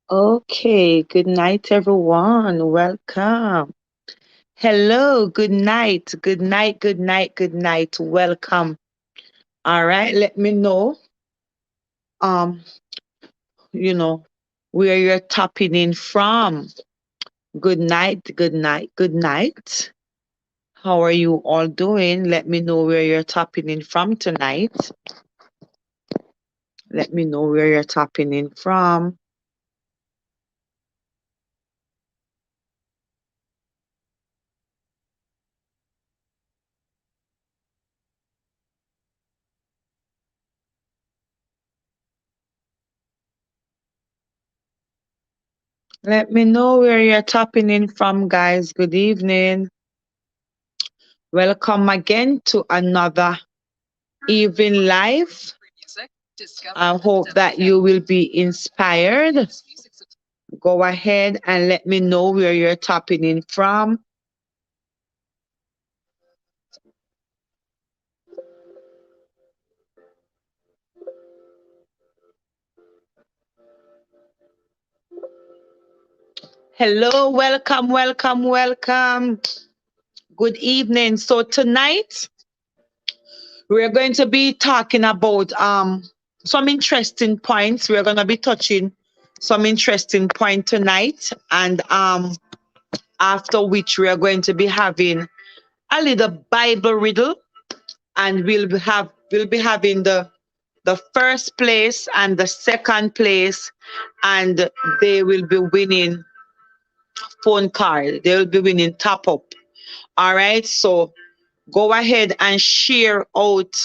Okay, good night, everyone. Welcome. Hello, good night, good night, good night, good night. Welcome. All right, let me know, um, you know, where you're tapping in from. Good night, good night, good night. How are you all doing? Let me know where you're tapping in from tonight. Let me know where you're tapping in from. Let me know where you're tapping in from, guys. Good evening. Welcome again to another evening live. I hope that you will be inspired. Go ahead and let me know where you're tapping in from. Hello, welcome, welcome, welcome. Good evening. So tonight we're going to be talking about some interesting points. We're going to be touching some interesting point tonight, and after which we are going to be having a little Bible riddle, and we'll be having the first place and the second place, and they will be winning phone card. They will be winning top up. All right. So go ahead and share out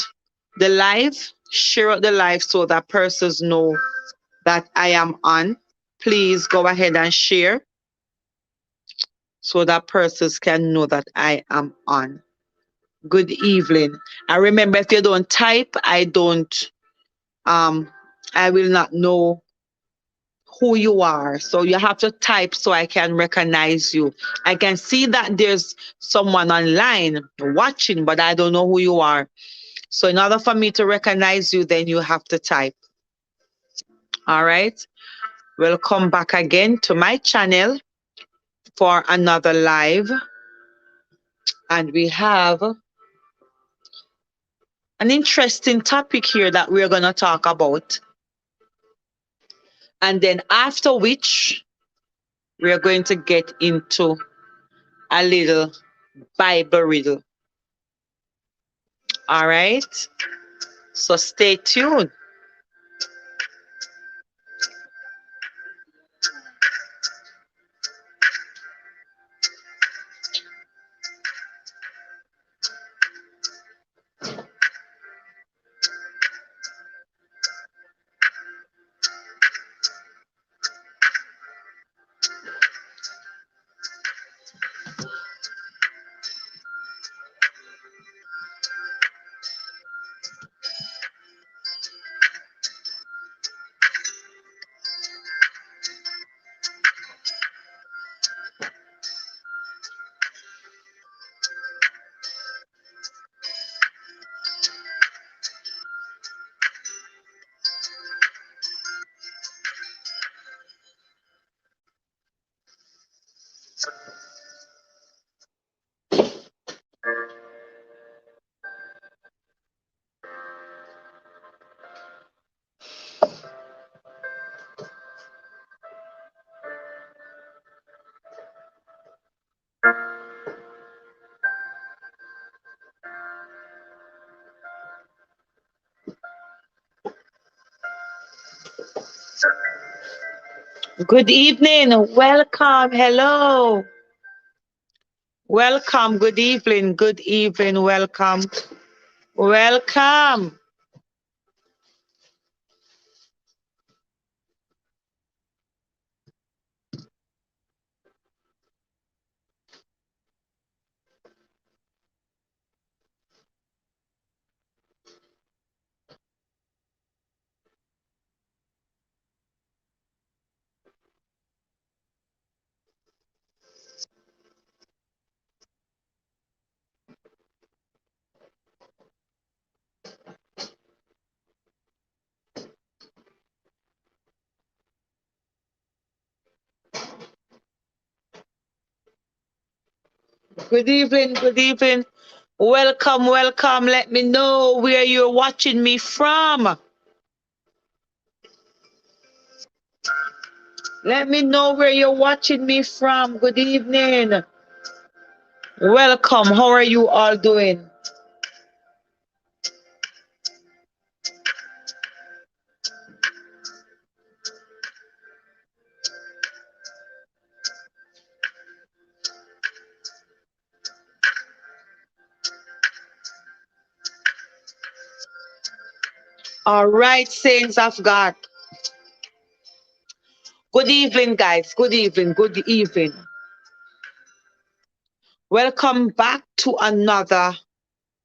the live. Share out the live so that persons know that I am on. Please go ahead and share so that persons can know that I am on. Good evening. And remember, if you don't type, um I will not know who you are. So you have to type so I can recognize you. I can see that there's someone online watching, but I don't know who you are. So in order for me to recognize you, then you have to type. All right. Welcome back again to my channel for another live. And we have an interesting topic here that we're going to talk about. And then after which, we are going to get into a little Bible riddle. All right. So stay tuned. Good evening. Welcome. Hello. Welcome. Good evening. Good evening. Welcome. Welcome. Good evening, good evening. Welcome, welcome. Let me know where you're watching me from. Let me know where you're watching me from. Good evening. Welcome. How are you all doing? All right, saints of God. Good evening, guys. Good evening. Good evening. Welcome back to another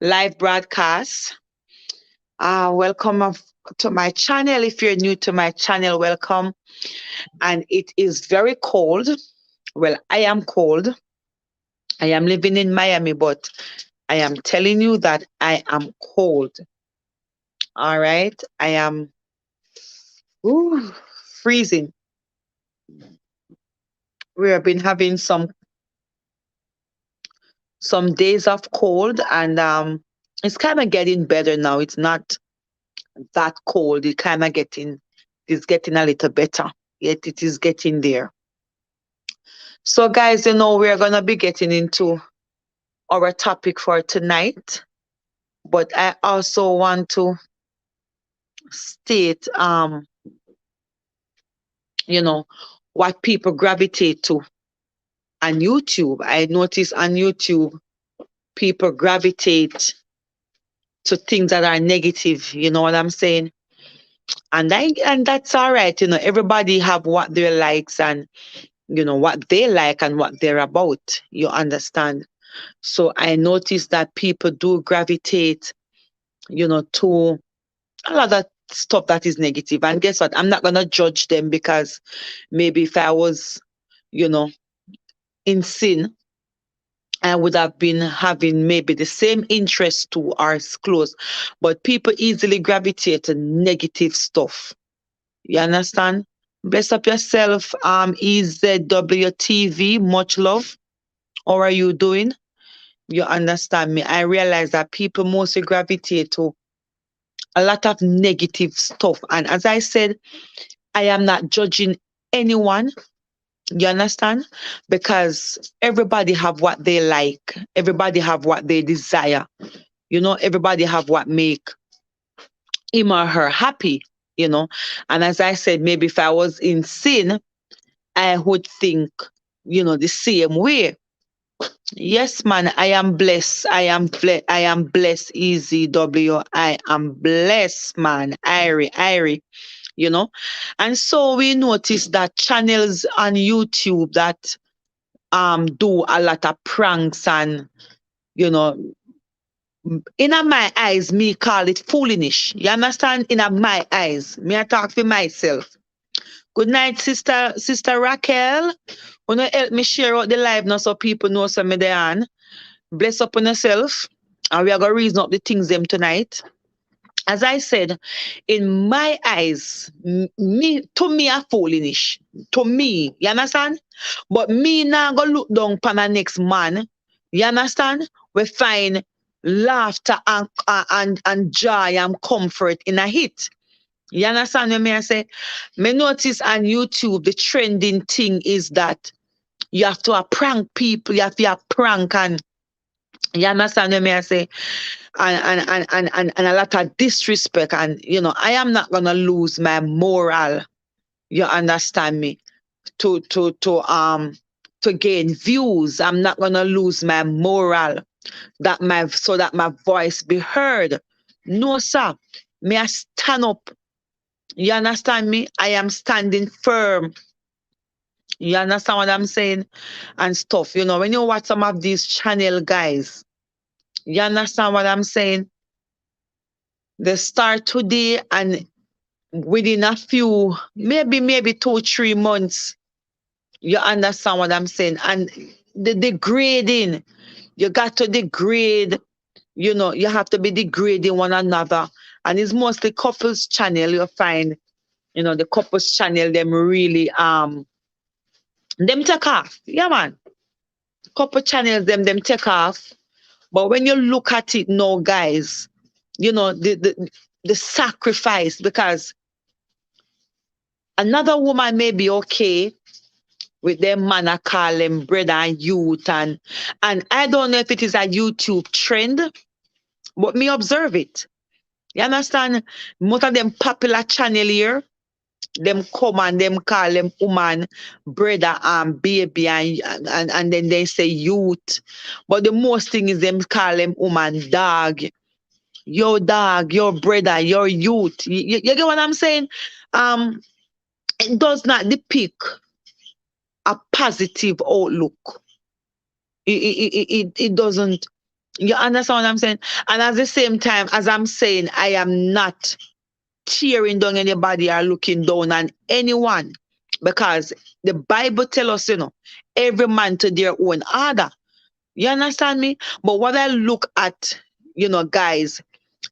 live broadcast. Welcome to my channel. If you're new to my channel, welcome. And it is very cold. Well, I am cold. I am living in Miami, but I am telling you that I am cold. All right. I am freezing. We have been having some days of cold, and it's kind of getting better now. It's not that cold. It's getting a little better. Yet it is getting there. So guys, we're gonna be getting into our topic for tonight. But I also want to state what people gravitate to on YouTube. I notice on YouTube people gravitate to things that are negative, you know what I'm saying? And that's all right, everybody have what their likes and what they like and what they're about, you understand? So I notice that people do gravitate, to a lot of stuff that is negative. And guess what? I'm not gonna judge them, because maybe if I was, you know, in sin, I would have been having maybe the same interest to our close. But people easily gravitate to negative stuff. You understand? Bless up yourself, EZWTV, much love. How are you doing? You understand me? I realize that people mostly gravitate to a lot of negative stuff. And as I said, I am not judging anyone. You understand? Because everybody have what they like. Everybody have what they desire. Everybody have what make him or her happy, And as I said, maybe if I was in sin, I would think, the same way. Yes, man, I am blessed. I am blessed. Easy W. I am blessed, man. Irie. And so we noticed that channels on YouTube that do a lot of pranks, and you know in my eyes, me call it foolish. You understand? In my eyes, me I talk for myself. Good night, sister Raquel. Wanna help me share out the live now so people know some me there on. Bless up on yourself. And we are gonna reason up the things them tonight. As I said, in my eyes, to me a foolish. To me, you understand? But me now go look down upon the next man. You understand? We find laughter and joy and comfort in a hit. You understand what I say? Me notice on YouTube the trending thing is that you have to prank people, you have to prank, and you understand what I say? And a lot of disrespect, and I am not gonna lose my moral, you understand me, to gain views. I'm not gonna lose my moral so that my voice be heard. No, sir. May I stand up? You understand me? I am standing firm. You understand what I'm saying? And stuff. When you watch some of these channel guys, you understand what I'm saying? They start today, and within a few, maybe 2-3 months, you understand what I'm saying? And the degrading, you got to degrade, you have to be degrading one another. And it's mostly couples channel. You'll find, the couples channel, them really, them take off. Yeah, man. couple channels them take off. But when you look at it now, guys, you know, the sacrifice, because another woman may be okay with them man I call them brother and youth, and I don't know if it is a YouTube trend, but me observe it. You understand? Most of them popular channel here, them come and them call them woman, brother and baby, and then they say youth. But the most thing is them call them woman dog. Your dog, your brother, your youth. You get what I'm saying? Um, it does not depict a positive outlook. It doesn't. You understand what I'm saying? And at the same time, as I'm saying, I am not tearing down anybody or looking down on anyone, because the Bible tells us, every man to their own order. You understand me? But what I look at, guys,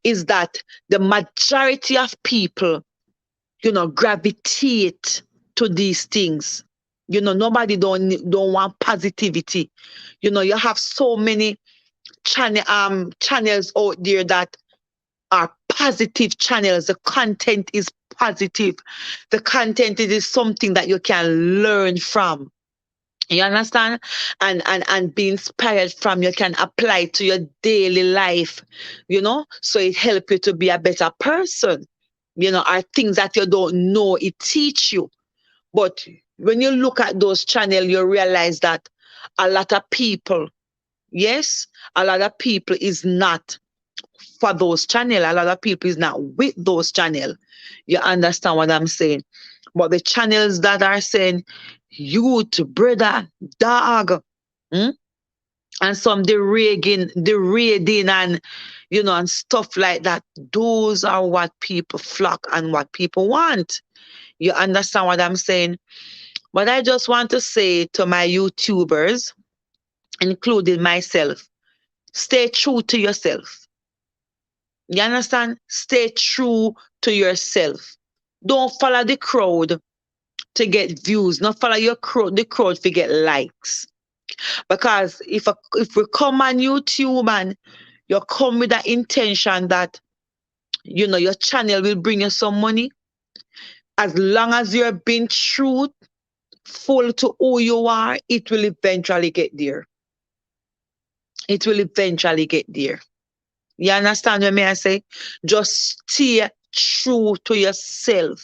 is that the majority of people, gravitate to these things. Nobody don't want positivity. You have so many channels out there that are positive channels. The content is positive. The content is something that you can learn from. You understand? And be inspired from. You can apply to your daily life, so it helps you to be a better person. Are things that you don't know, it teach you. But when you look at those channels, you realize that a lot of people, yes, a lot of people is not for those channels. A lot of people is not with those channels. You understand what I'm saying? But the channels that are saying youth, brother, dog, and some the raiding and and stuff like that, those are what people flock and what people want. You understand what I'm saying? But I just want to say to my YouTubers, including myself, stay true to yourself. You understand? Stay true to yourself. Don't follow the crowd to get views. Not follow the crowd to get likes. Because if we come on YouTube and you come with the intention that your channel will bring you some money, as long as you're being true, full to who you are, it will eventually get there. It will eventually get there. You understand what I say? Just stay true to yourself.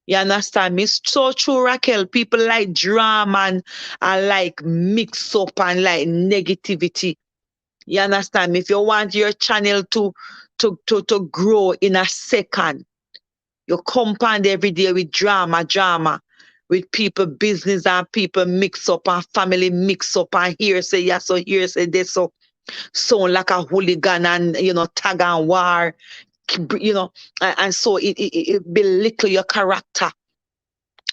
You understand me? So true, Raquel. People like drama and like mix up and like negativity. You understand me? If you want your channel to grow in a second, you compound every day with drama, with people business and people mix up and family mix up and here say yes, so here say this, so sound like a hooligan and tag and war, and so it belittle your character.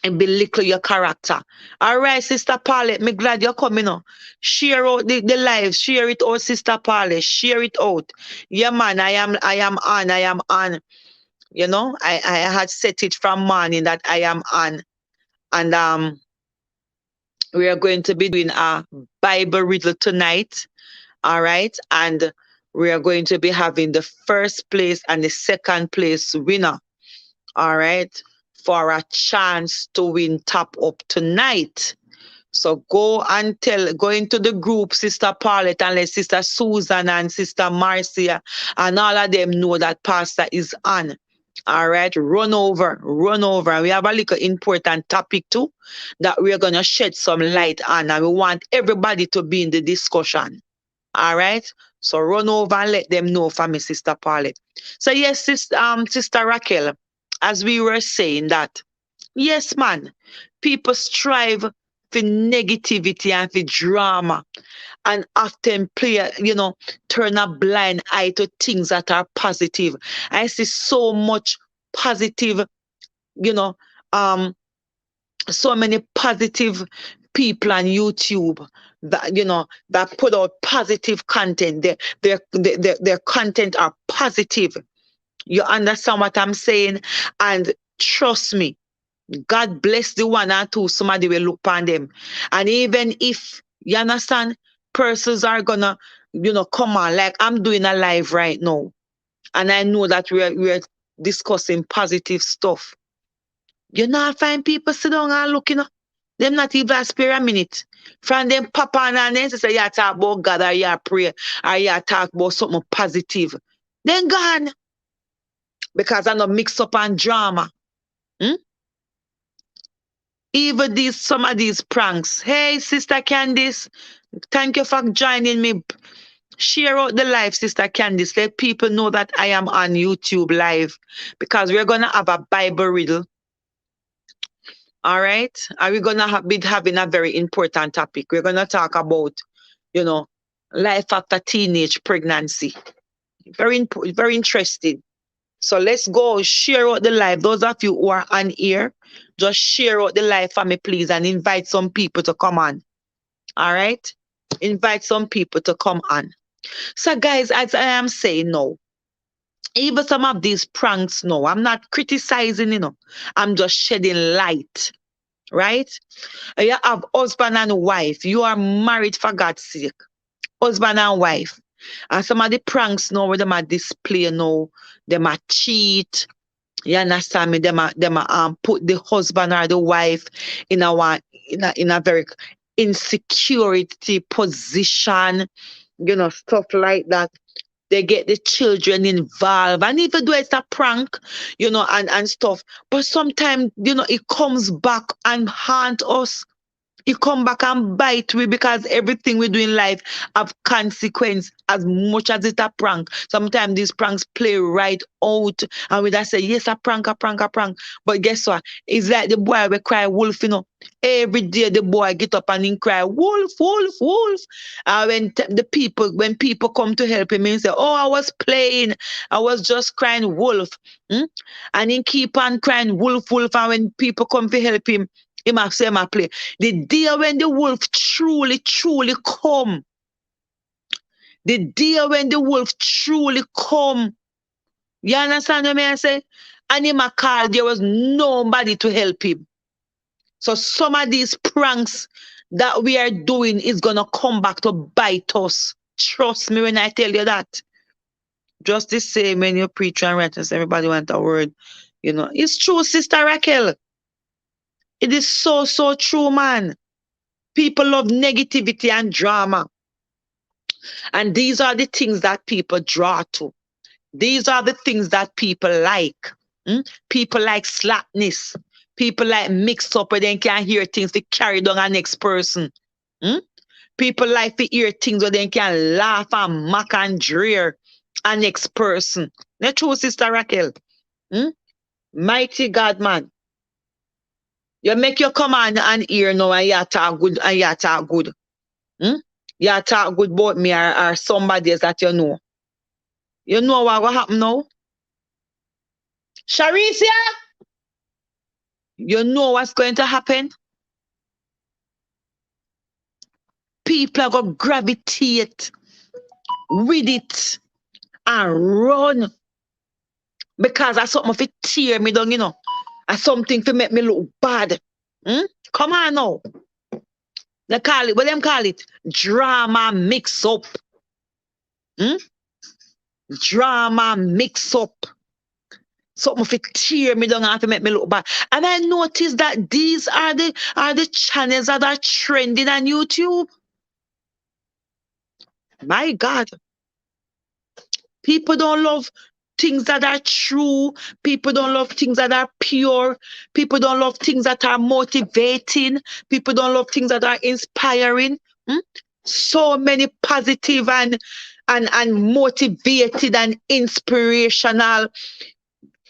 And belittle your character. All right, Sister Paulette, me glad you're coming on. Share out the live. Share it out, Sister Paulette. Share it out. Yeah, man, I am on. I had set it from morning that I am on. And we are going to be doing a Bible Riddle tonight. All right. And we are going to be having the first place and the second place winner. All right. For a chance to win top up tonight. So go into the group, Sister Paulette, and let Sister Susan and Sister Marcia and all of them know that Pastor is on. All right, run over. And we have a little important topic too that we're going to shed some light on, and we want everybody to be in the discussion. All right, so run over and let them know for me, Sister Paulette. So yes, Sister Raquel, as we were saying that, yes, man, people strive for negativity and for drama and often turn a blind eye to things that are positive. I see so much positive, so many positive people on YouTube that that put out positive content. Their content are positive. You understand what I'm saying? And trust me, God bless the one or two somebody will look upon them. And even if You understand? Persons are gonna, come on, like I'm doing a live right now. And I know that we're discussing positive stuff. You not find people sit down and look, them not even spare a minute. From them pop on and then say, you talk about God or you pray or you talk about something positive. Then gone. Because I not mix up on drama. Hmm? Even some of these pranks. Hey, Sister Candice, thank you for joining me. Share out the live, Sister Candice. Let people know that I am on YouTube live because we're going to have a Bible riddle. All right? And we're going to be having a very important topic. We're going to talk about, life after teenage pregnancy. Very interesting. So let's go share out the live. Those of you who are on here, just share out the live for me, please, and invite some people to come on. All right? Invite some people to come on. So, guys, as I am saying now, even some of these pranks now, I'm not criticizing, I'm just shedding light, right? You have husband and wife. You are married for God's sake. Husband and wife. And some of the pranks now where them are display now, them are cheat. You understand me? Them are put the husband or the wife in a very insecurity position, stuff like that. They get the children involved. And even though it's a prank, and stuff. But sometimes, it comes back and haunt us. It come back and bite we because everything we do in life have consequence as much as it's a prank. Sometimes these pranks play right out and we just say, yes, a prank. But guess what? It's like the boy will cry wolf, Every day the boy get up and he cry, wolf. And when people come to help him, he say, oh, I was playing. I was just crying wolf. And he keep on crying wolf. And when people come to help him, he must say, I play. The day when the wolf truly come, you understand what I say? And he might call, there was nobody to help him. So some of these pranks that we are doing is going to come back to bite us. Trust me when I tell you that. Just the same when you preach and write, everybody want a word. It's true, Sister Raquel. It is so true, man. People love negativity and drama. And these are the things that people draw to. These are the things that people like. People like slackness. People like mix up where they can't hear things to carry down the next person. People like to hear things where they can laugh and mock and drear the next person. Not true, Sister Raquel. Mighty God, man. You make your command and hear now and you talk good and you talk good. You talk good about me or somebody else that you know. You know what will happen now? Sharicia, you know what's going to happen? People are going to gravitate with it and run. Because that's something to tear me down, That's something to make me look bad. Come on now. They call it, what them call it? Drama mix up. Drama mix up. Something to tear me down and to make me look bad. And I noticed that these are the channels that are trending on YouTube. My God. People don't love things that are true. People don't love things that are pure. People don't love things that are motivating. People don't love things that are inspiring. So many positive and motivated and inspirational,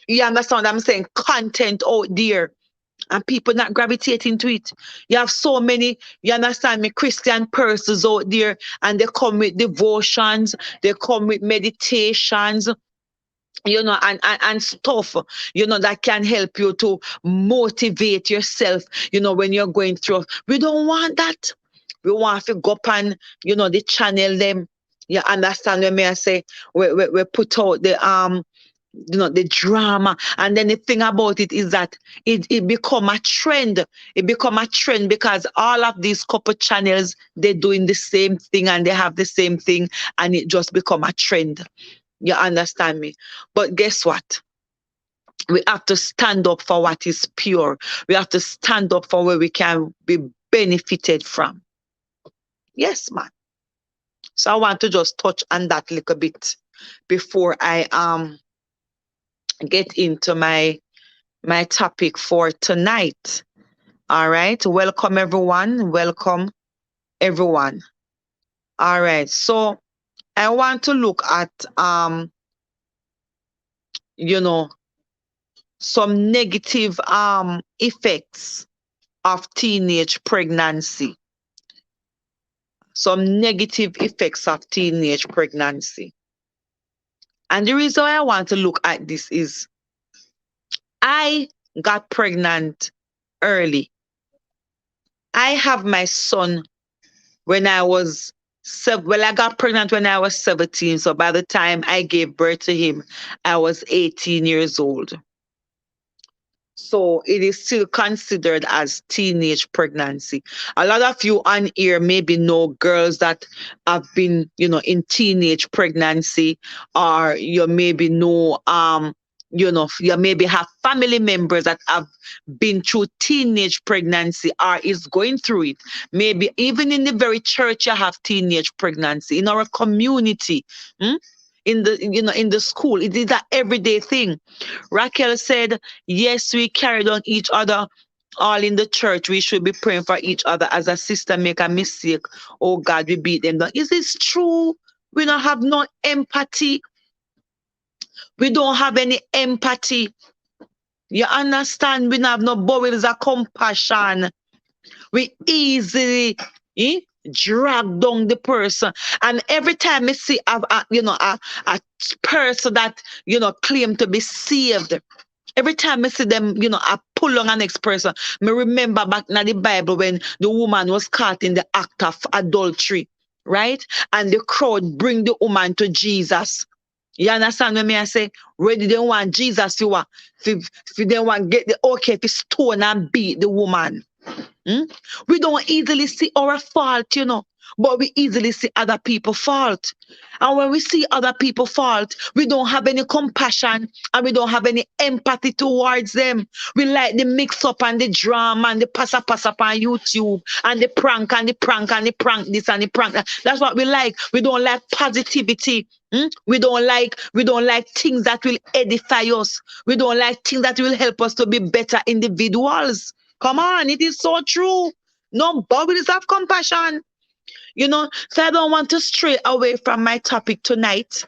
you understand what I'm saying, content out there. And people not gravitating to it. You have so many, you understand me, Christian persons out there, and they come with devotions, they come with meditations, and stuff, that can help you to motivate yourself, when you're going through. We don't want that. We want to go up and, the channel them. You understand when I say we put out the drama. And then the thing about it is that it become a trend. It become a trend because all of these couple channels, they're doing the same thing and they have the same thing, and it just become a trend. You understand me? But guess what? We have to stand up for what is pure. We have to stand up for where we can be benefited from. Yes, man. So I want to just touch on that little bit before I get into my topic for tonight. All right. Welcome everyone. Welcome everyone. All right. So I want to look at you know some negative effects of teenage pregnancy. Some negative effects of teenage pregnancy. And the reason why I want to look at this is I got pregnant early. I have my son when I was well, I got pregnant when I was 17. So by the time I gave birth to him, I was 18 years old. So it is still considered as teenage pregnancy. A lot of you on here maybe know girls that have been, in teenage pregnancy, or you maybe know, you maybe have family members that have been through teenage pregnancy or is going through it. Maybe even in the very church you have teenage pregnancy. In our community, in the school, it is an everyday thing. Raquel said, yes, we carried on each other all in the church. We should be praying for each other. As a sister make a mistake, oh God, we beat them down. Is this true? We don't have no empathy. We don't have any empathy. You understand? We don't have no bowels of compassion. We easily drag down the person. And every time I see a person that claim to be saved, every time I see them, I pull on an next person. Me remember back in the Bible when the woman was caught in the act of adultery, right? And the crowd bring the woman to Jesus. You understand what I say? Where did they want Jesus? If they want get the okay, if stone and beat the woman. We don't easily see our fault, but we easily see other people's fault. And when we see other people's fault, we don't have any compassion and we don't have any empathy towards them. We like the mix up and the drama and the pass up on YouTube and the prank and the prank and the prank this and the prank that. That's what we like. We don't like positivity. We don't like things that will edify us. We don't like things that will help us to be better individuals. Come on, it is so true. Nobody have compassion. So I don't want to stray away from my topic tonight.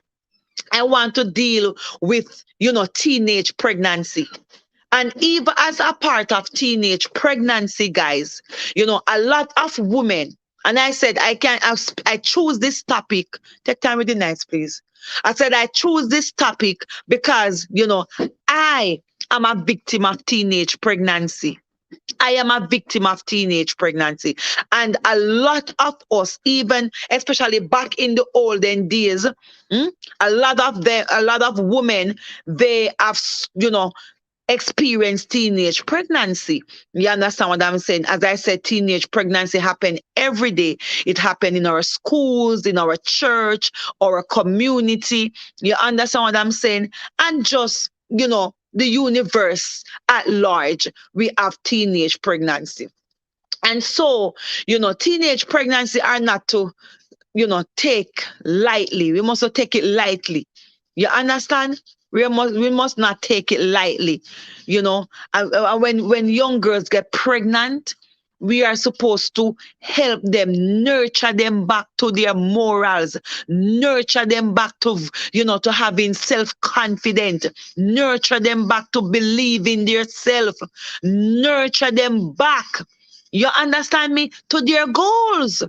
I want to deal with, teenage pregnancy. And even as a part of teenage pregnancy, guys, a lot of women, and I said, I choose this topic. Take time with the nights, please. I said, I choose this topic because, I am a victim of teenage pregnancy. I am a victim of teenage pregnancy. And a lot of us, even especially back in the olden days, a lot of women, they have, experienced teenage pregnancy. You understand what I'm saying? As I said, teenage pregnancy happen every day. It happen in our schools, in our church, our community. You understand what I'm saying? And just, the universe at large, we have teenage pregnancy. And so, teenage pregnancy are not to, take lightly. We must not take it lightly. You understand? We must not take it lightly. And when young girls get pregnant, we are supposed to help them, nurture them back to their morals, nurture them back to, to having self-confidence, nurture them back to believing their self, nurture them back. You understand me? To their goals.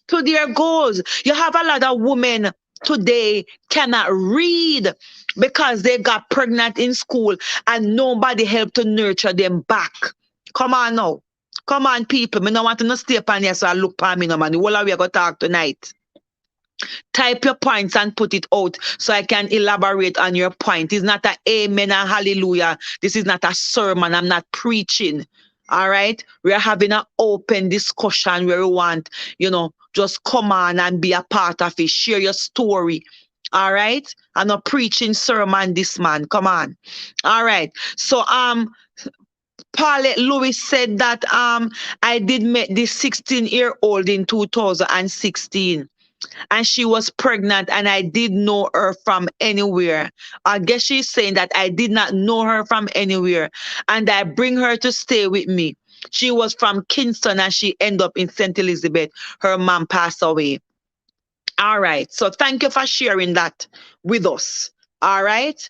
To their goals. You have a lot of women today cannot read because they got pregnant in school and nobody helped to nurture them back. Come on now. Come on, people. Me no want to stay upon here, so I look upon me no man. The whole of we are going to talk tonight. Type your points and put it out so I can elaborate on your point. It's not a amen and hallelujah. This is not a sermon. I'm not preaching. All right. We are having an open discussion where we want, just come on and be a part of it. Share your story. All right. I'm not preaching sermon this man. Come on. All right. So Paulette Lewis said that I did meet this 16-year-old in 2016 and she was pregnant and I did know her from anywhere. I guess she's saying that I did not know her from anywhere and I bring her to stay with me. She was from Kingston and she ended up in St. Elizabeth. Her mom passed away. All right. So thank you for sharing that with us. All right.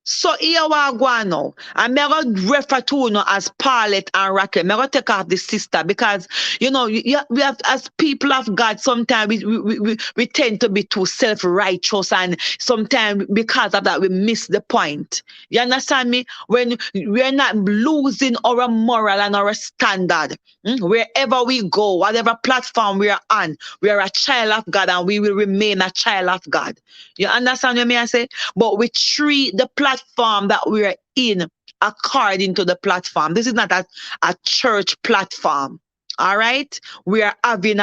So here we go now. I'm going to refer to as Paulette and Raquel. I'm going to take off the sister because, we have, as people of God, sometimes we tend to be too self-righteous and sometimes because of that we miss the point. You understand me? When we're not losing our moral and our standard, wherever we go, whatever platform we are on, we are a child of God and we will remain a child of God. You understand what I say? But we treat the platform that we are in according to the platform. This is not a church platform. All right? We are having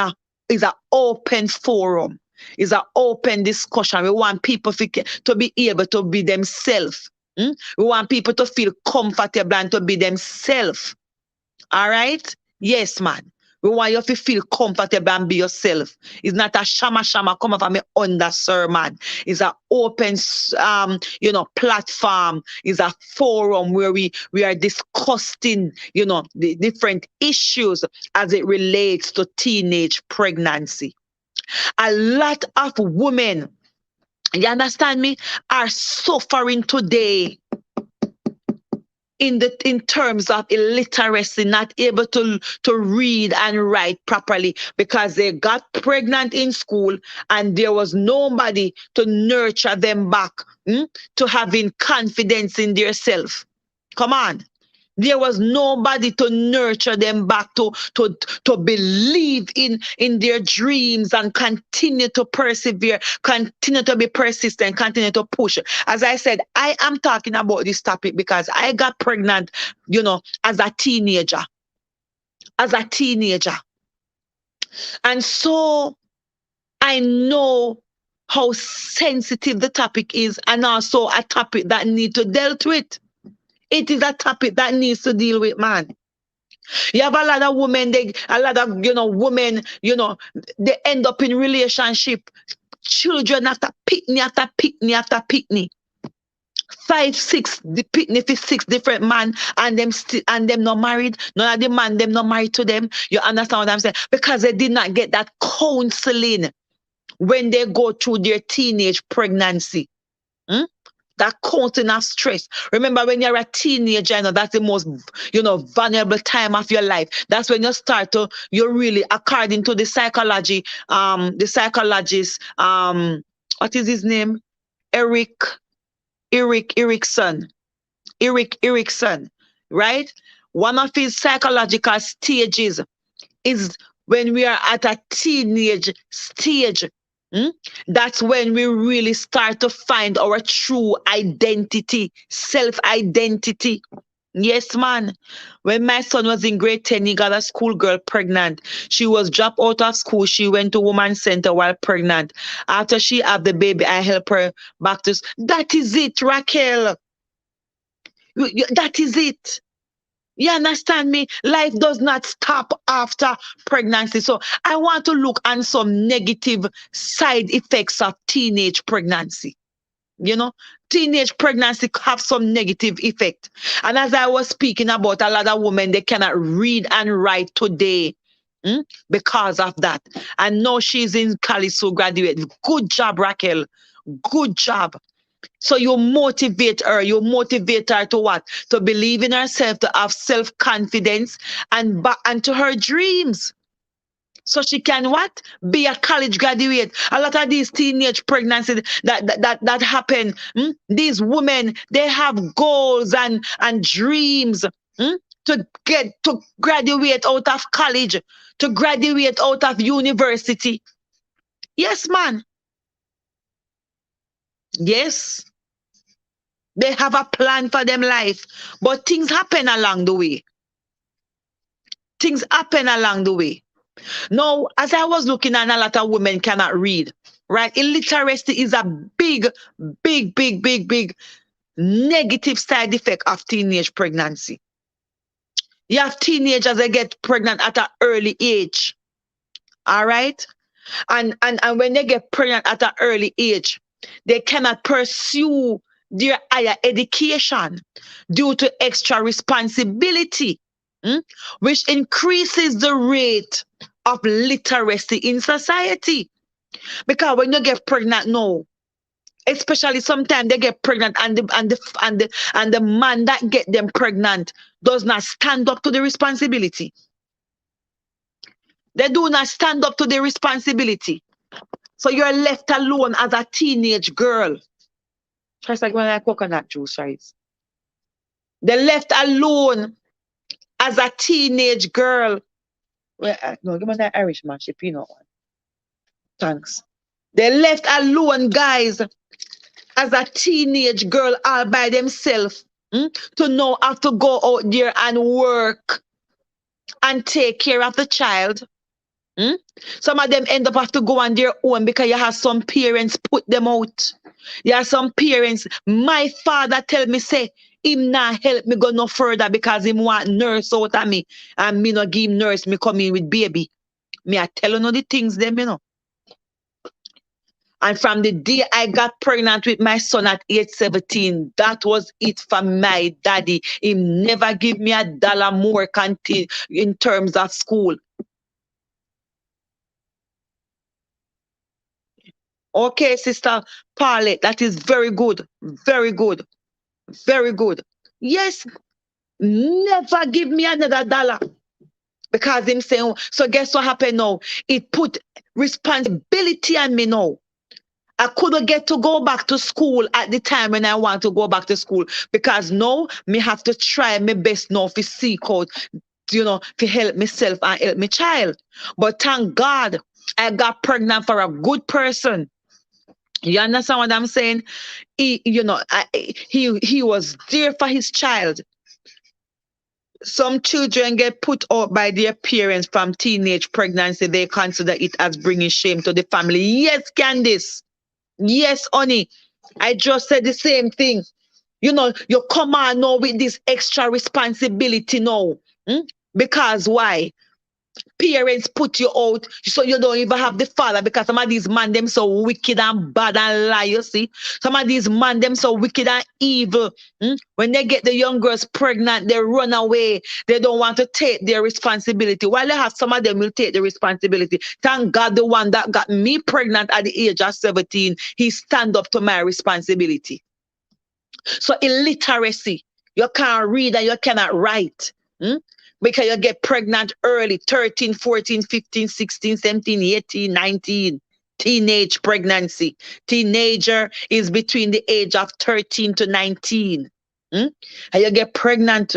is an open forum. It's an open discussion. We want people to be able to be themselves. We want people to feel comfortable and to be themselves. All right? Yes, man. We want you to feel comfortable and be yourself. It's not a shama come from me under sermon. It's an open platform. It's a forum where we are discussing, the different issues as it relates to teenage pregnancy. A lot of women, you understand me, are suffering today in terms of illiteracy, not able to read and write properly because they got pregnant in school and there was nobody to nurture them back to having confidence in their self. Come on. There was nobody to nurture them back to believe in their dreams and continue to persevere, continue to be persistent, continue to push. As I said, I am talking about this topic because I got pregnant, as a teenager. And so I know how sensitive the topic is and also a topic that needs to dealt with. It is a topic that needs to deal with, man. You have a lot of women, women, they end up in relationship. Children after picnic after picnic after picnic. 5, 6, the picnic is 6 different men and them not married. None of the man them not married to them. You understand what I'm saying? Because they did not get that counseling when they go through their teenage pregnancy. That counting of stress. Remember, when you're a teenager, that's the most, vulnerable time of your life. That's when you really, according to the psychology, the psychologist, what is his name? Erickson, right? One of his psychological stages is when we are at a teenage stage. That's when we really start to find our true identity, self-identity. Yes, man. When my son was in grade 10, he got a schoolgirl pregnant. She was dropped out of school. She went to women's center while pregnant. After she had the baby, I helped her back to school. That is it, Raquel. That is it. You understand me? Life does not stop after pregnancy. So I want to look on some negative side effects of teenage pregnancy. Teenage pregnancy have some negative effect. And as I was speaking about a lot of women, they cannot read and write today because of that. And now she's in college to graduate. Good job, Raquel. Good job. So you motivate her to what? To believe in herself, to have self-confidence and to her dreams. So she can what? Be a college graduate. A lot of these teenage pregnancies that happen, these women, they have goals and dreams to graduate out of college, to graduate out of university. Yes, man. Yes, they have a plan for them life, but things happen along the way. Things happen along the way. Now, as I was looking at, a lot of women cannot read, right? Illiteracy is a big, big, big, big, big negative side effect of teenage pregnancy. You have teenagers that get pregnant at an early age, all right? And when they get pregnant at an early age, they cannot pursue their higher education due to extra responsibility, mm, which increases the rate of literacy in society. Because when you get pregnant now, especially sometimes they get pregnant and the man that get them pregnant does not stand up to the responsibility. They do not stand up to the responsibility. So you're left alone as a teenage girl. Just like when I coconut juice, right? They're left alone as a teenage girl. Well, no, give me that Irish mash, the peanut one. Thanks. They're left alone, guys, as a teenage girl all by themselves, to know how to go out there and work and take care of the child. Some of them end up have to go on their own because you have some parents put them out. You have some parents. My father tell me, say, him not help me go no further because him want nurse out of me. And me not give him nurse, me come in with baby. Me I tell you the things them, And from the day I got pregnant with my son at age 17, that was it for my daddy. He never give me $1 more in terms of school. Okay, Sister Paulette, that is very good. Very good. Very good. Yes, never give me another dollar. Because him saying, so guess what happened now? It put responsibility on me now. I couldn't get to go back to school at the time when I want to go back to school because now me have to try my best now to seek out, to help myself and help my child. But thank God I got pregnant for a good person. You understand what I'm saying? He was there for his child. Some children get put out by their parents from teenage pregnancy. They consider it as bringing shame to the family. Yes, Candice. Yes, honey. I just said the same thing. You come on now with this extra responsibility now. Because why? Parents put you out so you don't even have the father because some of these men them so wicked and bad and lie, you see. Some of these men them so wicked and evil. When they get the young girls pregnant, they run away. They don't want to take their responsibility. While they have some of them will take the responsibility. Thank God the one that got me pregnant at the age of 17, he stand up to my responsibility. So illiteracy, you can't read and you cannot write. Because you get pregnant early, 13, 14, 15, 16, 17, 18, 19. Teenage pregnancy. Teenager is between the age of 13 to 19. And you get pregnant,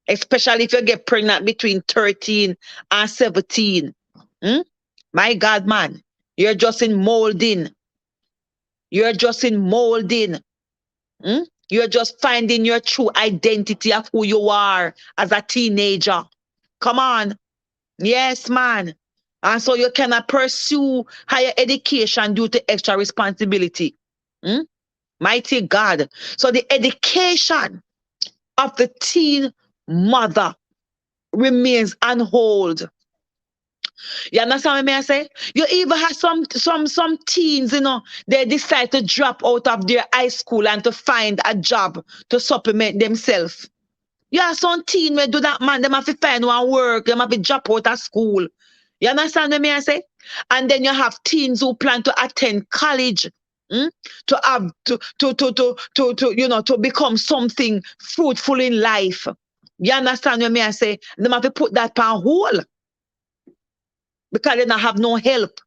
especially if you get pregnant between 13 and 17. My God, man, you're just in molding. You're just in molding. You're just finding your true identity of who you are as a teenager. Come on. Yes, man. And so you cannot pursue higher education due to extra responsibility. Mighty God. So the education of the teen mother remains on hold. You understand what I say? You even have some teens, they decide to drop out of their high school and to find a job to supplement themselves. You have some teen who do that, man. They have to find one work. They have to drop out of school. You understand what I say? And then you have teens who plan to attend college, to have to become something fruitful in life. You understand what I say? They have to put that on hold because they don't have no help.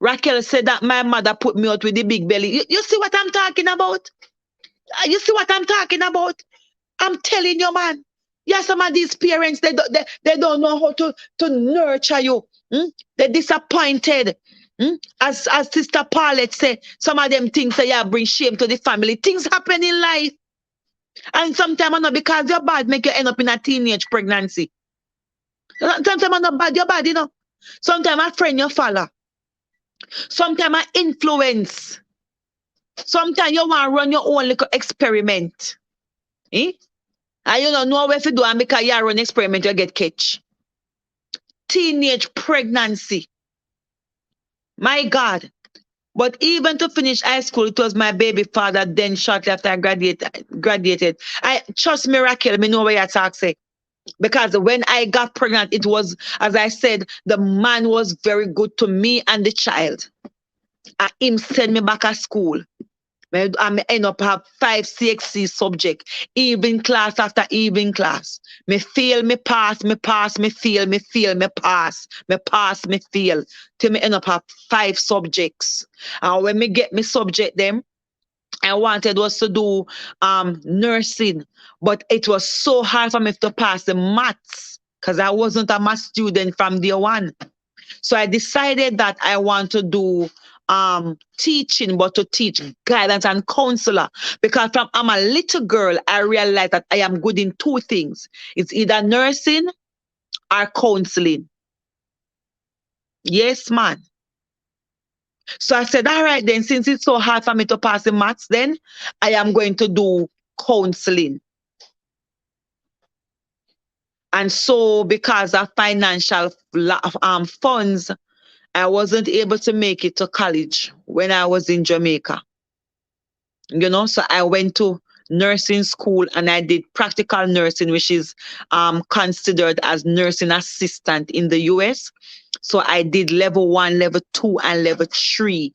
Raquel said that my mother put me out with the big belly. You see what I'm talking about? You see what I'm talking about? I'm telling you, man. Yeah, some of these parents, they don't know how to nurture you. They're disappointed. As Sister Paulette say, some of them things say yeah bring shame to the family. Things happen in life. And sometimes not because you're bad, make you end up in a teenage pregnancy. Sometimes I'm not bad, you're bad, you know. Sometimes a friend you follow. Sometimes I influence. Sometimes you want to run your own little experiment. Eh? And you don't know where to do and because you run experiment, you get catch. Teenage pregnancy. My God. But even to finish high school, it was my baby father. Then shortly after I graduated. I trust me, Raquel, me know what you talk say. Because when I got pregnant, it was, as I said, the man was very good to me and the child. And him send me back at school. I end up have 5 CXC subject, evening class after evening class. Me fail, me pass, me pass, me fail, me fail, me pass, me pass, me fail. Till me end up have 5 subjects. And when me get me subject them, I wanted was to do nursing, but it was so hard for me to pass the maths because I wasn't a math student from day one. So I decided that I want to do teaching, but to teach guidance and counselor. Because from I'm a little girl, I realized that I am good in 2 things. It's either nursing or counseling. Yes, man. So I said, all right, then, since it's so hard for me to pass the maths, then I am going to do counseling. And so, because of financial funds, I wasn't able to make it to college when I was in Jamaica. You know, so I went to nursing school and I did practical nursing, which is considered as nursing assistant in the US. So I did level 1, level 2, and level 3.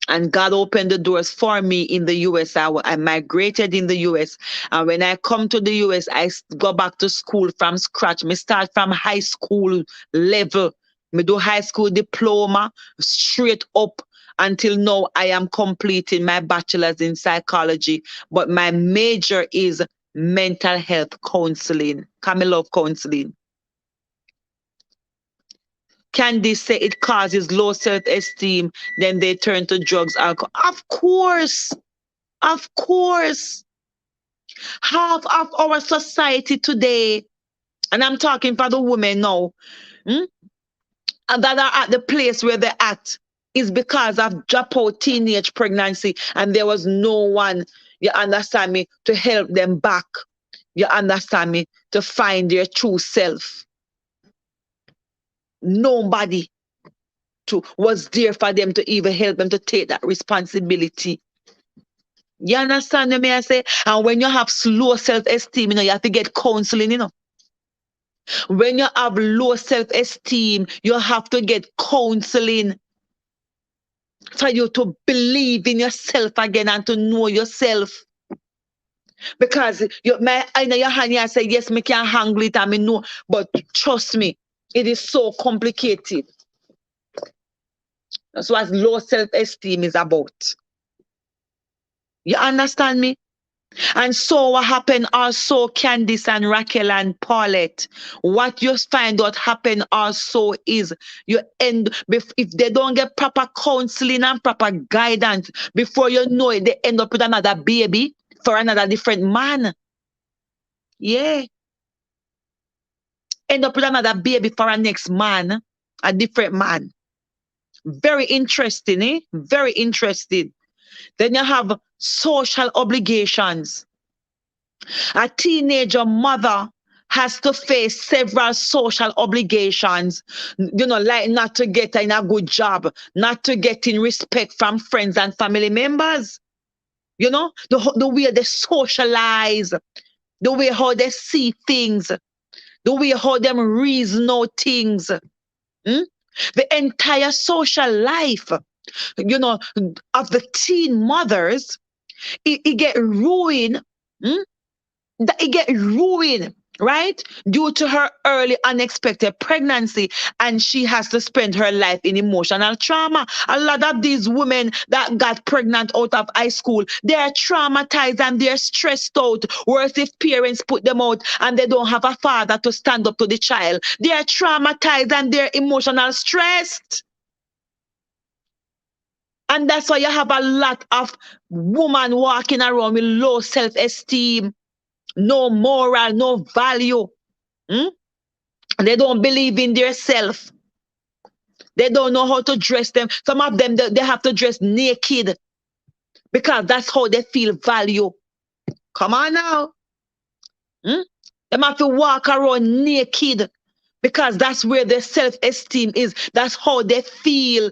And God opened the doors for me in the US. I migrated in the US. And when I come to the US, I go back to school from scratch. Me start from high school level. Me do high school diploma straight up until now. I am completing my bachelor's in psychology. But my major is mental health counseling. Come, I love counseling. Candice say it causes low self-esteem, then they turn to drugs, alcohol. Of course. Of course. Half of our society today, and I'm talking for the women now, and that are at the place where they're at, is because of dropout teenage pregnancy, and there was no one, you understand me, to help them back. You understand me, to find their true self. Nobody was there for them to even help them to take that responsibility. You understand me? I say, and when you have low self-esteem, you have to get counseling, When you have low self-esteem, you have to get counseling for you to believe in yourself again and to know yourself. Because I know your hand, I say, yes, me can handle it, and me know, but trust me, it is so complicated. That's what low self-esteem is about. You understand me? And so what happened also, Candice and Raquel and Paulette, what you find out happen also is you end, if they don't get proper counseling and proper guidance, before you know it, they end up with another baby for another different man. Yeah. End up with another baby for a next man, a different man. Very interesting, eh? Very interesting. Then you have social obligations. A teenager mother has to face several social obligations, like not to get in a good job, not to get in respect from friends and family members. The way they socialize, the way how they see things, the way how them reason out things. The entire social life, of the teen mothers, it get ruined. It get ruined, right? Due to her early unexpected pregnancy, and she has to spend her life in emotional trauma. A lot of these women that got pregnant out of high school, they're traumatized and they're stressed out. Worse if parents put them out and they don't have a father to stand up to the child. They're traumatized and they're emotional stressed. And that's why you have a lot of women walking around with low self-esteem, no moral, no value. Hmm? They don't believe in their self. They don't know how to dress them. Some of them, they have to dress naked because that's how they feel value. Come on now. Hmm? They have to walk around naked because that's where their self-esteem is. That's how they feel,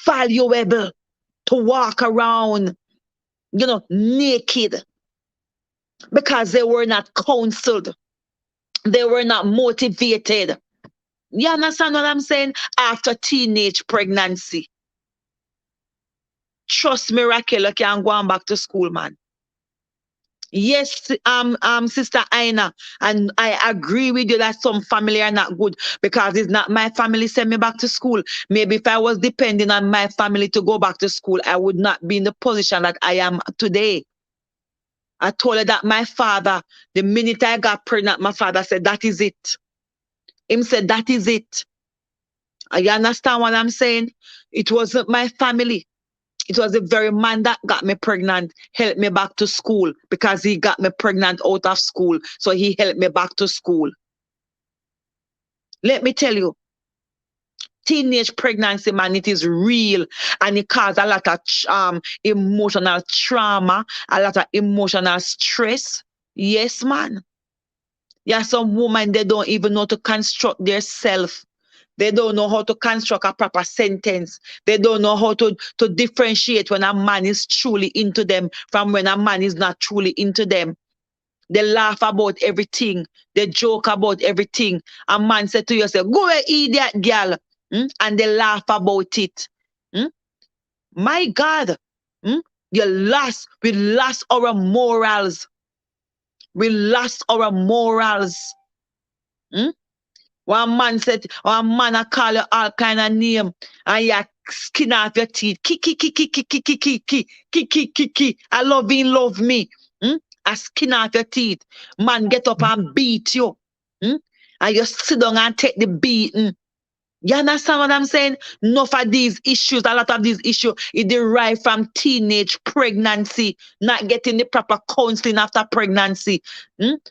valuable, to walk around, naked, because they were not counseled. They were not motivated. You understand what I'm saying? After teenage pregnancy. Trust me, Raquel, you can go on back to school, man. Yes, Sister Aina, and I agree with you that some family are not good because it's not my family send me back to school. Maybe if I was depending on my family to go back to school, I would not be in the position that I am today. I told her that my father, the minute I got pregnant, my father said, that is it. Him said, that is it. You understand what I'm saying? It wasn't my family. It was the very man that got me pregnant, helped me back to school because he got me pregnant out of school. So he helped me back to school. Let me tell you, teenage pregnancy, man, it is real and it causes a lot of emotional trauma, a lot of emotional stress. Yes, man. Yeah, some women, they don't even know to construct their self. They don't know how to construct a proper sentence. They don't know how to differentiate when a man is truly into them from when a man is not truly into them. They laugh about everything. They joke about everything. A man said to yourself, go and eat that girl. And they laugh about it. My God. We lost our morals. We lost our morals. One man said, one man I call you all kind of name and you skin off your teeth. Ki. I love you, love me. I skin off your teeth. Man get up and beat you. And you sit down and take the beating. You understand what I'm saying? Enough of these issues, a lot of these issues, it derive from teenage pregnancy, not getting the proper counseling after pregnancy,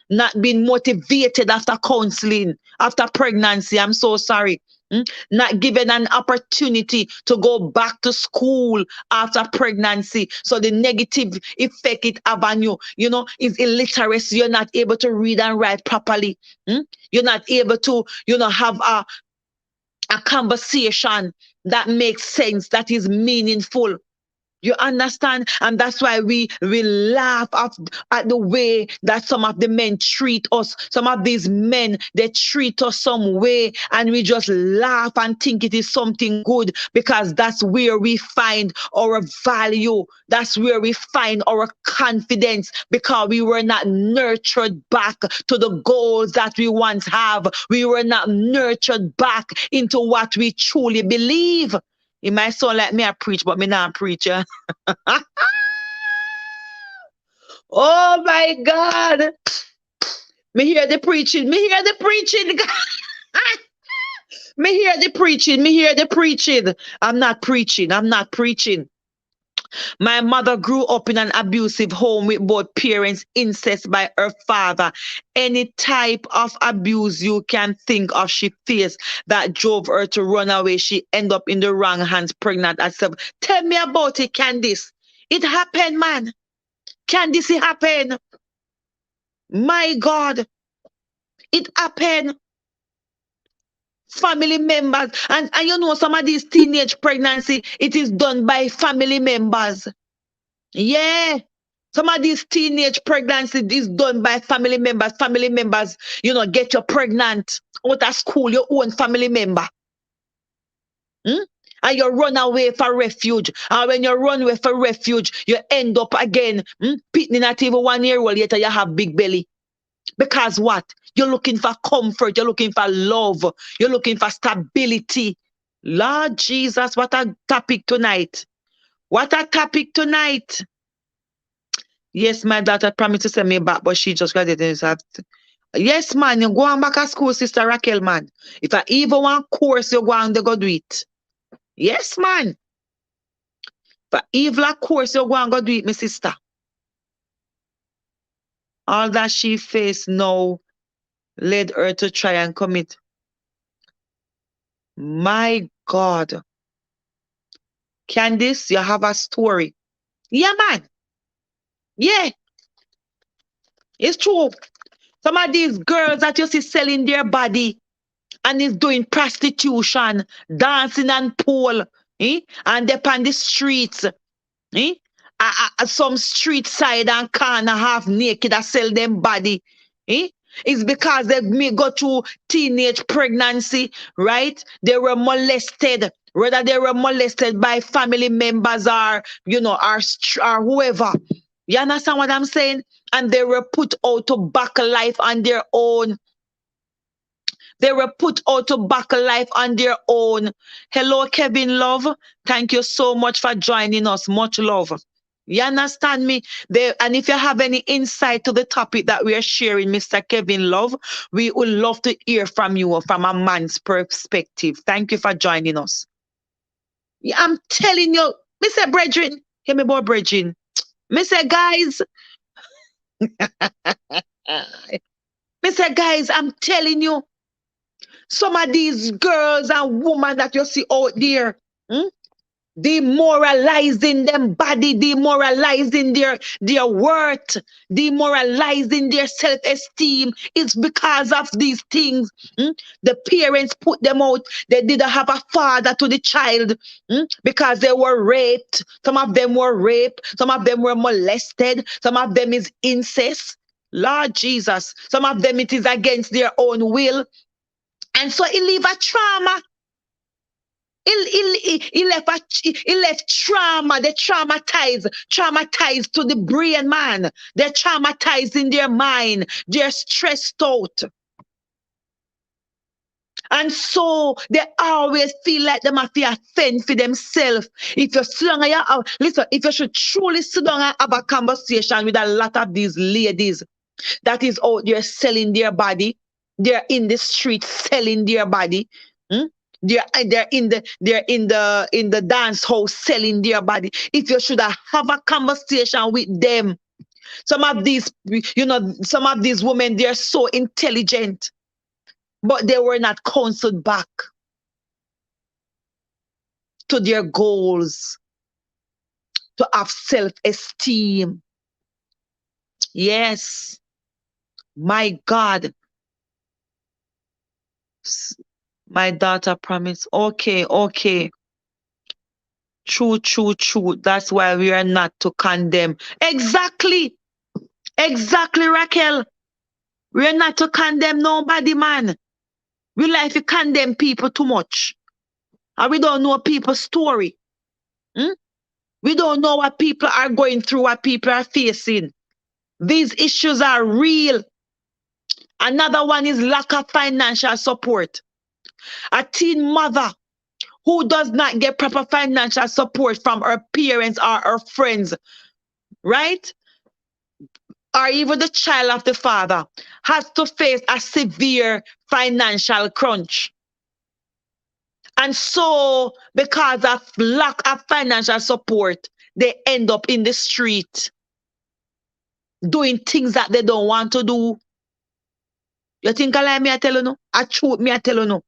not being motivated after counseling, after pregnancy. I'm so sorry. Not given an opportunity to go back to school after pregnancy. So the negative effect it have on you, is illiteracy. You're not able to read and write properly. You're not able to, have a conversation that makes sense, that is meaningful. You understand? And that's why we laugh at the way that some of the men treat us. Some of these men, they treat us some way and we just laugh and think it is something good because that's where we find our value. That's where we find our confidence because we were not nurtured back to the goals that we once have. We were not nurtured back into what we truly believe. It might sound like me I preach, but me not preacher. Oh my God. Me hear the preaching. Me hear the preaching. Me hear the preaching. Me hear the preaching. I'm not preaching. I'm not preaching. My mother grew up in an abusive home with both parents, incest by her father. Any type of abuse you can think of she faced that drove her to run away. She ended up in the wrong hands, pregnant at 7. Tell me about it, Candice. It happened, man. Candice, it happened. My God. It happened. Family members. And some of these teenage pregnancy, it is done by family members. Yeah. Some of these teenage pregnancy is done by family members. Family members, get you pregnant out of school, your own family member. And you run away for refuge. And when you run away for refuge, you end up again, pitting at even 1 year old later, you have big belly. Because what? You're looking for comfort. You're looking for love. You're looking for stability. Lord Jesus, what a topic tonight. What a topic tonight. Yes, my daughter promised to send me back, but she just graduated. Yes, man, you go on back to school, Sister Raquel, man. If I even want course, you go on, they go do it. Yes, man. For evil, of course, you go and go do it, my sister. All that she faced now led her to try and commit. My God. Candice, you have a story. Yeah, man. Yeah, it's true. Some of these girls that you see selling their body and is doing prostitution, dancing and pole, and they're on the streets. Eh? Some street side and corner half naked that sell them body. Eh? It's because they may go through teenage pregnancy, right? They were molested, whether they were molested by family members or, or whoever. You understand what I'm saying? And they were put out to back life on their own. They were put out to back life on their own. Hello, Kevin Love. Thank you so much for joining us. Much love. You understand me? And if you have any insight to the topic that we are sharing, Mr. Kevin Love, we would love to hear from you from a man's perspective. Thank you for joining us. Yeah, I'm telling you, Mr. Brethren, hear me about Brethren. Mr. Guys, Mr. Guys, I'm telling you, some of these girls and women that you see out there, demoralizing them body, demoralizing their worth, demoralizing their self-esteem. It's because of these things. The parents put them out. They didn't have a father to the child because they were raped. Some of them were raped. Some of them were molested. Some of them is incest. Lord Jesus. Some of them it is against their own will. And so it leave a trauma. He left trauma. They traumatized to the brain, man. They're traumatized in their mind. They're stressed out. And so they always feel like they must fend for themselves. If you sit down, listen, if you should truly sit down and have a conversation with a lot of these ladies that is out there selling their body, they're in the street selling their body. They're in the dance house selling their body. If you should have a conversation with them, some of these women, they're so intelligent, but they were not counseled back to their goals, to have self-esteem. Yes, my God. My daughter promised. Okay. True. That's why we are not to condemn. Exactly, Raquel. We are not to condemn nobody, man. We like to condemn people too much. And we don't know people's story. We don't know what people are going through, what people are facing. These issues are real. Another one is lack of financial support. A teen mother who does not get proper financial support from her parents or her friends, right? Or even the child of the father has to face a severe financial crunch. And so, because of lack of financial support, they end up in the street doing things that they don't want to do. You think I lie me, I tell you no? I truth me, I tell you no.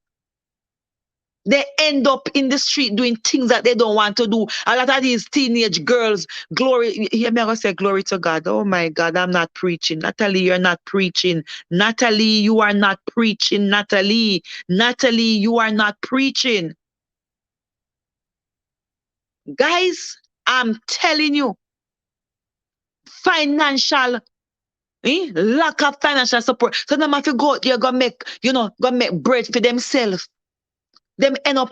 They end up in the street doing things that they don't want to do. A lot of these teenage girls, glory, hear me, I say glory to God. Oh my God, I'm not preaching. Natalie, you're not preaching. Natalie, you are not preaching. Natalie, you are not preaching. Guys, I'm telling you, financial, lack of financial support. So them have to go out there, go make bread for themselves. Them end up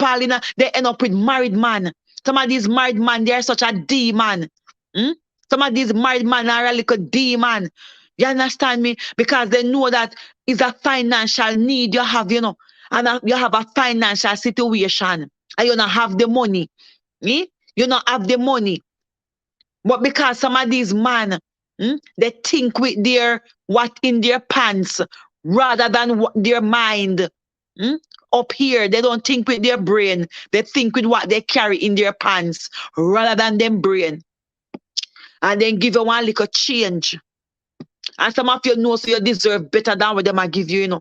they end up with married man. Some of these married men, they are such a demon. Some of these married men are a little demon. You understand me? Because they know that it's a financial need you have, and you have a financial situation, and you don't have the money. You don't have the money. But because some of these men, they think with what in their pants rather than their mind. Hmm? Up here, they don't think with their brain. They think with what they carry in their pants rather than them brain. And then give you one little change. And some of you know so you deserve better than what they might give you, you know.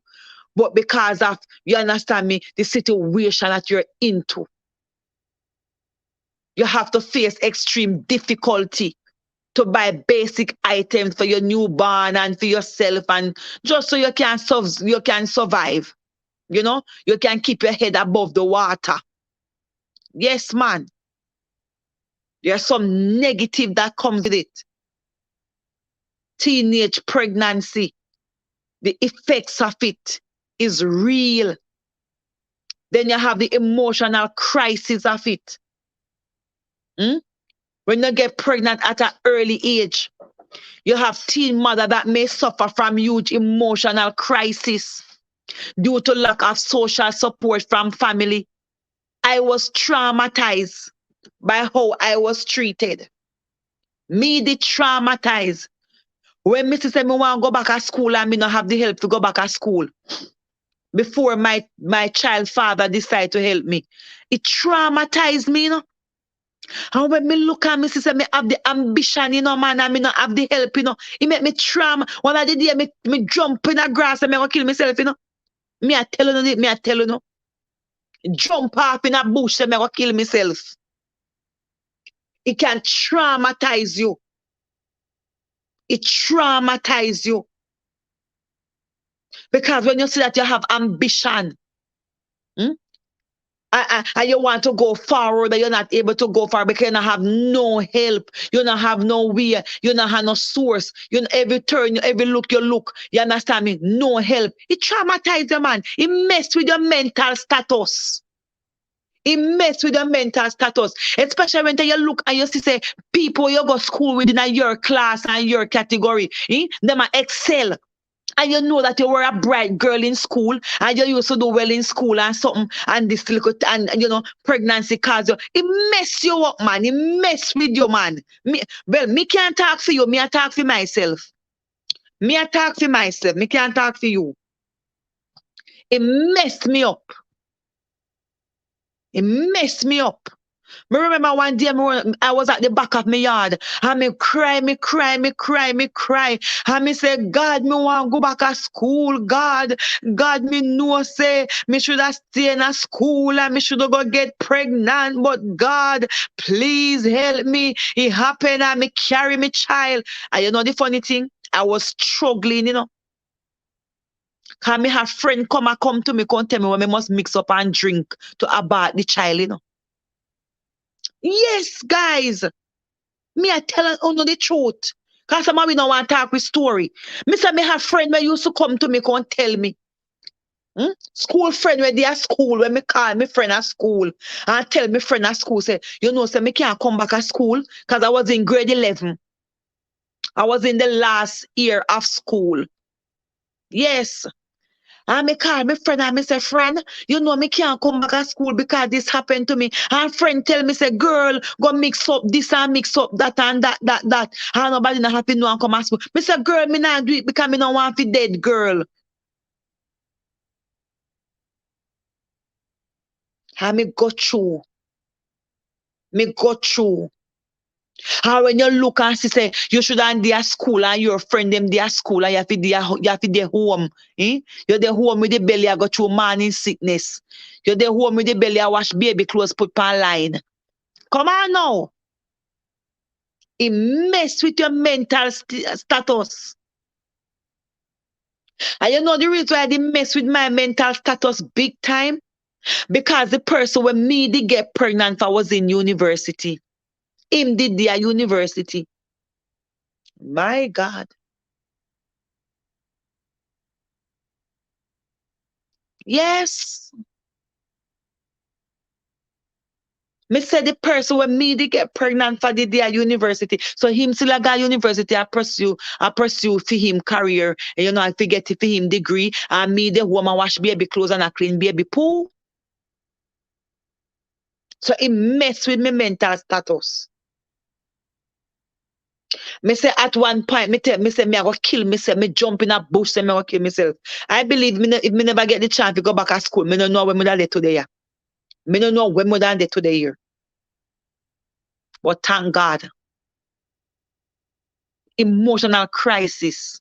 But because of, you understand me, the situation that you're into, you have to face extreme difficulty to buy basic items for your newborn and for yourself, and just so you can survive. You know, you can keep your head above the water. Yes, man. There's some negative that comes with it. Teenage pregnancy, the effects of it is real. Then you have the emotional crisis of it. Hmm? When you get pregnant at an early age, you have teen mother that may suffer from huge emotional crisis due to lack of social support from family. I was traumatized by how I was treated. Me the traumatized. When Mrs. say me want to go back to school and me not have the help to go back to school before my child father decide to help me. It traumatized me, you know. And when me look at me, say me have the ambition, you know, man, and me not have the help, you know. It make me trauma. One of the day me jump in the grass and me go kill myself, you know. Me I tell you, me I tell you, no. Jump off in a bush and me go kill myself. It can traumatize you. It traumatize you. Because when you see that you have ambition, hmm, and you want to go forward, but you're not able to go far because you don't have no help, you don't have no way, you don't have no source, you know, every turn, every look you look, you understand me? No help. It traumatizes you, man. It mess with your mental status. It mess with your mental status, especially when you look and you see say people you go school within your class and your category, them are excel. And you know that you were a bright girl in school and you used to do well in school and something, and this little and you know pregnancy cause you, it mess you up, man. It mess with you, man. Me can't talk for you, me I talk for myself. Me I talk for myself, me can't talk for you. It messed me up. It messed me up. Me remember one day I was at the back of my yard and me cry. And me say, God, me want to go back to school. God, me know say me should have stay in a school and me should have go get pregnant. But God, please help me. It happened and me carry my child. And you know the funny thing? I was struggling, you know. Cause me have friend come to me, come tell me what me must mix up and drink to abort the child, you know. Yes, guys. Me I tell you know the truth. Cause some of we don't want to talk with story. Me say me have friend where used to come to me, come tell me. School friend where they at school, when me call me friend at school and tell me friend at school, say, you know, say me can't come back at school because I was in grade 11. I was in the last year of school. Yes. And me call my friend and me say, friend, you know me can't come back at school because this happened to me. And friend tell me, say, girl, go mix up this and mix up that and that. And nobody not happy no and come at school. Me say, girl, me not do it because me not want to dead, girl. And me go through. Me go through. And when you look and see, say, you should have their school and your friend them their school and you have to their home. You're the home with the belly I go through morning sickness. You're the home with the belly I wash baby clothes put on line. Come on now. It mess with your mental status. And you know the reason why they mess with my mental status big time? Because the person when me did get pregnant I was in university. Him did their university. My God. Yes. Me say the person when me did get pregnant for the day university. So him still a got university I pursue for him career. And you know, I forget for him degree. And me the home I wash baby clothes and I clean baby poo. So it mess with my mental status. Me say at one point, me say me I go kill myself. Me jump in a bush, say me I go kill myself. I believe if me never get the chance to go back to school, me don't know when me da there today. Yeah. Me don't know when me da there today here. But thank God, emotional crisis.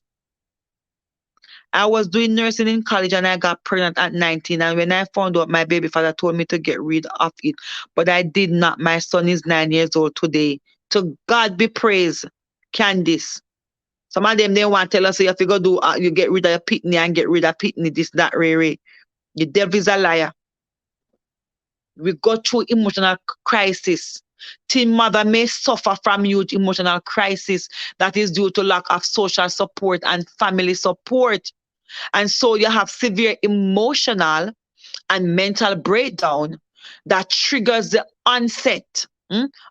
I was doing nursing in college and I got pregnant at 19. And when I found out, my baby father told me to get rid of it. But I did not. My son is 9 years old today. To God be praised, Candice. Some of them, they want to tell us, so you have to go do, you get rid of your pitney and get rid of pitney, this, that, Ray. The devil is a liar. We go through emotional crisis. Teen mother may suffer from huge emotional crisis that is due to lack of social support and family support. And so you have severe emotional and mental breakdown that triggers the onset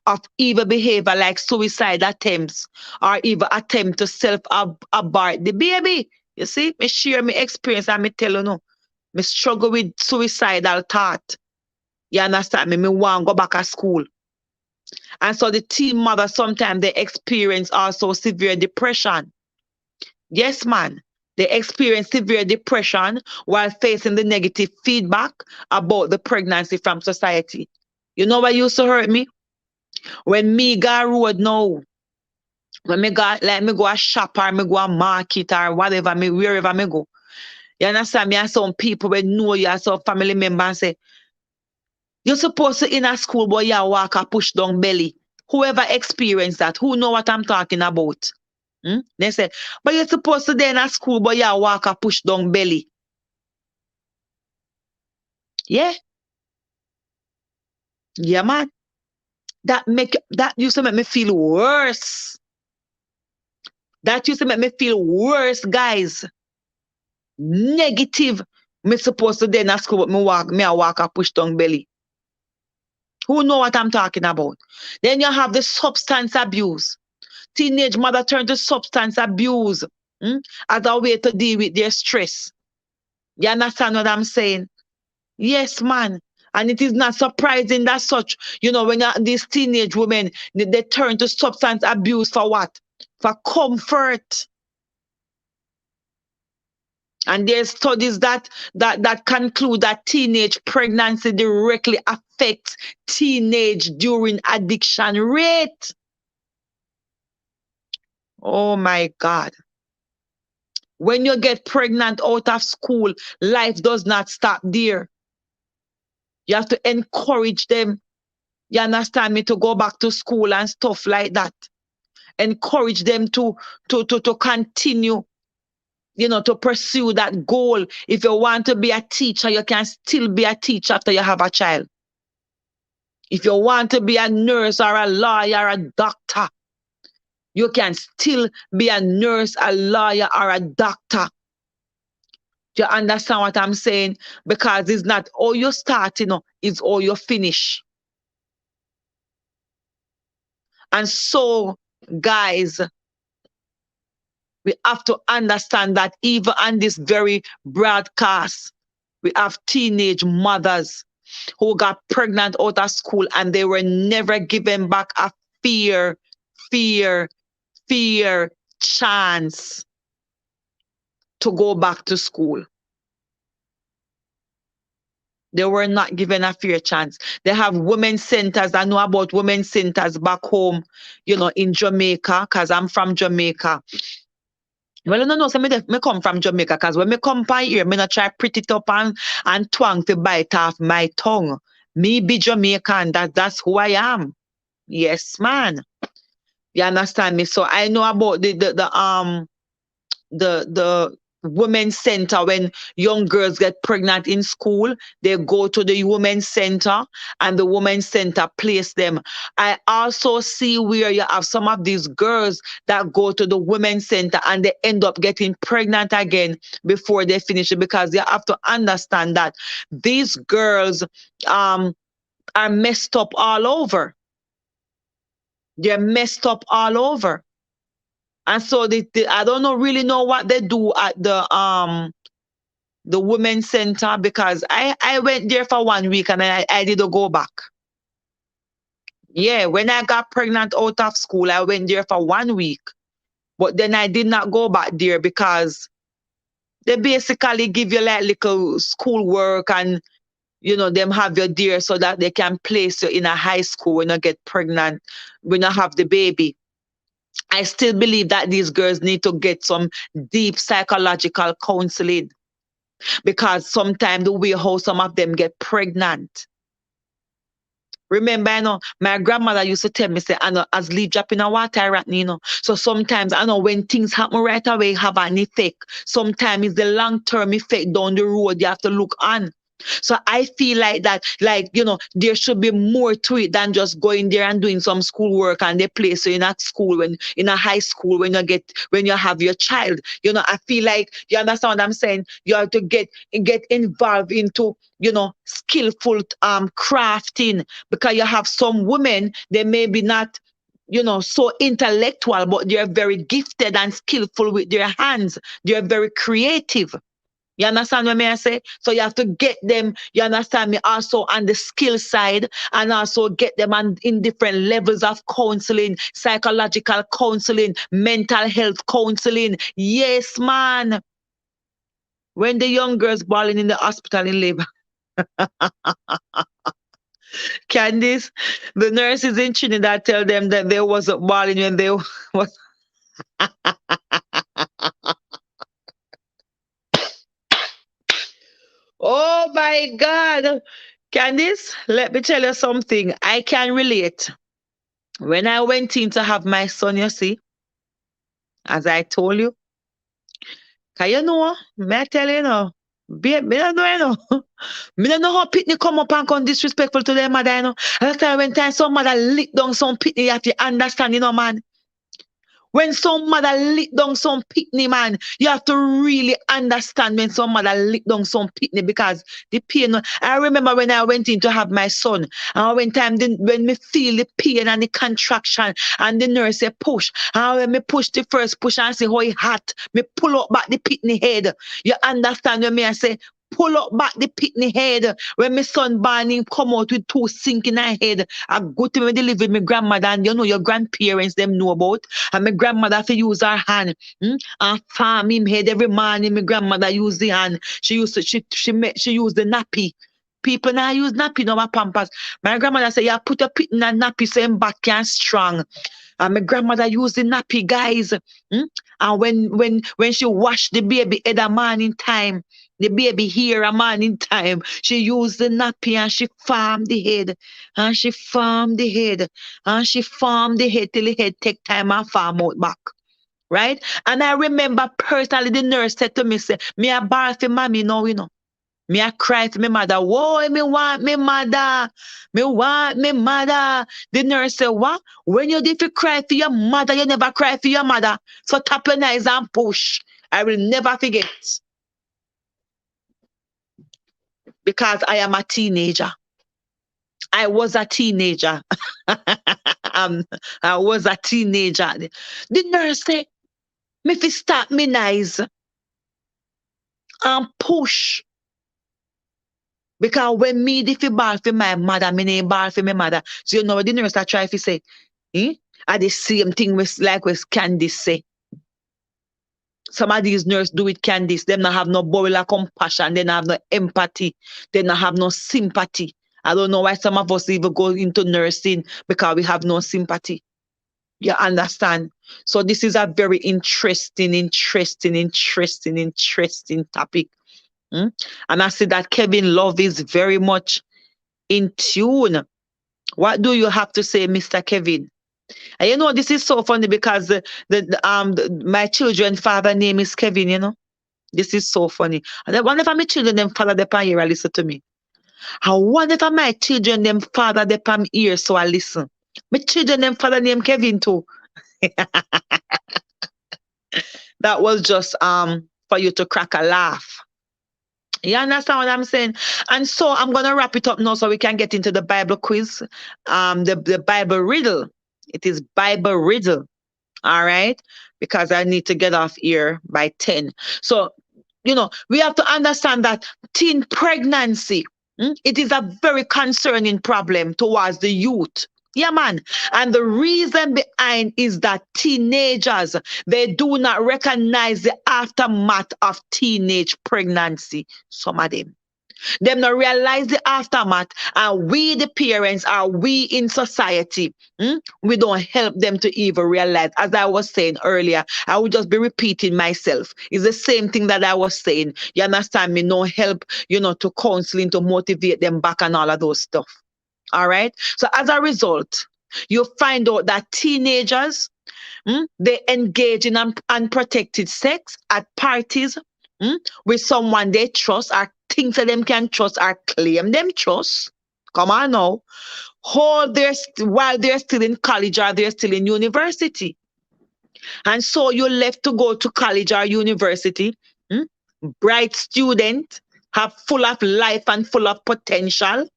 of evil behavior like suicide attempts or even attempt to self-abort the baby. You see, me share my experience and me tell you no, me struggle with suicidal thought. You understand me? Me want to go back to school. And so the teen mother sometimes they experience also severe depression. Yes, man. They experience severe depression while facing the negative feedback about the pregnancy from society. You know what used to hurt me? When me go road now, when me go like me go a shop or me go a market or whatever me wherever me go. You understand me? And some people will know you as some family member and say, you're supposed to in a school, but you walk a push down belly. Whoever experienced that, who know what I'm talking about? They say, but you're supposed to be in a school, but you walk a push down belly. Yeah. Yeah, man. That used to make me feel worse. That used to make me feel worse, guys. Negative. Me supposed to be in a school, but I walk a push down belly. Who know what I'm talking about? Then you have the substance abuse. Teenage mother turn to substance abuse as a way to deal with their stress. You understand what I'm saying? Yes, man. And it is not surprising that such, when these teenage women, they turn to substance abuse for what? For comfort. And there's studies that conclude that teenage pregnancy directly affects teenage during addiction rate. Oh my God. When you get pregnant out of school, life does not stop there. You have to encourage them. You understand me? To go back to school and stuff like that. Encourage them to continue, to pursue that goal. If you want to be a teacher, you can still be a teacher after you have a child. If you want to be a nurse or a lawyer or a doctor, you can still be a nurse, a lawyer, or a doctor. Do you understand what I'm saying? Because it's not all you start, it's all you finish. And so, guys, we have to understand that even on this very broadcast, we have teenage mothers who got pregnant out of school and they were never given back a fair chance to go back to school. They were not given a fair chance. They have women's centers. I know about women's centers back home, in Jamaica, because I'm from Jamaica. Well, no, so me come from Jamaica, because when me come by here, me not try pretty it up and twang to bite off my tongue. Me be Jamaican, that's who I am. Yes, man. You understand me? So I know about the women's center. When young girls get pregnant in school, they go to the women's center and the women's center place them. I also see where you have some of these girls that go to the women's center and they end up getting pregnant again before they finish it, because you have to understand that these girls are messed up all over. They're messed up all over. And so I don't really know what they do at the women's center, because I went there for 1 week and I didn't go back. Yeah, when I got pregnant out of school, I went there for 1 week. But then I did not go back there because they basically give you like little school work and them have you there so that they can place you in a high school when you get pregnant, when you have the baby. I still believe that these girls need to get some deep psychological counseling because sometimes the way how some of them get pregnant. Remember, my grandmother used to tell me, say, I know, as leaf drop in a water, right, So sometimes, I know, when things happen right away, have an effect. Sometimes it's the long-term effect down the road you have to look on. So I feel like that, like, there should be more to it than just going there and doing some schoolwork and they place you in a school in a high school when you have your child. I feel like you understand what I'm saying. You have to get involved into, skillful crafting because you have some women, they may be not so intellectual, but they're very gifted and skillful with their hands. They're very creative. You understand what I say? So you have to get them, you understand me, also on the skill side and also get them in different levels of counseling, psychological counseling, mental health counseling. Yes, man. When the young girls balling in the hospital in labor, Candice, the nurses in Trinidad tell them that they wasn't balling when they was. Oh my God. Candice, let me tell you something. I can relate. When I went in to have my son, you see, as I told you, cause me I tell you now, babe, me don't know, me don't know how pitney come up and come disrespectful to their mother, And that's why when time some mother lick down some pitney, you have to understand, man. When some mother lick down some pitney, man, you have to really understand when some mother lick down some pitney because the pain. I remember when I went in to have my son, and when me feel the pain and the contraction, and the nurse say push, and when me push the first push and see how it hot, me pull up back the pitney head. You understand when me I say pull up back the pitney head. When my son born him come out with two sink in her head. I go to me they live with my grandmother and your grandparents them know about. And my grandmother have to use her hand and farm him head every morning. My grandmother use the hand. She used to she used the nappy. People now use nappy no more pampers. My grandmother say, yeah, put a pit in a nappy so him back can strong. And my grandmother used the nappy, guys. And when she washed the baby head a morning time, the baby here a morning time, she used the nappy and she farmed the head. And she farmed the head. And she farmed the head till the head take time and farm out back. Right? And I remember personally the nurse said to me, say, me a bar for mommy now. Me a cry for my mother. Whoa, me want me mother. Me want me mother. The nurse said, what? When you did cry for your mother, you never cry for your mother. So tap your eyes and push. I will never forget. Because I am a teenager. I was a teenager. I was a teenager. The nurse said, me fi stop me eyes and push. Because when me if you ball for my mother, me name ball for my mother. So the nurse I try to say, are the same thing with Candice say. Some of these nurses do it Candice. Them not have no bowel of compassion. They not have no empathy. They not have no sympathy. I don't know why some of us even go into nursing because we have no sympathy. You understand? So this is a very interesting topic. And I see that Kevin Love is very much in tune. What do you have to say, Mr. Kevin? And this is so funny because my children's father name is Kevin. This is so funny. And I wonder if my children them father the pan here and listen to me. I wonder if my children them father the pan here so I listen. My children them father name Kevin too. That was just for you to crack a laugh. You understand what I'm saying? And so I'm gonna wrap it up now so we can get into the Bible quiz. The Bible riddle. It is Bible riddle. All right. Because I need to get off here by 10. So, we have to understand that teen pregnancy, it is a very concerning problem towards the youth. Yeah, man. And the reason behind is that teenagers, they do not recognize the aftermath of teenage pregnancy. Some of them not realize the aftermath, and we the parents are we in society, we don't help them to even realize. As I was saying earlier, I would just be repeating myself. It's the same thing that I was saying. You understand me? No help, to counseling, to motivate them back and all of those stuff. All right. So as a result, you find out that teenagers, they engage in unprotected sex at parties, with someone they trust or think that them can trust or claim them trust. Come on now. While they're still in college or they're still in university. And so you left to go to college or university, bright student, have full of life and full of potential,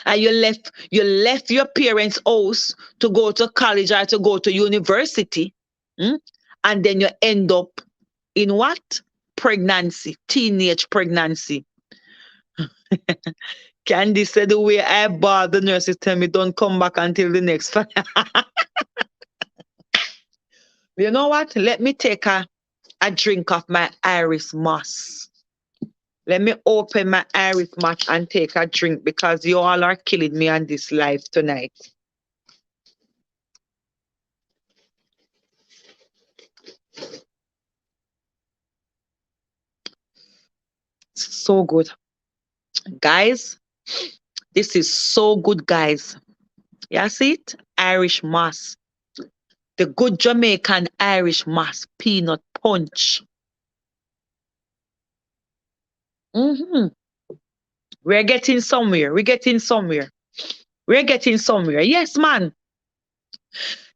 and you left your parents' house to go to college or to go to university, and then you end up in what? Pregnancy, teenage pregnancy. Candy said the way I bought the nurses tell me don't come back until the next. You know what? Let me take a drink of my Irish moss. Let me open my Irish moss and take a drink because you all are killing me on this live tonight. So good. Guys, this is so good, guys. You see it? Irish moss. The good Jamaican Irish moss peanut punch. We're getting somewhere. We're getting somewhere. We're getting somewhere. Yes, man.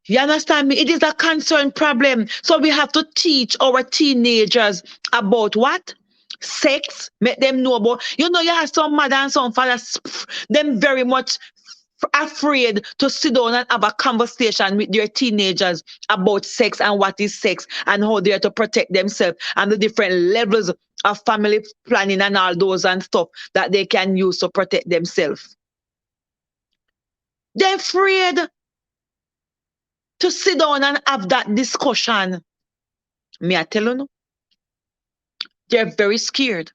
You understand me? It is a concern problem. So we have to teach our teenagers about what? Sex. Make them know about. You have some mother and some fathers, them very much afraid to sit down and have a conversation with their teenagers about sex and what is sex and how they are to protect themselves and the different levels of family planning and all those and stuff that they can use to protect themselves. They're afraid to sit down and have that discussion. Me, I tell you, they're very scared.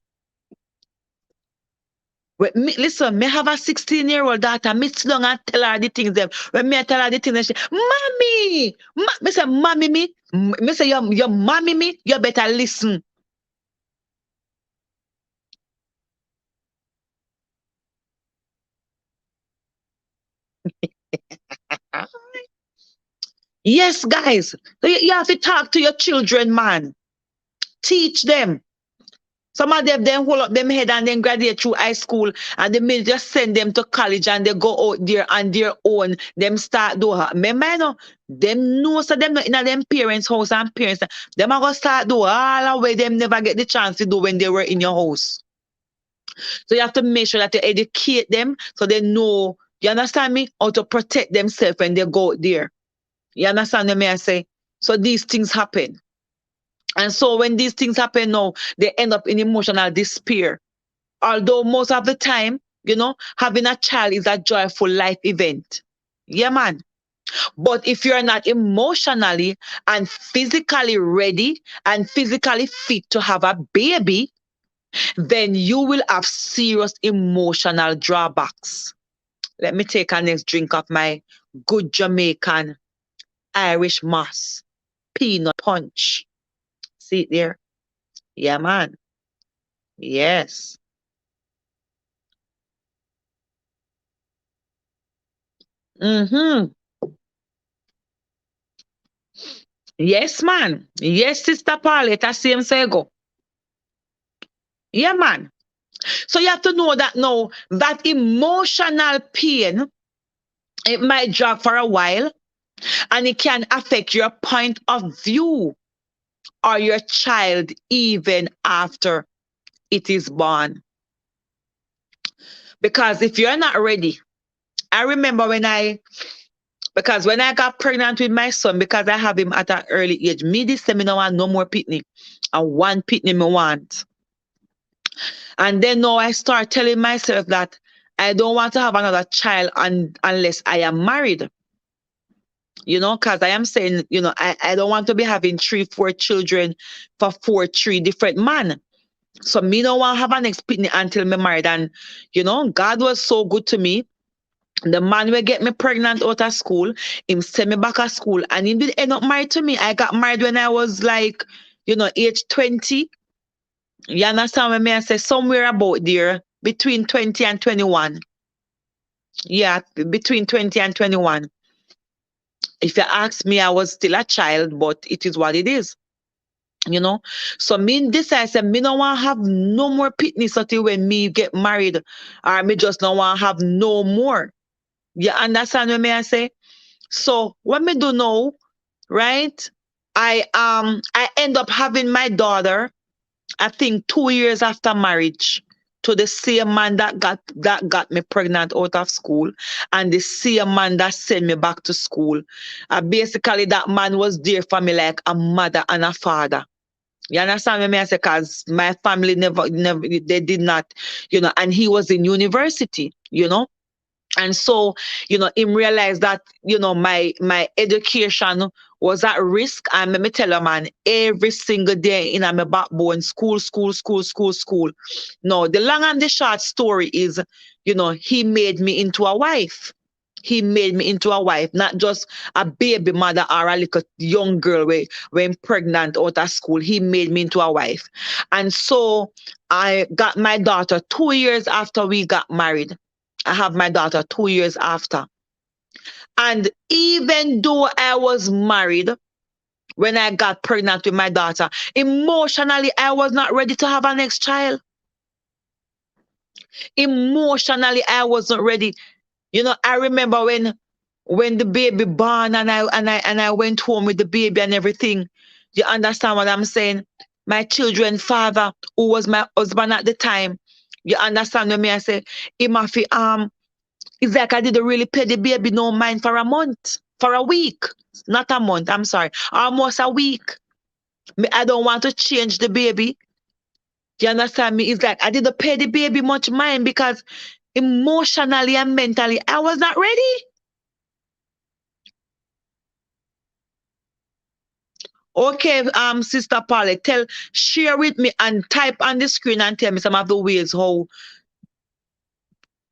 Listen, me have a 16-year-old daughter. Me sit down and tell her the things them. When me I tell her the things, she, Mommy! Me say, Mommy me. Me say, you mommy me, you better listen. Yes, guys. So you have to talk to your children, man. Teach them. Some of them hold up them head and then graduate through high school and they may just send them to college and they go out there on their own. Them start do her. Remember, them know so them not in them parents' house and parents. Them are gonna start do all the way them never get the chance to do when they were in your house. So you have to make sure that you educate them so they know, you understand me, how to protect themselves when they go out there. You understand me, I say? So these things happen. And so when these things happen now, they end up in emotional despair. Although most of the time, having a child is a joyful life event. Yeah, man. But if you're not emotionally and physically ready and physically fit to have a baby, then you will have serious emotional drawbacks. Let me take a next drink of my good Jamaican Irish moss peanut punch. See it there? Yeah, man. Yes. Yes, man. Yes, Sister Paulette, I see him say go. Yeah, man. So you have to know that now, that emotional pain, it might drag for a while and it can affect your point of view or your child even after it is born. Because if you're not ready, I remember because when I got pregnant with my son, because I have him at an early age, me this time I don't want no more pitney. And one pitney me want. And then now I start telling myself that I don't want to have another child unless I am married. Because I am saying, I don't want to be having 3, 4 children for 3 different men. So me don't want to have an next pitney until me married. And, God was so good to me. The man will get me pregnant out of school, him send me back to school, and he did end up married to me. I got married when I was like, age 20. You understand what I say? Somewhere about there, between 20 and 21. Yeah, between 20 and 21. If you ask me, I was still a child, but it is what it is. So me this I said me don't want to have no more pitney until when me get married, or me just don't want to have no more. You understand what I say? So what me do now, right? I end up having my daughter, I think 2 years after marriage, to the same man that got me pregnant out of school, and the same man that sent me back to school. Basically that man was there for me like a mother and a father. You understand what I say? Because my family never, they did not, and he was in university. And so, him realized that, my education was at risk. And let me tell you, man, every single day in my backbone, school, school, school, school, school. No, the long and the short story is, he made me into a wife. He made me into a wife, not just a baby mother or a little young girl when pregnant out of school. He made me into a wife. And so I got my daughter 2 years after we got married. I have my daughter 2 years after. And even though I was married when I got pregnant with my daughter, emotionally, I was not ready to have a next child. Emotionally, I wasn't ready. I remember when the baby born and I went home with the baby and everything. You understand what I'm saying? My children's father, who was my husband at the time, you understand what I say? Him have to, it's like I didn't really pay the baby no mind for a month, for a week. Not a month, I'm sorry. Almost a week. I don't want to change the baby. You understand me? It's like I didn't pay the baby much mind because emotionally and mentally I was not ready. Okay, Sister Polly, share with me and type on the screen and tell me some of the ways how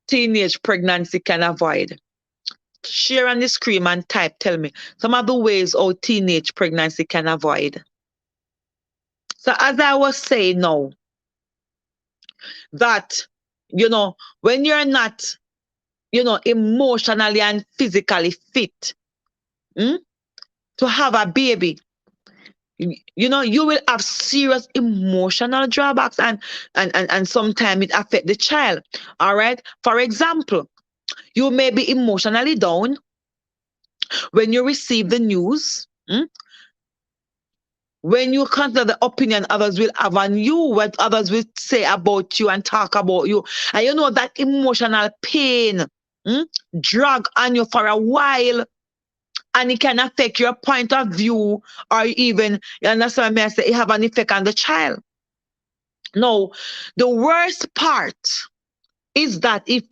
teenage pregnancy can avoid. Share on the screen and type, tell me some of the ways how teenage pregnancy can avoid. So as I was saying now, that, when you're not, emotionally and physically fit to have a baby, you will have serious emotional drawbacks, and sometimes it affect the child. All right. For example, you may be emotionally down when you receive the news. When you consider the opinion others will have on you, what others will say about you and talk about you, and you know that emotional pain drag on you for a while, and it can affect your point of view, or even, you understand me, I say, it have an effect on the child. No, the worst part is that if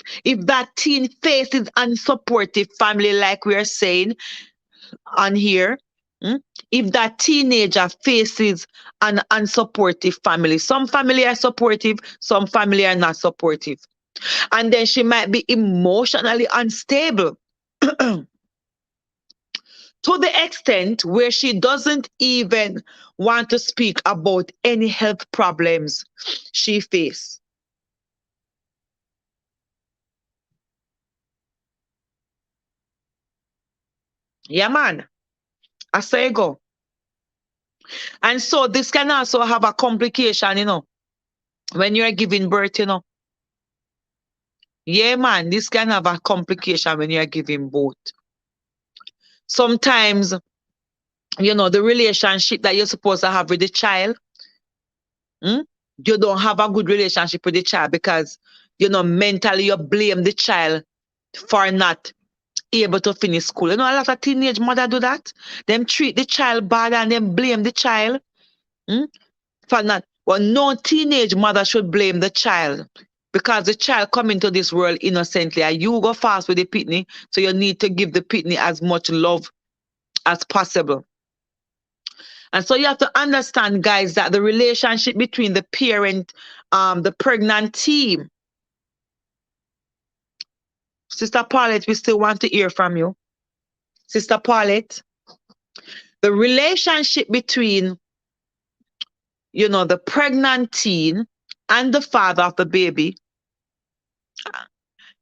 that teen faces unsupportive family, like we are saying on here, if that teenager faces an unsupportive family, some family are supportive, some family are not supportive, and then she might be emotionally unstable to the extent where she doesn't even want to speak about any health problems she faces. Yeah, man. I say go. And so this can also have a complication, when you're giving birth. Yeah, man, this can have a complication when you're giving birth. Sometimes, the relationship that you're supposed to have with the child, you don't have a good relationship with the child because, mentally you blame the child for not able to finish school. A lot of teenage mother do that. Them treat the child bad and then blame the child for not. Well, no teenage mother should blame the child because the child come into this world innocently and you go fast with the pitney, so you need to give the pitney as much love as possible. And so you have to understand, guys, that the relationship between the parent, the pregnant team. Sister Paulette, we still want to hear from you. Sister Paulette, the relationship between, the pregnant teen and the father of the baby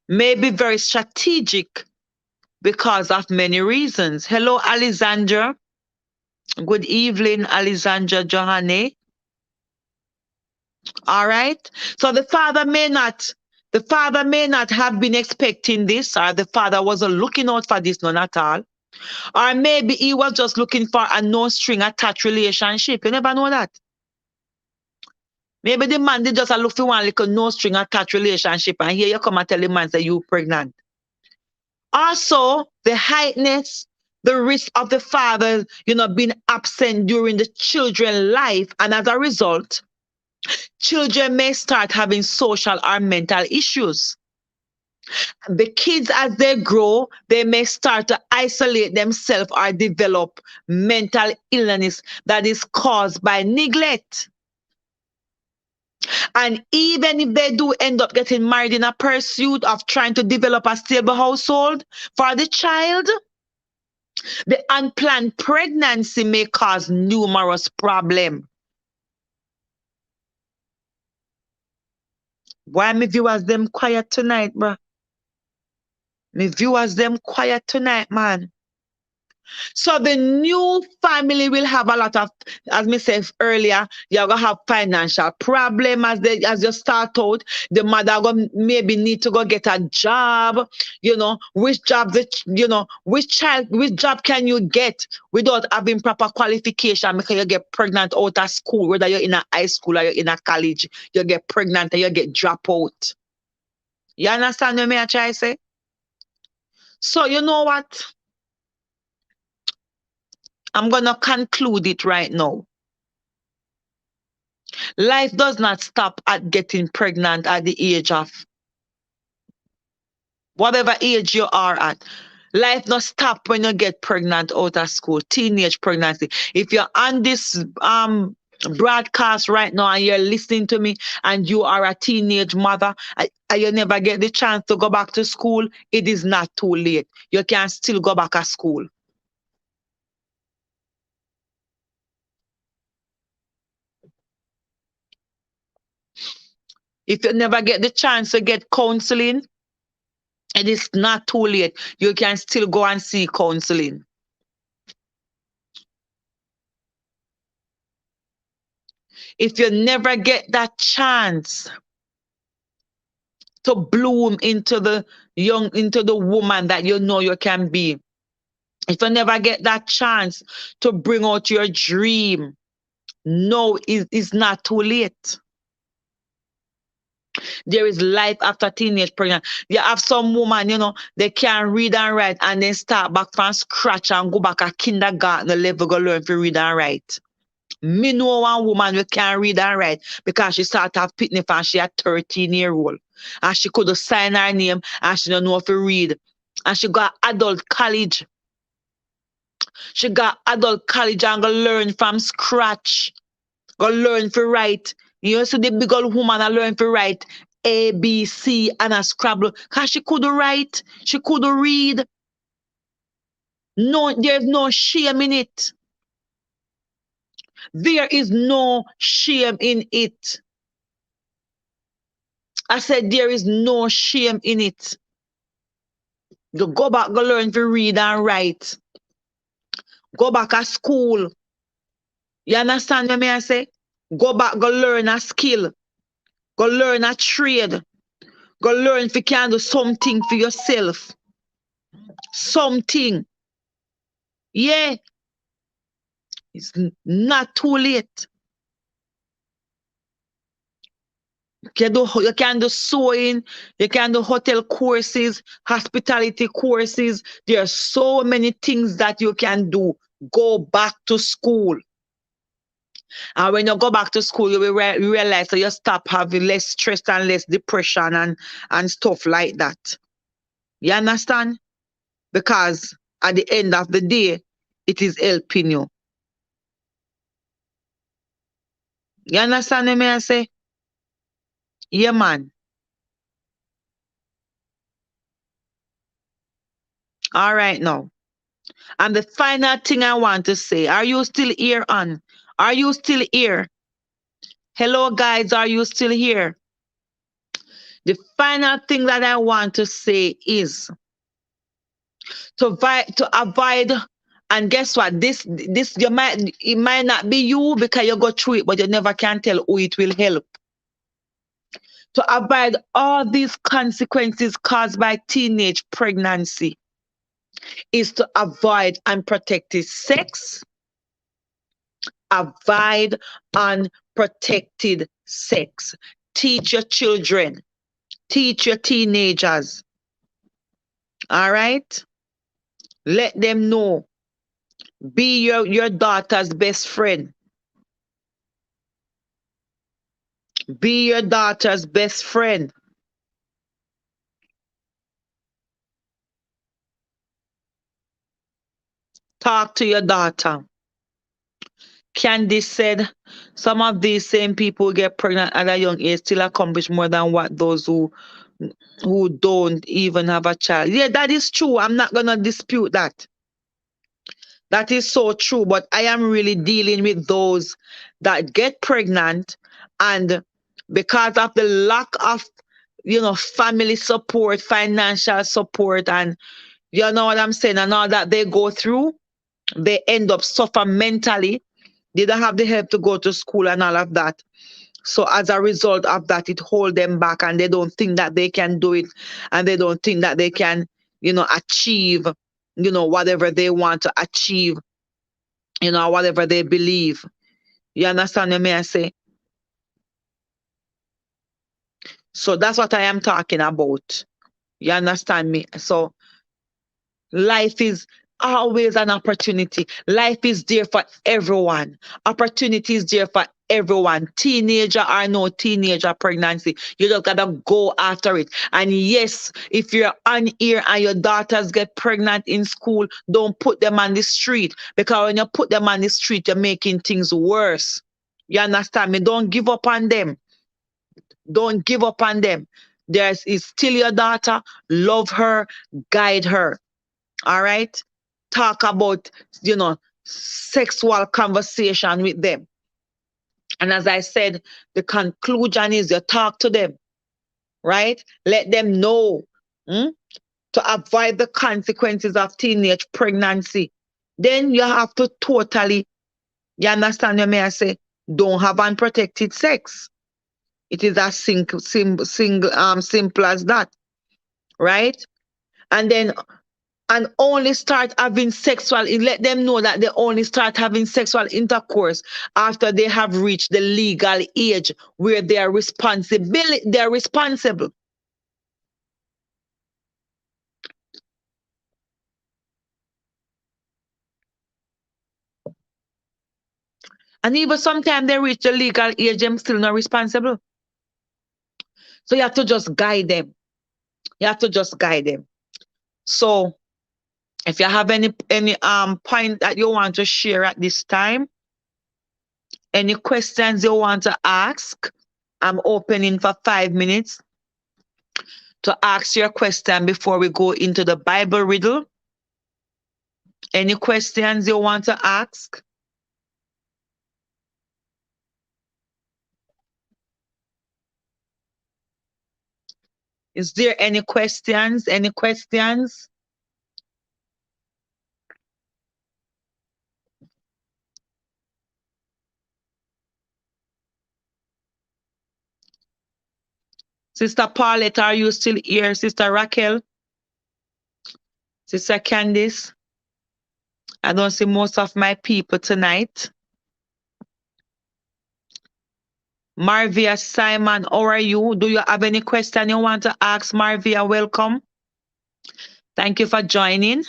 may be very strategic because of many reasons. Hello, Alexandra. Good evening, Alexandra Johanne. All right. So the father may not have been expecting this, or the father wasn't looking out for this, none at all. Or maybe he was just looking for a no string attached relationship. You never know that. Maybe the man did just look for one little no string attached relationship, and here you come and tell the man that you pregnant. Also, the heightness, the risk of the father, being absent during the children's life, and as a result, children may start having social or mental issues. The kids, as they grow, they may start to isolate themselves or develop mental illness that is caused by neglect. And even if they do end up getting married in a pursuit of trying to develop a stable household for the child, the unplanned pregnancy may cause numerous problems. Why my viewers them quiet tonight, bro? My viewers them quiet tonight, man. So the new family will have a lot of, as me said earlier, you're gonna have financial problem as you start out. The mother gonna maybe need to go get a job. Which job which job can you get without having proper qualification? Because you get pregnant out of school, whether you're in a high school or you're in a college, you get pregnant and you get drop out. You understand what I try to say? So you know what? I'm going to conclude it right now. Life does not stop at getting pregnant at the age of whatever age you are at. Life does stop when you get pregnant out of school, teenage pregnancy. If you're on this broadcast right now and you're listening to me and you are a teenage mother and you never get the chance to go back to school, it is not too late. You can still go back to school. If you never get the chance to get counseling, it is not too late. You can still go and see counseling. If you never get that chance to bloom into the woman that you know you can be, if you never get that chance to bring out your dream, no, it's not too late. There is life after teenage pregnancy. You have some woman, they can't read and write and then start back from scratch and go back at kindergarten level, go learn to read and write. Me know one woman who can't read and write because she started have pitney and she a 13-year-old. And she could sign her name and she don't know how to read. And she got adult college. She got adult college and go learn from scratch. Go learn to write. You see the big old woman and learn to write A, B, C and a Scrabble. Because she couldn't write. She couldn't read. No, there's no shame in it. There is no shame in it. I said there is no shame in it. You go back, go learn to read and write. Go back to school. You understand what I say? Go back, go learn a skill. Go learn a trade. Go learn if you can do something for yourself. Something. Yeah. It's not too late. You can do sewing, you can do hotel courses, hospitality courses. There are so many things that you can do. Go back to school. And when you go back to school, you will realize that you stop having less stress and less depression and stuff like that. You understand? Because at the end of the day, it is helping you. You understand what I say? Yeah, man. All right now. And the final thing I want to say, are you still here on? Are you still here? Hello, guys, are you still here? The final thing that I want to say is to avoid, and guess what? This it might not be you because you go through it, but you never can tell who it will help. To avoid all these consequences caused by teenage pregnancy is to avoid unprotected sex, avoid unprotected sex. Teach your children, teach your teenagers. All right? Let them know. Be your daughter's best friend. Be your daughter's best friend. Talk to your daughter. Candice said some of these same people who get pregnant at a young age still accomplish more than what those who don't even have a child. Yeah, that is true. I'm not gonna dispute that. That is so true. But I am really dealing with those that get pregnant and because of the lack of family support, financial support, and you know what I'm saying, and all that they go through, they end up suffering mentally. They don't have the help to go to school and all of that. So as a result of that, it hold them back and they don't think that they can do it and they don't think that they can, achieve, whatever they want to achieve, whatever they believe. You understand what I say? So that's what I am talking about. You understand me? So life is always an opportunity. Life is there for everyone. Opportunity is there for everyone. Teenager or no teenager pregnancy. You just gotta go after it. And yes, if you're on here and your daughters get pregnant in school, don't put them on the street. Because when you put them on the street, you're making things worse. You understand me? Don't give up on them. Don't give up on them. There is still your daughter. Love her, guide her. All right? Talk about, sexual conversation with them. And as I said, the conclusion is you talk to them, right? Let them know to avoid the consequences of teenage pregnancy. Then you have to totally, you understand what I say? Don't have unprotected sex. It is as simple as that, right? And then and only start having let them know that they only start having sexual intercourse after they have reached the legal age where they are responsible. And even sometimes they reach the legal age, them still not responsible. So you have to just guide them. You have to just guide them. So if you have any point that you want to share at this time, any questions you want to ask, I'm opening for 5 minutes to ask your question before we go into the Bible riddle. Any questions you want to ask? Is there any questions? Any questions? Sister Paulette, are you still here? Sister Raquel? Sister Candice? I don't see most of my people tonight. Marvia Simon, how are you? Do you have any question you want to ask Marvia? Welcome. Thank you for joining.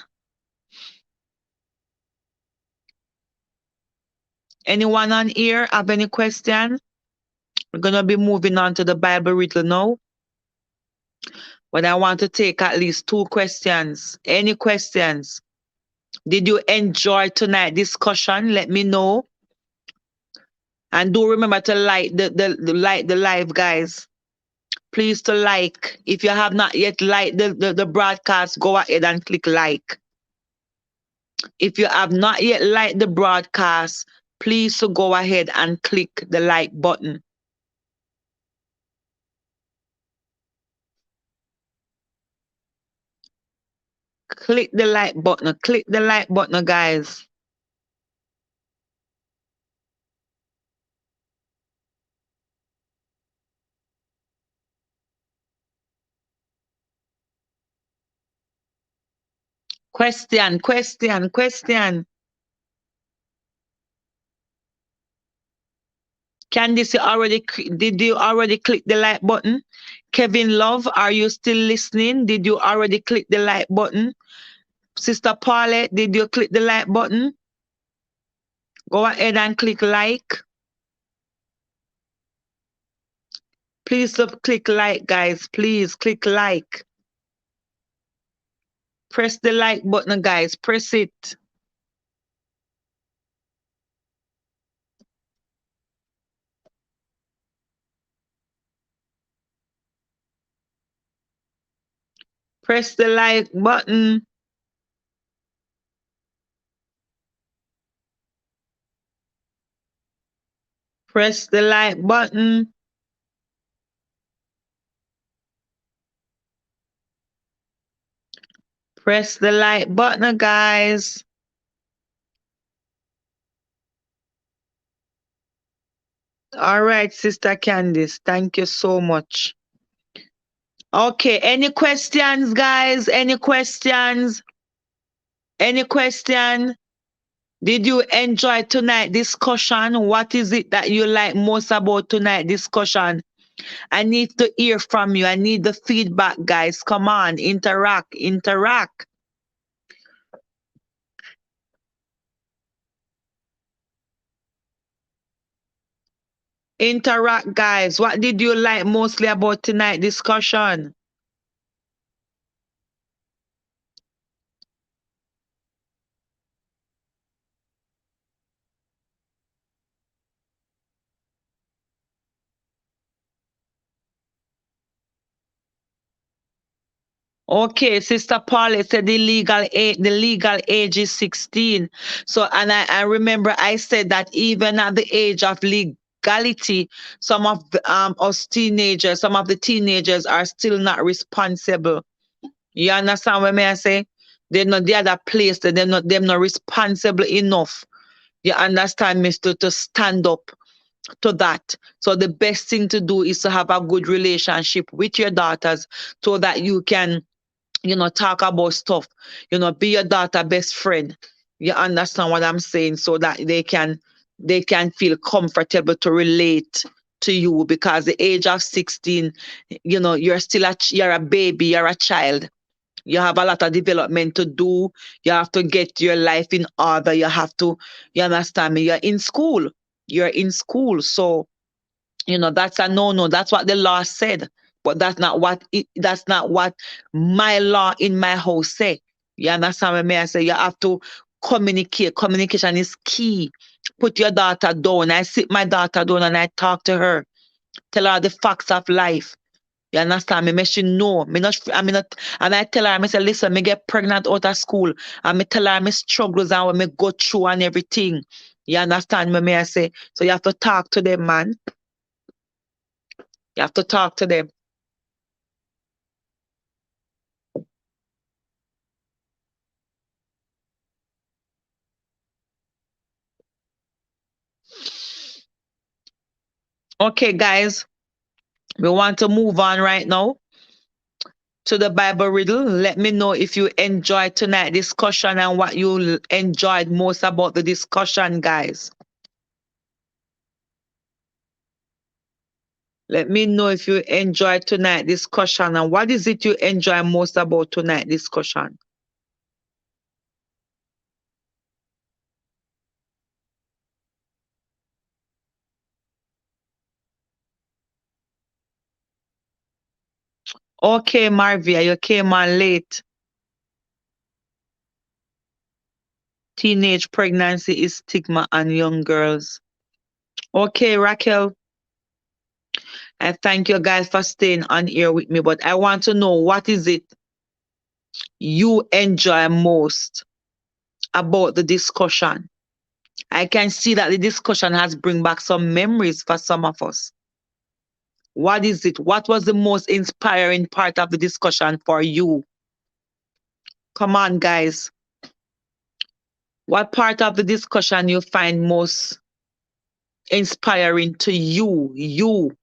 Anyone on here have any question? We're gonna be moving on to the Bible riddle now. But I want to take at least 2 questions. Any questions? Did you enjoy tonight discussion? Let me know. And do remember to like the live, guys. Please to like. If you have not yet liked the broadcast, go ahead and click like. If you have not yet liked the broadcast, please to go ahead and click the like button. Click the like button. Click the like button, guys. Question. Candice, did you already click the like button? Kevin Love, are you still listening? Did you already click the like button? Sister Paulette, did you click the like button? Go ahead and click like. Please click like, guys. Please click like. Press the like button, guys. Press it. Press the like button. Press the like button. Press the like button, guys. All right, Sister Candice. Thank you so much. Okay, any questions, guys? Any questions? Any question? Did you enjoy tonight discussion? What is it that you like most about tonight discussion? I need to hear from you. I need the feedback, guys. Come on, interact. Interact, guys. What did you like mostly about tonight discussion? Okay, Sister Paulette said the legal age is 16. So, and I remember I said that even at the age of legality, some of us teenagers, some of the teenagers are still not responsible. You understand what I say? They're not the other place, they're not responsible enough. You understand, Mister, to stand up to that. So the best thing to do is to have a good relationship with your daughters so that you can talk about stuff, be your daughter best friend. You understand what I'm saying? So that they can feel comfortable to relate to you, because the age of 16, you're a baby, you're a child. You have a lot of development to do. You have to get your life in order. You understand me? You're in school. So that's a no. That's what the law said. But that's not what my law in my house say. You understand what I say? You have to communicate. Communication is key. Put your daughter down. I sit my daughter down and I talk to her. Tell her the facts of life. You understand me? Me she know. And I tell her, I say, listen, me get pregnant out of school. And me tell her my struggles and what me go through and everything. You understand me? I say. So you have to talk to them, man. You have to talk to them. Okay, guys, we want to move on right now to the Bible riddle. Let me know if you enjoyed tonight discussion and what you enjoyed most about the discussion, guys. Let me know if you enjoyed tonight discussion and what is it you enjoy most about tonight discussion. Okay, Marvia, you came on late. Teenage pregnancy is stigma on young girls. Okay, Raquel, I thank you guys for staying on here with me, but I want to know what is it you enjoy most about the discussion? I can see that the discussion has bring back some memories for some of us. What is it? What was the most inspiring part of the discussion for you? Come on, guys. What part of the discussion you find most inspiring to you? You.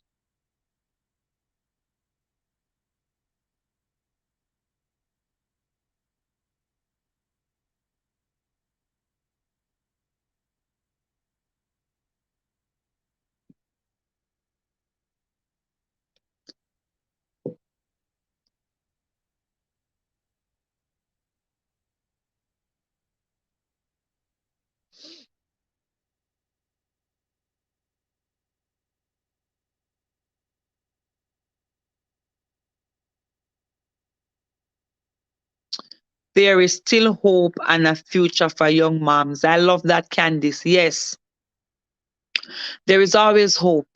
There is still hope and a future for young moms. I love that, Candice. Yes, there is always hope.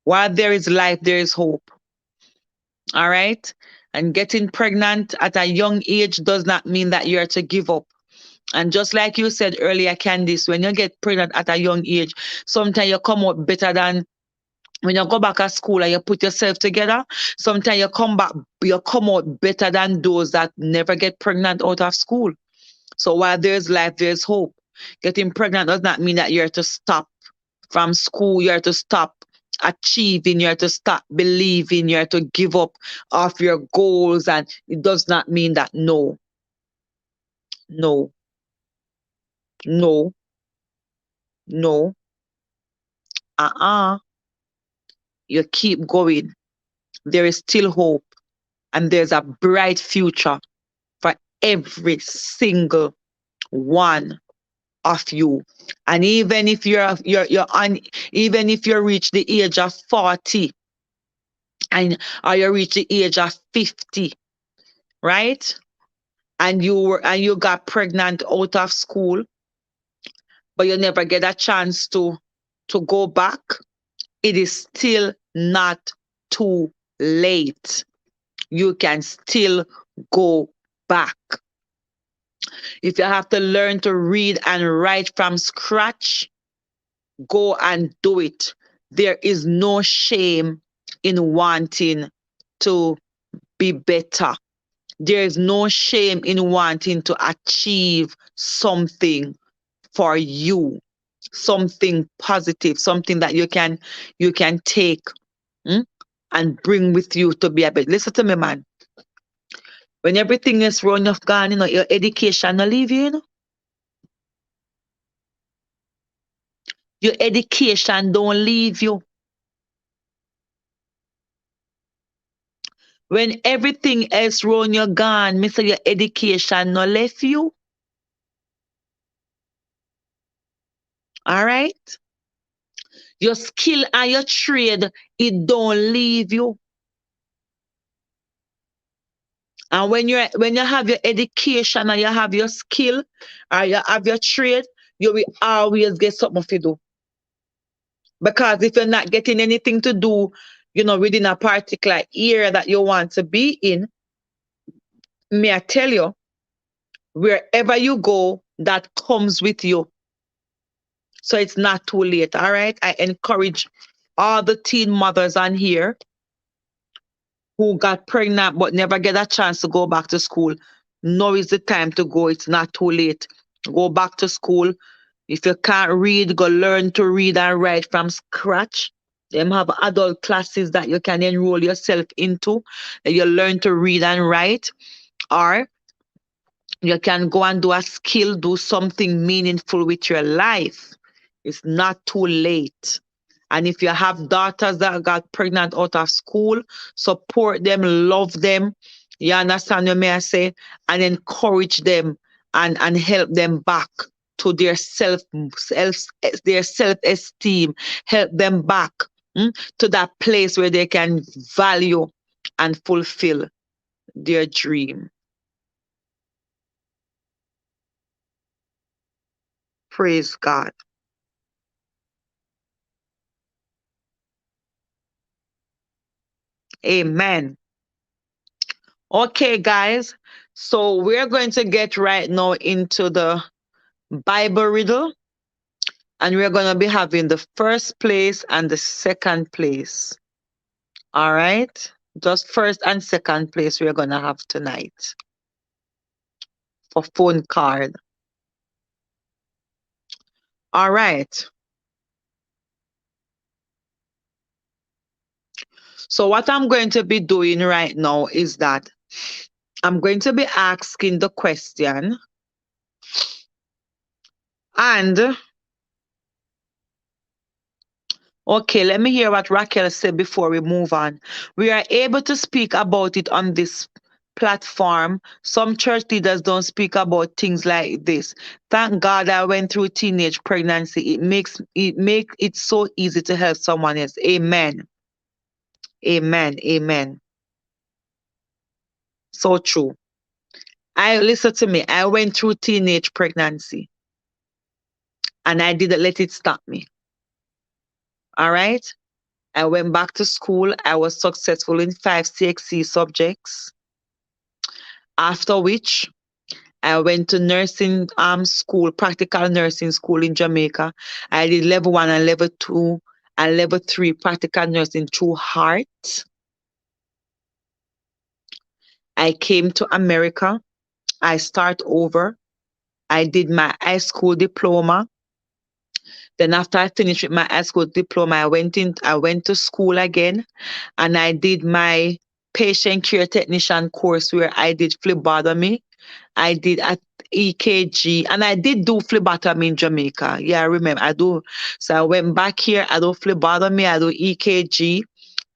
While there is life, there is hope. All right. And getting pregnant at a young age does not mean that you're to give up. And just like you said earlier, Candice, when you get pregnant at a young age, sometimes you come out better than when you go back at school and you put yourself together. Sometimes you come out better than those that never get pregnant out of school. So while there's life, there's hope. Getting pregnant does not mean that you're to stop from school, you're to stop achieving, you're to stop believing, you're to give up of your goals. And it does not mean that no, no, no, no, uh-uh. You keep going. There is still hope and there's a bright future for every single one of you. And even if you're on, even if you reach the age of 40 and or you reach the age of 50, right? And you got pregnant out of school, but you never get a chance to go back, it is still not too late. You can still go back. If you have to learn to read and write from scratch, go and do it. There is no shame in wanting to be better. There is no shame in wanting to achieve something for you, something positive, something that you can take, mm, and bring with you to be a better. Listen to me, man. When everything is run off gone, your education will leave you, Your education don't leave you. When everything else run you gone, Mister, your education no left you. All right? Your skill and your trade, it don't leave you. And when you have your education and you have your skill or you have your trade, you will always get something to do. Because if you're not getting anything to do, within a particular area that you want to be in, may I tell you, wherever you go, that comes with you. So it's not too late. All right. I encourage all the teen mothers on here who got pregnant but never get a chance to go back to school. Now is the time to go. It's not too late. Go back to school. If you can't read, go learn to read and write from scratch. Them have adult classes that you can enroll yourself into, that you learn to read and write. Or you can go and do a skill, do something meaningful with your life. It's not too late. And if you have daughters that got pregnant out of school, support them, love them. You understand what may I say? And encourage them and help them back to their self esteem. Help them back, to that place where they can value and fulfill their dream. Praise God. Amen. Okay, guys. So we're going to get right now into the Bible riddle, and we're going to be having the first place and the second place. All right. Just first and second place we're going to have tonight for phone card. All right. So what I'm going to be doing right now is that I'm going to be asking the question, and okay, let me hear what Raquel said before we move on. We are able to speak about it on this platform. Some church leaders don't speak about things like this. Thank God I went through teenage pregnancy. It so easy to help someone else. Amen. Amen. Amen. So true. I listen to me. I went through teenage pregnancy and I didn't let it stop me. All right. I went back to school. I was successful in 5 CXC subjects. After which, I went to nursing school, practical nursing school in Jamaica. I did level 1 and level 2 and level 3 practical nursing through heart. I came to America. I start over. I did my high school diploma. Then after I finished with my high school diploma, I went to school again and I did my patient care technician course where I did phlebotomy. I did at EKG and I did do phlebotomy in Jamaica. Yeah, I remember I do. So I went back here, I do phlebotomy, I do EKG,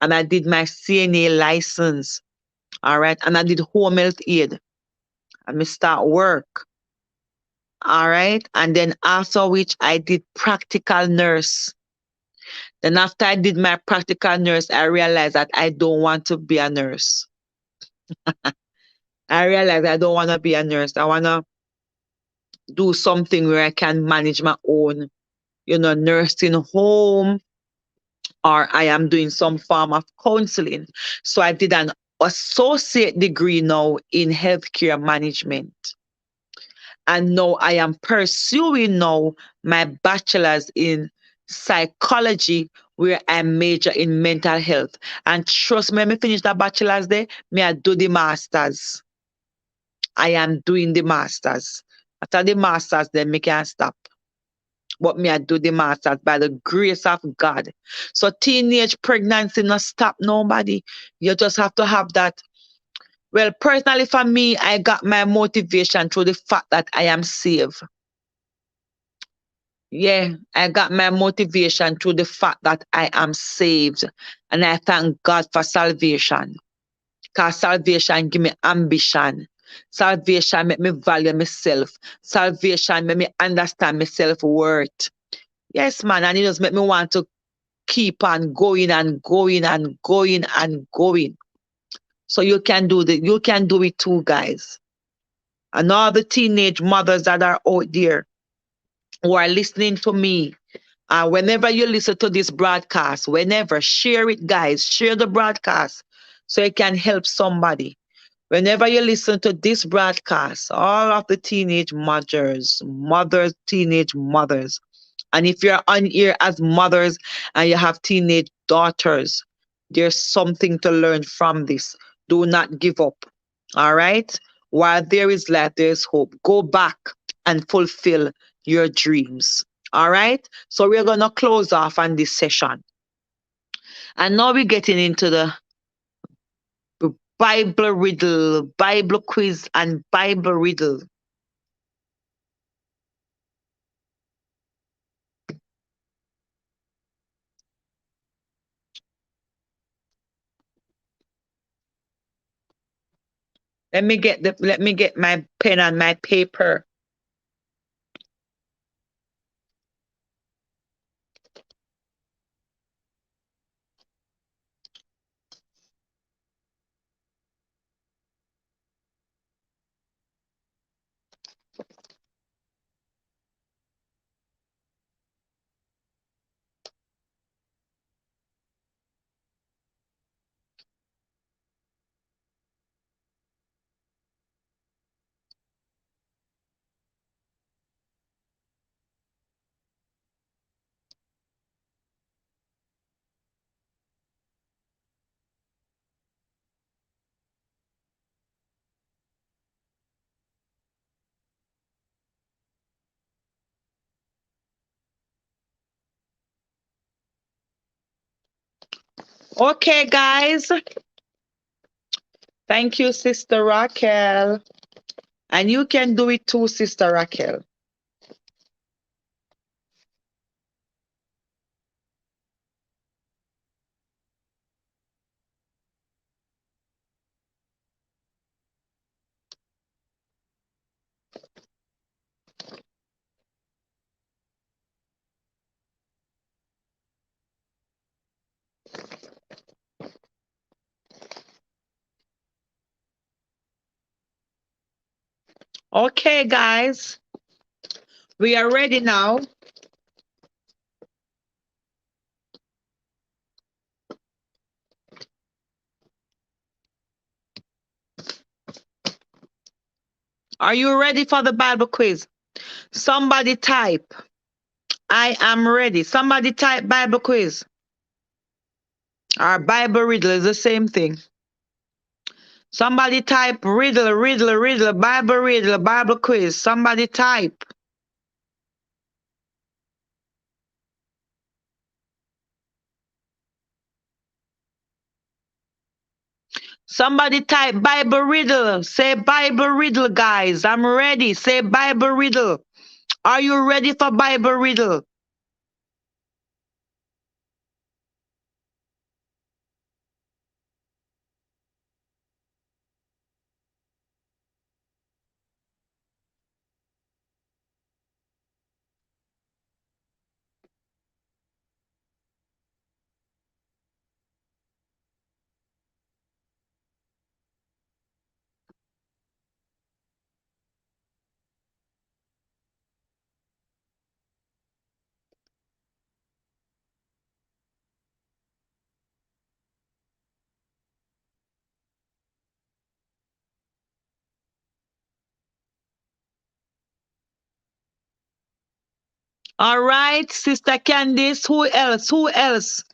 and I did my CNA license. All right. And I did home health aid. And I start work. All right. And then after which I did practical nurse. Then after I did my practical nurse, I realized that I don't want to be a nurse. I realized I don't want to be a nurse. I want to do something where I can manage my own, nursing home, or I am doing some form of counseling. So I did an associate degree now in healthcare management. And now I am pursuing now my bachelor's in psychology where I major in mental health. And trust me, when I finish that bachelor's there, me I do the master's. I am doing the masters. After the masters, then me can stop. But me I do the masters by the grace of God. So teenage pregnancy not stop nobody. You just have to have that. Well, personally for me, I got my motivation through the fact that I am saved. Yeah, I got my motivation through the fact that I am saved. And I thank God for salvation. Because salvation give me ambition. Salvation make me value myself. Salvation make me understand my self-worth. Yes, man, and it just make me want to keep on going and going and going and going. So you can do it too, guys. And all the teenage mothers that are out there who are listening to me, whenever you listen to this broadcast, whenever, share it, guys. Share the broadcast so it can help somebody. Whenever you listen to this broadcast, all of the teenage mothers, and if you're on here as mothers and you have teenage daughters, there's something to learn from this. Do not give up. All right? While there is life, there's hope. Go back and fulfill your dreams. All right? So we're going to close off on this session. And now we're getting into the Bible riddle, Bible quiz, and Bible riddle. Let me get my pen and my paper. Okay, guys. Thank you, Sister Raquel. And you can do it too, Sister Raquel. Okay, guys. We are ready now. Are you ready for the Bible quiz? Somebody type, I am ready. Somebody type Bible quiz. Our Bible riddle is the same thing. Somebody type riddle, riddle, riddle, Bible quiz. Somebody type. Somebody type Bible riddle. Say Bible riddle, guys. I'm ready. Say Bible riddle. Are you ready for Bible riddle? All right, Sister Candice. Who else? Who else?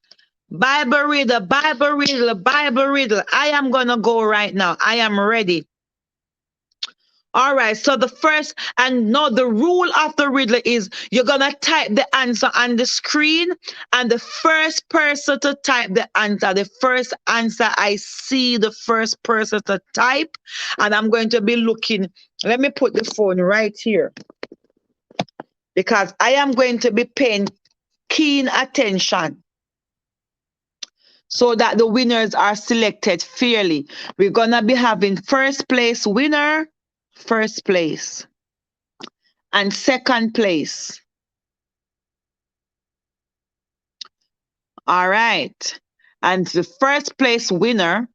Bible riddle, Bible riddle, Bible riddle. I am going to go right now. I am ready. All right, so the first, and no, the rule of the riddle is you're going to type the answer on the screen, and the first person to type the first answer I see, the first person to type, and I'm going to be looking. Let me put the phone right here because I am going to be paying keen attention so that the winners are selected fairly. We're going to be having first place winner, first place, and second place. All right. And the first place winner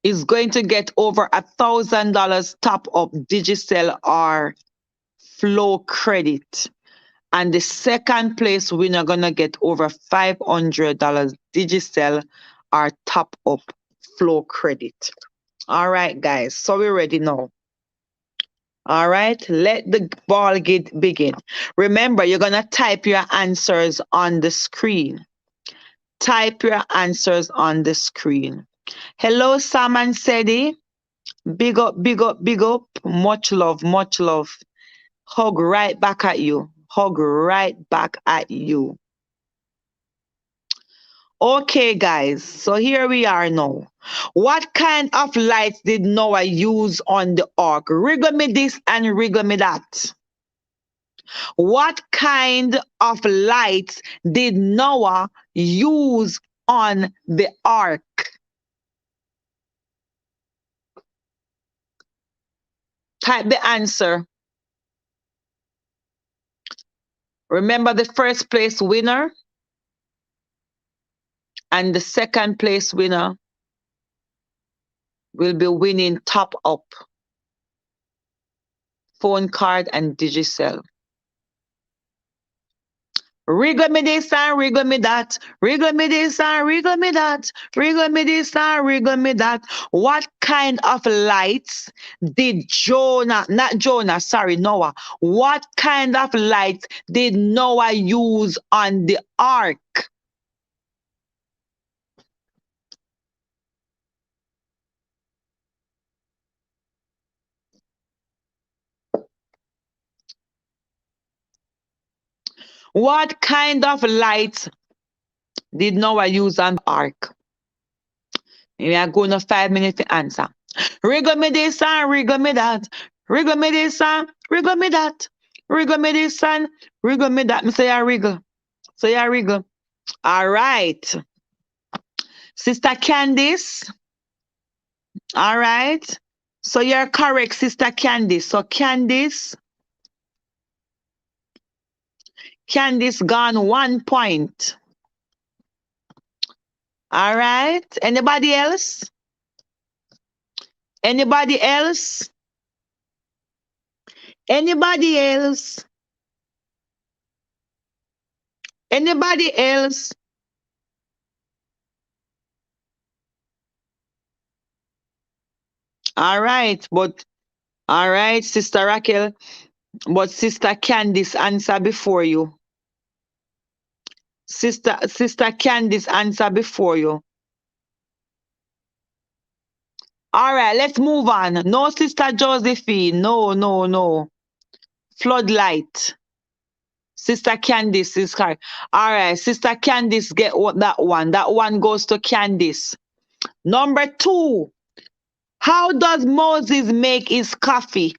is going to get over $1,000 top up Digicel or Flow credit. And the second place winner gonna get over $500 Digicel or top up Flow credit. All right, guys. So we're ready now. All right, let the ball begin. Remember, you're gonna type your answers on the screen. Type your answers on the screen. Hello, Sam and Sedi. Big up, big up, big up. Much love, much love. Hug right back at you. Hug right back at you. Okay, guys, so here we are now. What kind of lights did Noah use on the ark? Wriggle me this and wriggle me that. What kind of lights did Noah use on the ark? Type the answer. Remember the first place winner and the second place winner will be winning top up phone card and Digicel. Wriggle me this and wriggle me that. Wriggle me this and wriggle me that. Wriggle me this and wriggle me that. What kind of lights did Noah. What kind of lights did Noah use on the ark? What kind of lights did Noah use on the ark? We are going to 5 minutes to answer. Wriggle me this and wriggle me that. Wriggle me this and wriggle me that. Wriggle me this and wriggle me that. Me say I wriggle. So you wriggle. All right. Sister Candice. All right. So you're correct, Sister Candice. So Candice gone 1 point. All right. Anybody else? Anybody else? Anybody else? Anybody else? All right, Sister Raquel, but Sister Candice answer before you. Sister Candice answer before you. All right, let's move on. No, Sister Josephine. No. Floodlight. Sister Candice is correct. All right, Sister Candice get that one. That one goes to Candice. Number 2. How does Moses make his coffee?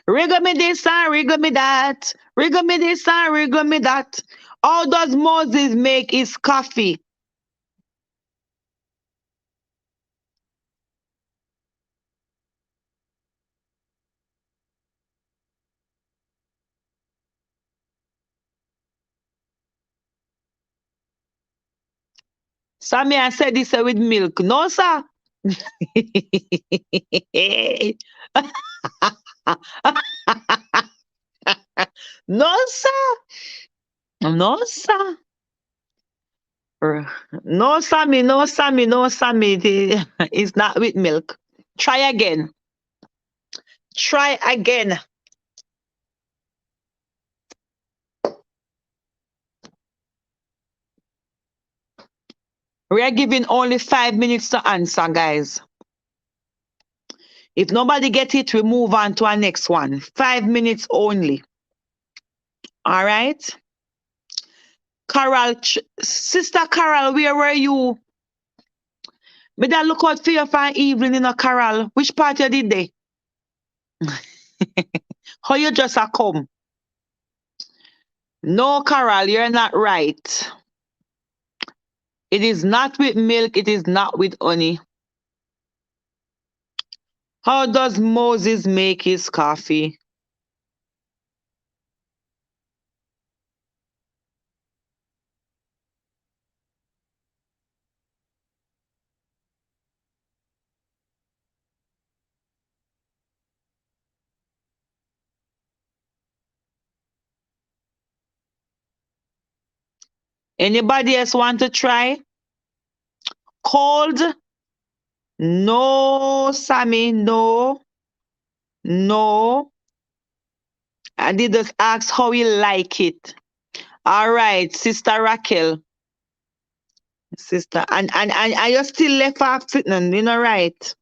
Wriggle me this and wriggle me that. Wriggle me this and wriggle me that. How does Moses make his coffee? Sammy, I said this with milk. No, sir. No, sir. No, sir. No, Sammy. It's not with milk. Try again. We are giving only 5 minutes to answer, guys. If nobody get it, we move on to our next one. 5 minutes only. All right. Carol, Sister Carol, where were you? Me that look out for you for evening, Carol. Which part you did they? How you just a come? No, Carol, you're not right. It is not with milk. It is not with honey. How does Moses make his coffee? Anybody else want to try? Cold? No, Sammy, no. I did just ask how you like it. All right, Sister Raquel. Sister, and you still left off sitting, you know, right?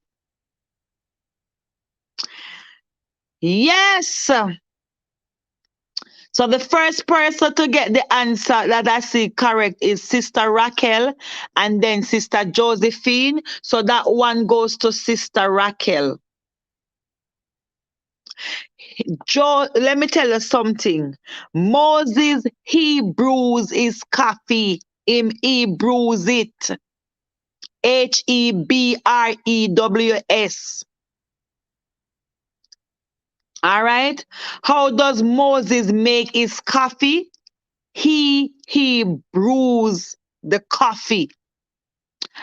Yes. So the first person to get the answer that I see correct is Sister Raquel and then Sister Josephine. So that one goes to Sister Raquel. Let me tell you something. Moses, he brews his coffee. He brews it. Hebrews. All right. How does Moses make his coffee? He brews the coffee.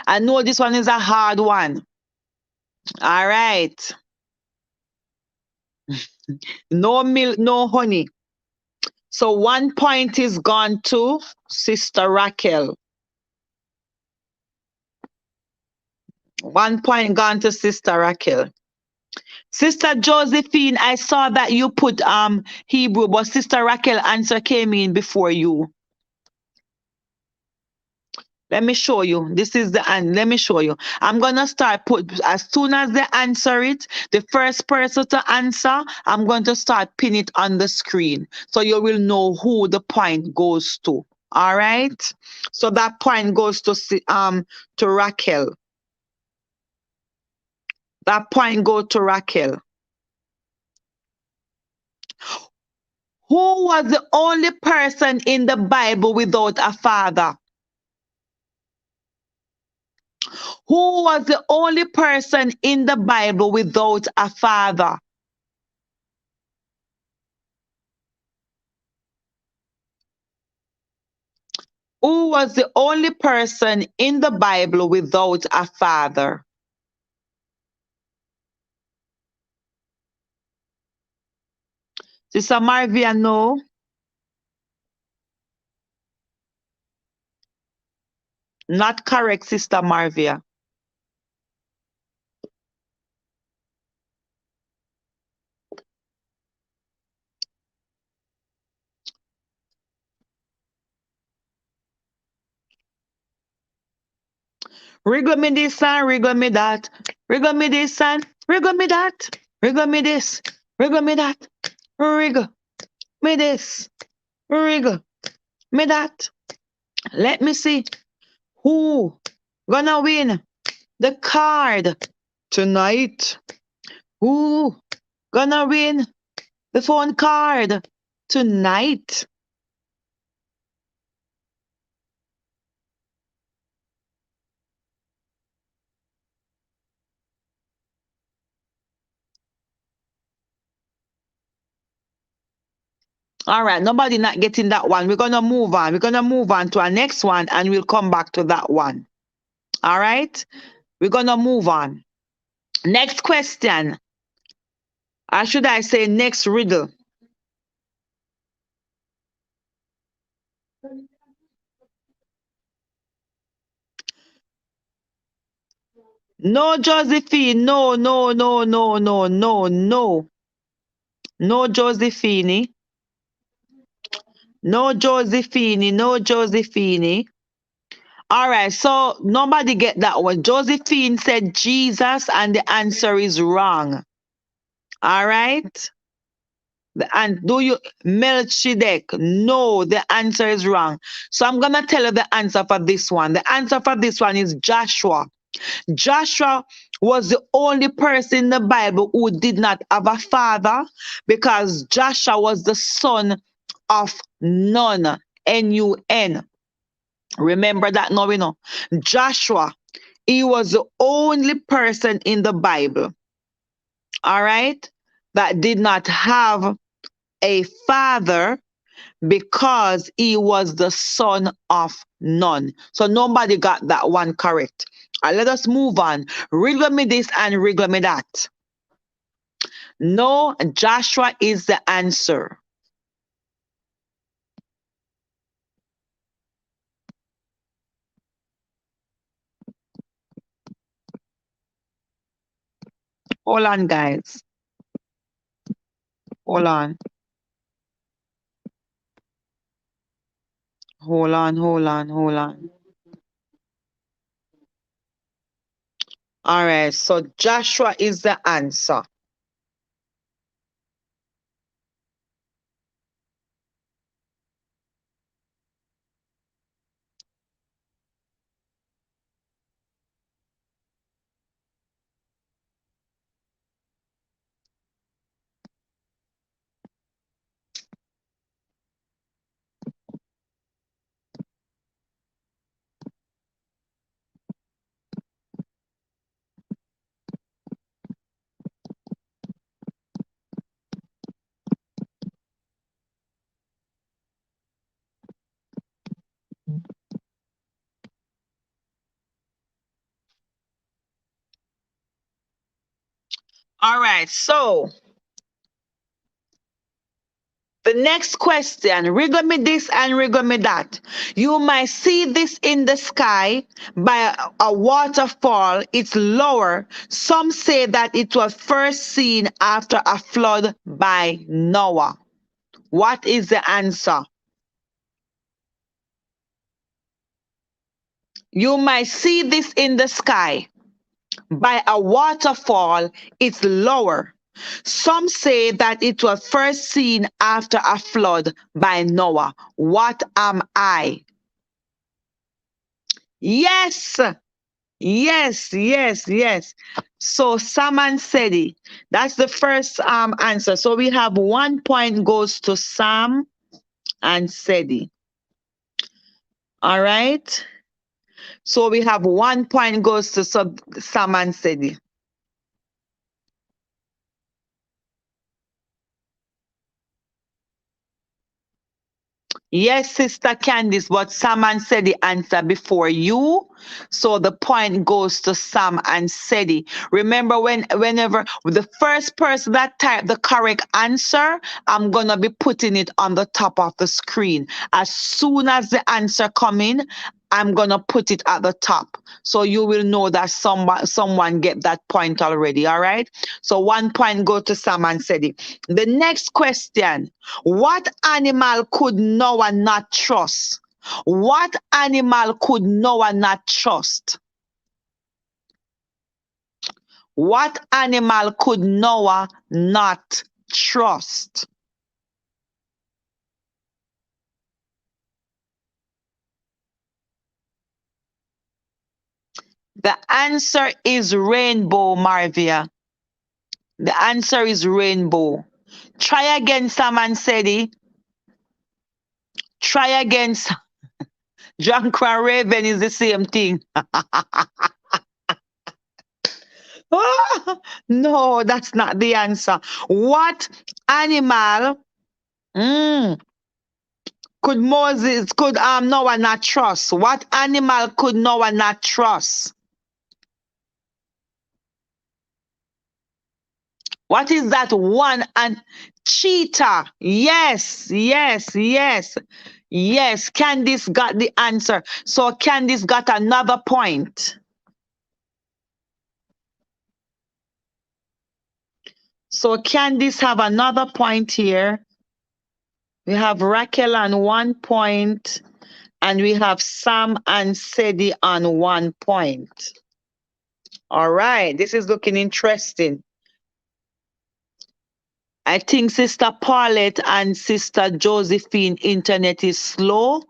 I know this one is a hard one. All right. No milk, no honey. So 1 point is gone to Sister Raquel. 1 point gone to Sister Raquel. Sister Josephine, I saw that you put Hebrew, but Sister Raquel answer came in before you. Let me show you. This is the end. Let me show you. I'm gonna start put as soon as they answer it, the first person to answer, I'm going to start pin it on the screen. So you will know who the point goes to. All right. So that point goes to Raquel. That point go to Raquel. Who was the only person in the Bible without a father? Who was the only person in the Bible without a father? Who was the only person in the Bible without a father? Sister Marvia, no. Not correct, Sister Marvia. Wriggle me this and wriggle me that. Wriggle me this and wriggle me that. Wriggle me this. Wriggle me that. Wriggle me this. Wriggle me that. Let me see who gonna win the card tonight. Who gonna win the phone card tonight? All right, nobody not getting that one. We're gonna move on. We're gonna move on to our next one and we'll come back to that one. All right, we're gonna move on. Next question. Or should I say next riddle? No, Josephine. No, no, no, no, no, no, no. No, Josephine. No, Josephine. No, Josephine. All right, so nobody get that one. Josephine said Jesus, and the answer is wrong. All right. And do you Melchizedek? No, the answer is wrong. So I'm gonna tell you the answer for this one. The answer for this one is Joshua. Joshua was the only person in the Bible who did not have a father because Joshua was the son of Nun. Nun. Remember that now we know. Joshua, he was the only person in the Bible, all right, that did not have a father because he was the son of Nun. So nobody got that one correct. Let us move on. Wriggle me this and wriggle me that. No, Joshua is the answer. Hold on, guys. Hold on. Hold on, hold on, hold on. All right, so Joshua is the answer. All right, so the next question, wriggle me this and wriggle me that. You might see this in the sky by a waterfall. It's lower. Some say that it was first seen after a flood by Noah. What is the answer? You might see this in the sky by a waterfall. It's lower. Some say that it was first seen after a flood by Noah. What am I? Yes, Yes, yes, yes. So Sam and Sedi. That's the first answer. So we have 1 point goes to Sam and Sedi. All right. So we have 1 point goes to Sam and Sedi. Yes, Sister Candice, but Sam said the answer before you. So the point goes to Sam and Sedi. Remember whenever the first person that typed the correct answer, I'm gonna be putting it on the top of the screen. As soon as the answer come in, I'm gonna put it at the top. So you will know that someone get that point already. All right. So 1 point go to Sam and Sedi. The next question. What animal could Noah not trust? What animal could Noah not trust? What animal could Noah not trust? The answer is rainbow, Marvia. The answer is rainbow. Try again, Sam and Sedi. Try again. Drunk and Raven is the same thing. No, that's not the answer. What animal could Noah not trust? What animal could Noah not trust? What is that one? And cheetah. Yes, yes, yes. Yes, Candice got the answer. So Candice got another point. So Candice have another point here. We have Raquel on 1 point, and we have Sam and Sedi on 1 point. All right, this is looking interesting. I think Sister Paulette and Sister Josephine internet is slow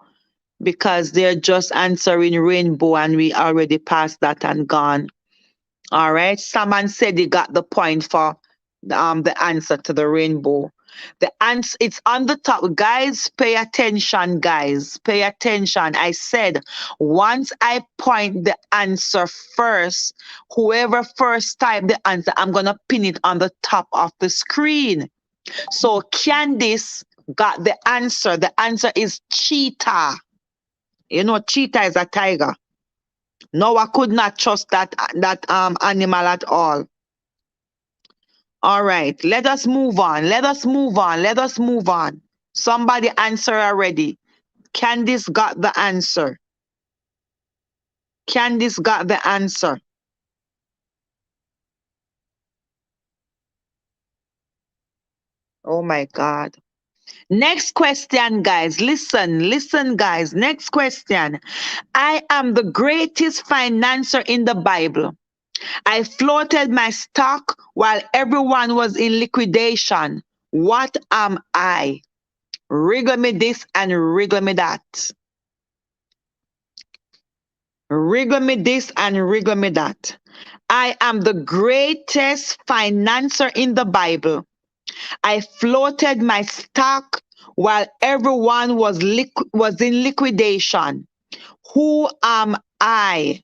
because they're just answering rainbow and we already passed that and gone. All right. Someone said he got the point for the answer to the rainbow. The answer it's on the top. Guys, pay attention, guys. Pay attention. I said once I point the answer first, whoever first type the answer, I'm gonna pin it on the top of the screen. So Candice got the answer. The answer is cheetah. You know, cheetah is a tiger. Noah could not trust that animal at all. All right, let us move on. Let us move on. Let us move on. Somebody answer already. Candice got the answer. Candice got the answer. Oh my God. Next question, guys. Listen, guys. Next question. I am the greatest financier in the Bible. I floated my stock while everyone was in liquidation. What am I? Wriggle me this and wriggle me that. Wriggle me this and wriggle me that. I am the greatest financier in the Bible. I floated my stock while everyone was in liquidation. Who am I?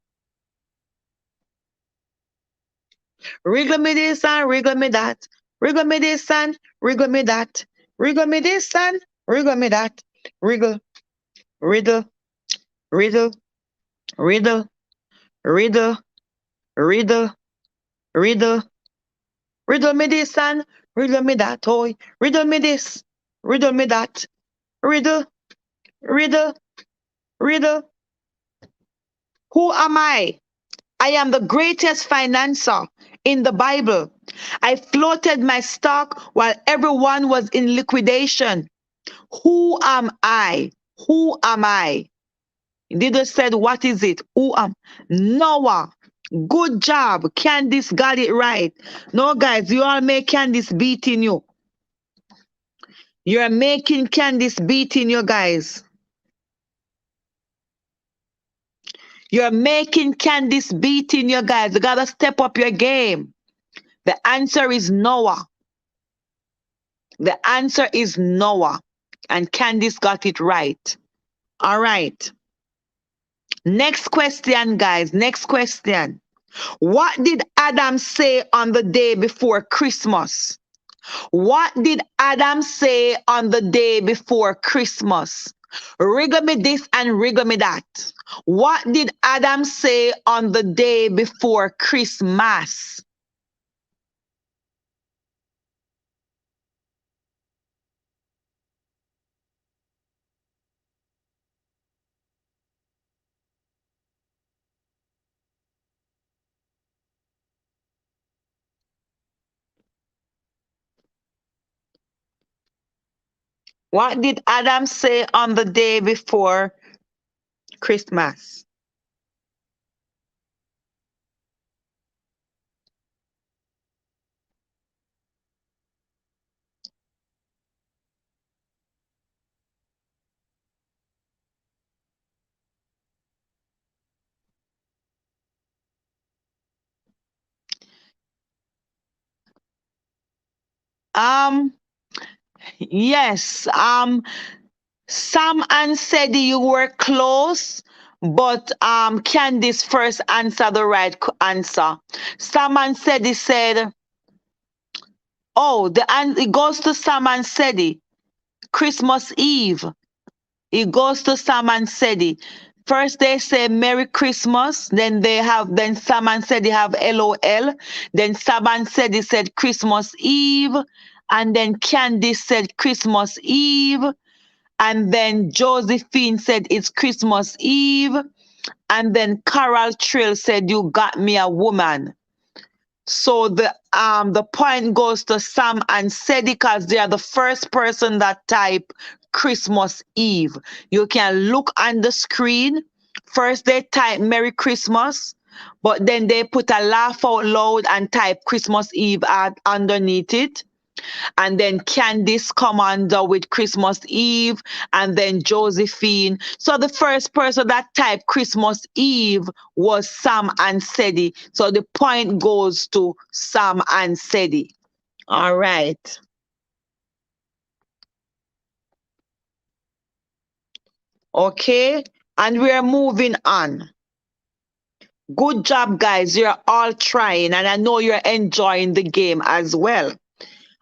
Wriggle me this and wriggle me that. Wriggle me this and wriggle me that. Wriggle me this and wriggle me that. Wriggle, riddle, riddle, riddle, riddle, riddle, riddle, riddle me this and riddle me that. Oh, riddle me this, riddle me that. Riddle, riddle, riddle. Who am I? I am the greatest financier in the Bible. I floated my stock while everyone was in liquidation. Who am I? Who am I? Did said, what is it? Who am Noah? Good job. Candice got it right. No, guys, you all make Candice beating you. You're making Candice beating you, guys. You're making Candice beating you guys. You gotta step up your game. The answer is Noah. The answer is Noah. And Candice got it right. All right. Next question, guys. Next question. What did Adam say on the day before Christmas? What did Adam say on the day before Christmas? Riddle me this and riddle me that. What did Adam say on the day before Christmas? What did Adam say on the day before Christmas? Um, yes. Sam and Sedi, you were close, but Candice first answered the right answer. Sam and Sedi said, "Oh, it goes to Sam and Sedi. Christmas Eve. It goes to Sam and Sedi. First they say Merry Christmas, then Sam and Sedi have LOL, then Sam and Sedi said Christmas Eve, and then Candice said Christmas Eve, and then Josephine said it's Christmas Eve, and then Carol Trill said you got me a woman. So the point goes to Sam and Sedi because they are the first person that type Christmas Eve. You can look on the screen. First they type Merry Christmas, but then they put a laugh out loud and type Christmas Eve underneath it. And then Candice come under with Christmas Eve, and then Josephine. So the first person that typed Christmas Eve was Sam and Sedi. So the point goes to Sam and Sedi. All right. Okay. And we're moving on. Good job, guys. You're all trying, and I know you're enjoying the game as well.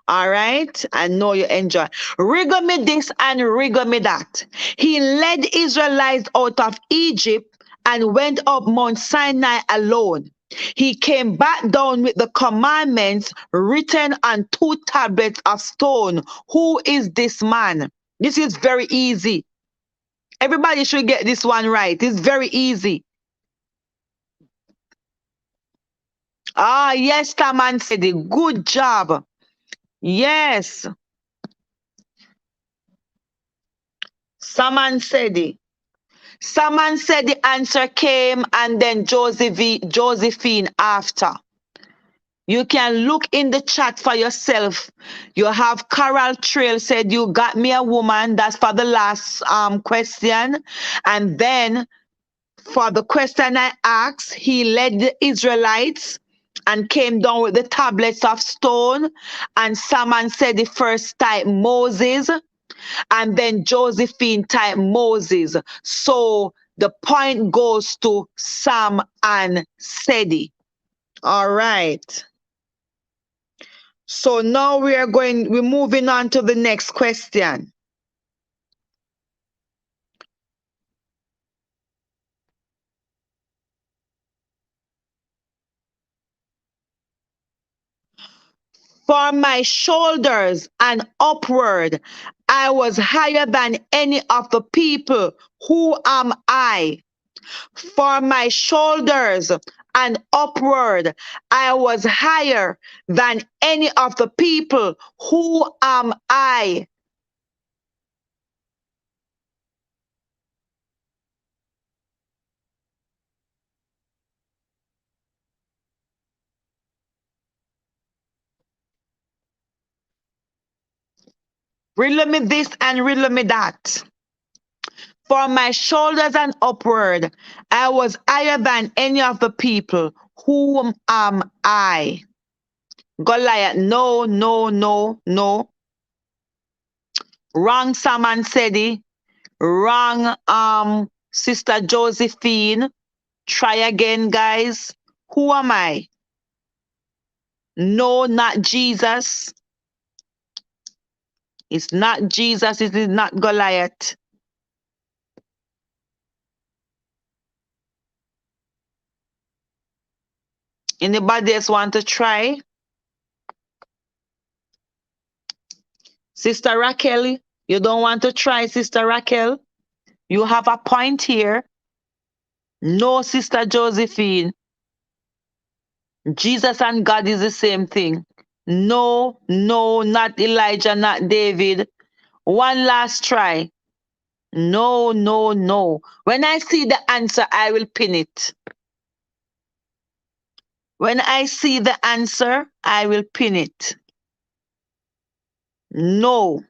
All right. I know you enjoy. Rigor me this and rigor me that. He led Israelites out of Egypt and went up Mount Sinai alone. He came back down with the commandments written on 2 tablets of stone. Who is this man? This is very easy. Everybody should get this one right. It's very easy. Ah, yes, Taman said it. Good job. Yes, Saman said it. Someone said the answer came and then Josephine after. You can look in the chat for yourself. You have Carol Trail said you got me a woman. That's for the last question. And then for the question I asked, he led the Israelites and came down with the tablets of stone. And someone said the first type Moses, and then Josephine type Moses. So the point goes to Sam and Sedi. All right. So now we're moving on to the next question. For my shoulders and upward, I was higher than any of the people. Who am I? For my shoulders and upward, I was higher than any of the people. Who am I? Riddle me this and riddle me that. From my shoulders and upward, I was higher than any of the people. Whom am I? Goliath, no, no, no, no. Wrong, Saman Sedi. Wrong, Sister Josephine. Try again, guys. Who am I? No, not Jesus. It's not Jesus. It is not Goliath. Anybody else want to try? Sister Raquel, you don't want to try, Sister Raquel? You have a point here. No, Sister Josephine. Jesus and God is the same thing. No, no, not Elijah, not David. One last try. No, no, no. When I see the answer, I will pin it. When I see the answer, I will pin it. No.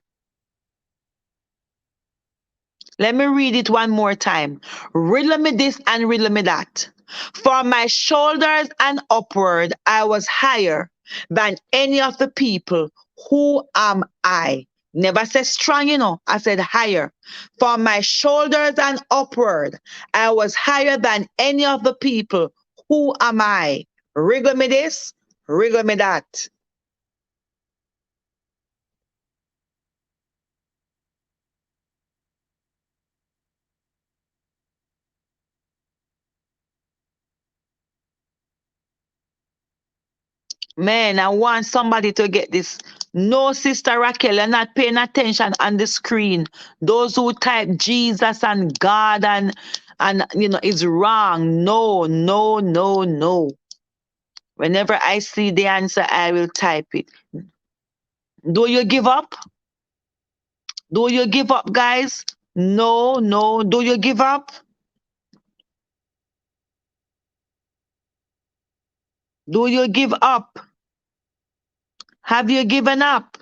Let me read it one more time. Riddle me this and riddle me that. From my shoulders and upward, I was higher than any of the people. Who am I? Never said strong, I said higher. From my shoulders and upward, I was higher than any of the people. Who am I? Wriggle me this, wriggle me that. Man, I want somebody to get this. No, Sister Raquel, you're not paying attention on the screen. Those who type Jesus and God and is wrong. No, no, no, no. Whenever I see the answer, I will type it. Do you give up? Do you give up, guys? No, no. Do you give up? Do you give up? Have you given up?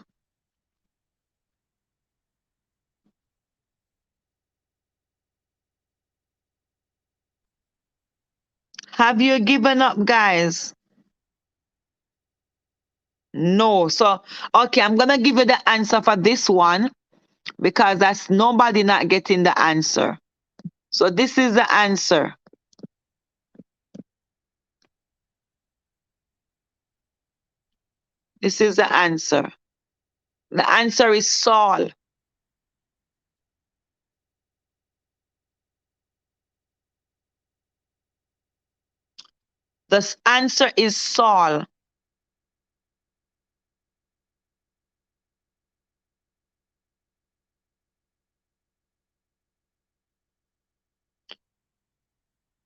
Have you given up, guys? No. So, okay, I'm going to give you the answer for this one because that's nobody not getting the answer. So this is the answer. This is the answer. The answer is Saul. The answer is Saul.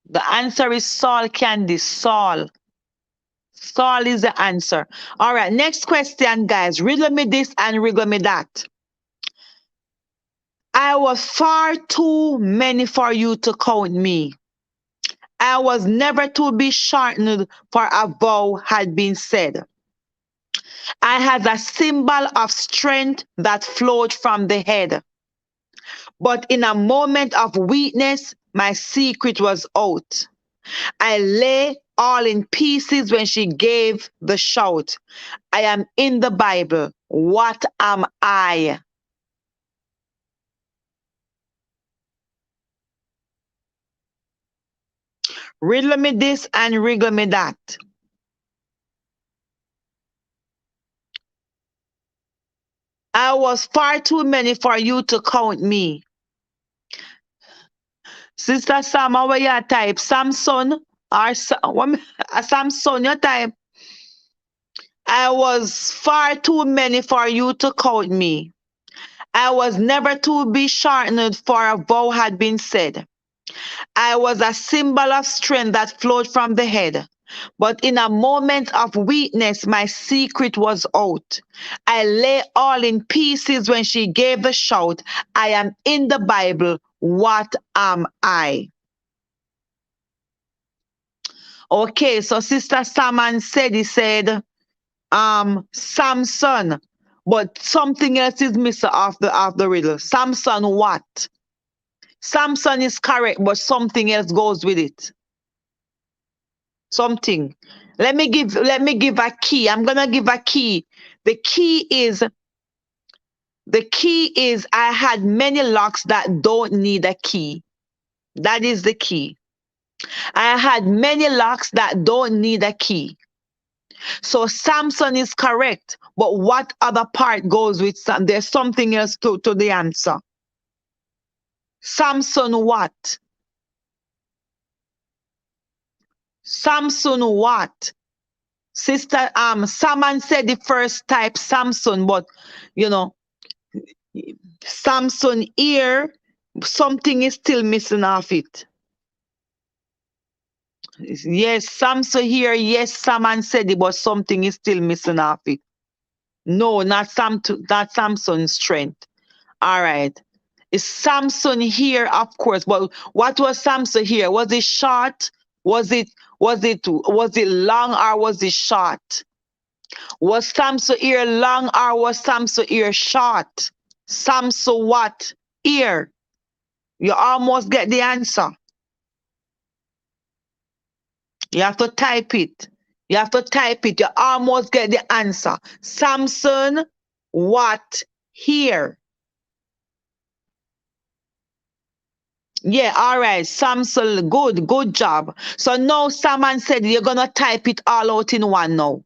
The answer is Saul, Candy. Saul. Saul is the answer. All right, next question, guys. Riddle me this and riddle me that. I was far too many for you to count me. I was never to be shortened, for a vow had been said. I had a symbol of strength that flowed from the head. But in a moment of weakness, my secret was out. I lay all in pieces when she gave the shout. I am in the Bible. What am I? Riddle me this and wriggle me that. I was far too many for you to count me. Sister Sam, where you type? Samson or Samson, you type? I was far too many for you to count me. I was never to be shortened, for a vow had been said. I was a symbol of strength that flowed from the head. But in a moment of weakness, my secret was out. I lay all in pieces when she gave the shout. I am in the Bible. What am I? Okay, so Sister Saman said, Samson, but something else is missing off the riddle. Samson what? Samson is correct, but something else goes with it. Something. Let me give a key. I'm gonna give a key. The key is I had many locks that don't need a key. That is the key. I had many locks that don't need a key. So Samson is correct, but what other part goes with some? There's something else to the answer. Samson what? Samson what? Sister, someone said the first type Samson, but you know, Samson ear, something is still missing off it. Yes, Samson here, yes, someone said it, but something is still missing off it. No, not Samson's strength. All right. Is Samson here? Of course. But what was Samson here? Was it short? Was it long or was it short? Was Samson ear long or was Samson ear short? Samson what? Ear. You almost get the answer. You have to type it. You have to type it. You almost get the answer. Samson what? Here. Yeah, all right. Samson, good job. So now someone said you're gonna type it all out in one now.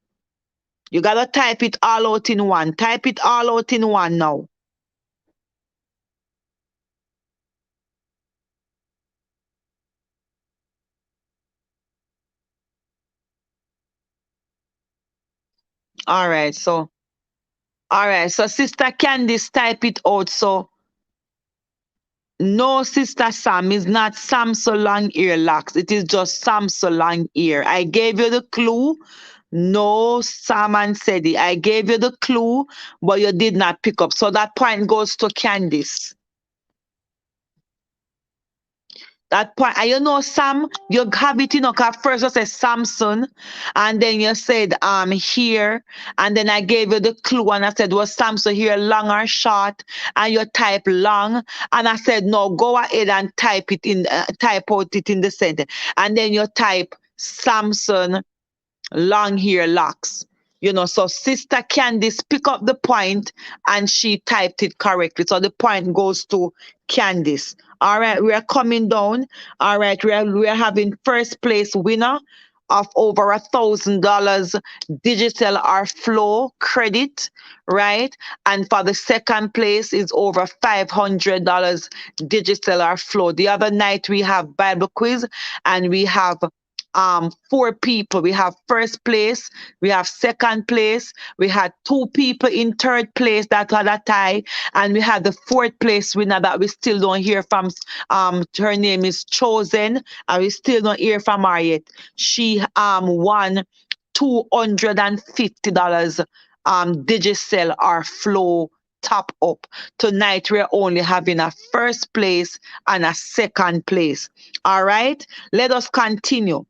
You gotta type it all out in one. Type it all out in one now. All right, so Sister Candice type it out. So no, Sister Sam is not Samson long ear locks. It is just Samson long ear. I gave you the clue. No, Simon said it. I gave you the clue, but you did not pick up. So that point goes to Candice. That point, and you know, Sam, you have it, 'cause first you said Samson, and then you said here, and then I gave you the clue, and I said, was Samson here long or short? And you type long, and I said, no, go ahead and type out it in the sentence, and then you type Samson long hair locks. So Sister Candice pick up the point and she typed it correctly. So the point goes to Candice. All right, we are coming down. All right, we are having first place winner of over $1,000 digital or flow credit, right? And for the second place is over $500 digital or flow. The other night we have Bible quiz and we have four people. We have first place, we have second place, we had two people in third place that had a tie, and we had the fourth place winner that we still don't hear from. Her name is Chosen, and we still don't hear from her yet. She won $250 Digicel or Flow top up. Tonight we're only having a first place and a second place. All right, let us continue.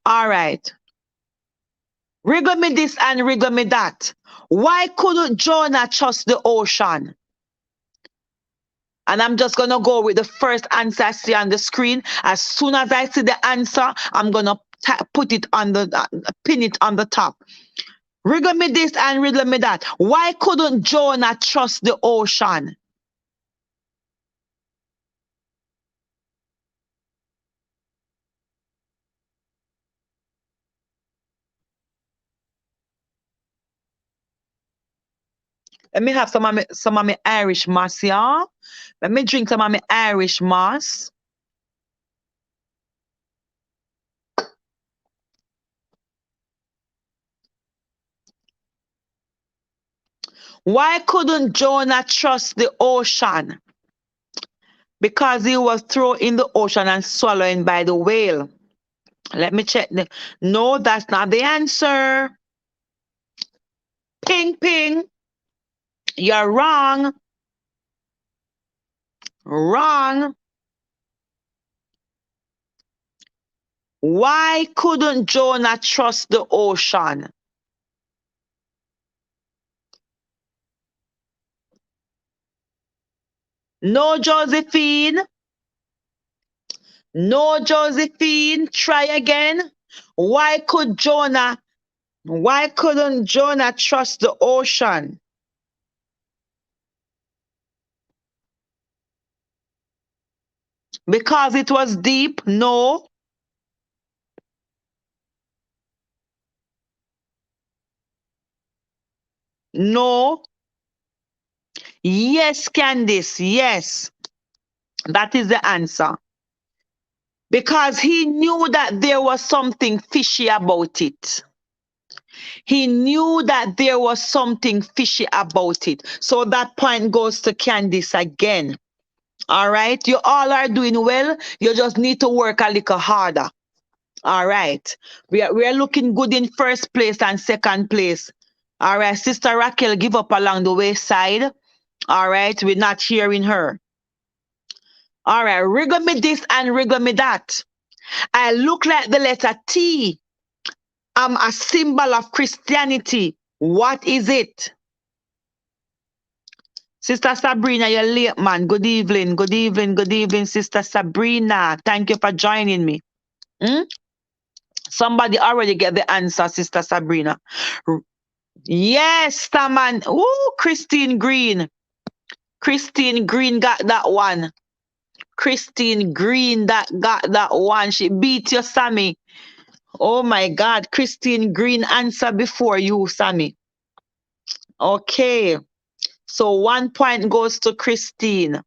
All right. Wriggle me this and wriggle me that. Why couldn't Jonah trust the ocean? And I'm just going to go with the first answer I see on the screen. As soon as I see the answer, I'm going to put it on pin it on the top. Wriggle me this and wriggle me that. Why couldn't Jonah trust the ocean? Let me have some of my Irish moss, yeah? Let me drink some of my Irish moss. Why couldn't Jonah trust the ocean? Because he was thrown in the ocean and swallowed by the whale. Let me check. No, that's not the answer. Ping, ping. You're wrong. Wrong. Why couldn't Jonah trust the ocean? No, Josephine. No, Josephine. Try again. Why could Jonah, why couldn't Jonah trust the ocean? Because it was deep? No. No. Yes, Candice. Yes. That is the answer. Because he knew that there was something fishy about it. He knew that there was something fishy about it. So that point goes to Candice again. All right. You all are doing well. You just need to work a little harder. All right. We are looking good in first place and second place. All right. Sister Raquel, give up along the wayside. All right. We're not hearing her. All right. Wriggle me this and wriggle me that. I look like the letter T. I'm a symbol of Christianity. What is it? Sister Sabrina, you're late, man. Good evening. Good evening. Good evening, Sister Sabrina. Thank you for joining me. Hmm? Somebody already get the answer, Sister Sabrina. Yes, Taman. Ooh, Christine Green. Christine Green got that one. Christine Green that got that one. She beat you, Sammy. Oh my God. Christine Green answer before you, Sammy. Okay. So 1 point goes to Christine.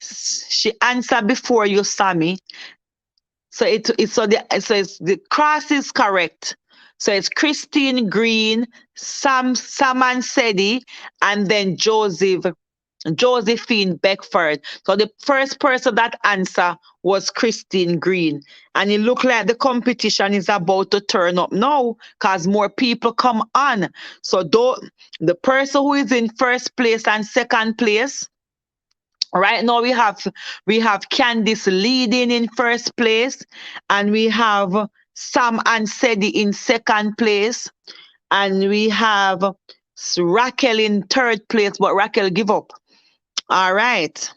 She answered before you, Sammy. So the cross is correct. So it's Christine Green, Saman Sedi, and then Josephine Beckford. So the first person that answer was Christine Green. And it looked like the competition is about to turn up now because more people come on. So the person who is in first place and second place, right now we have Candice leading in first place, and we have Sam and Sedi in second place, and we have Raquel in third place, but Raquel give up. All right.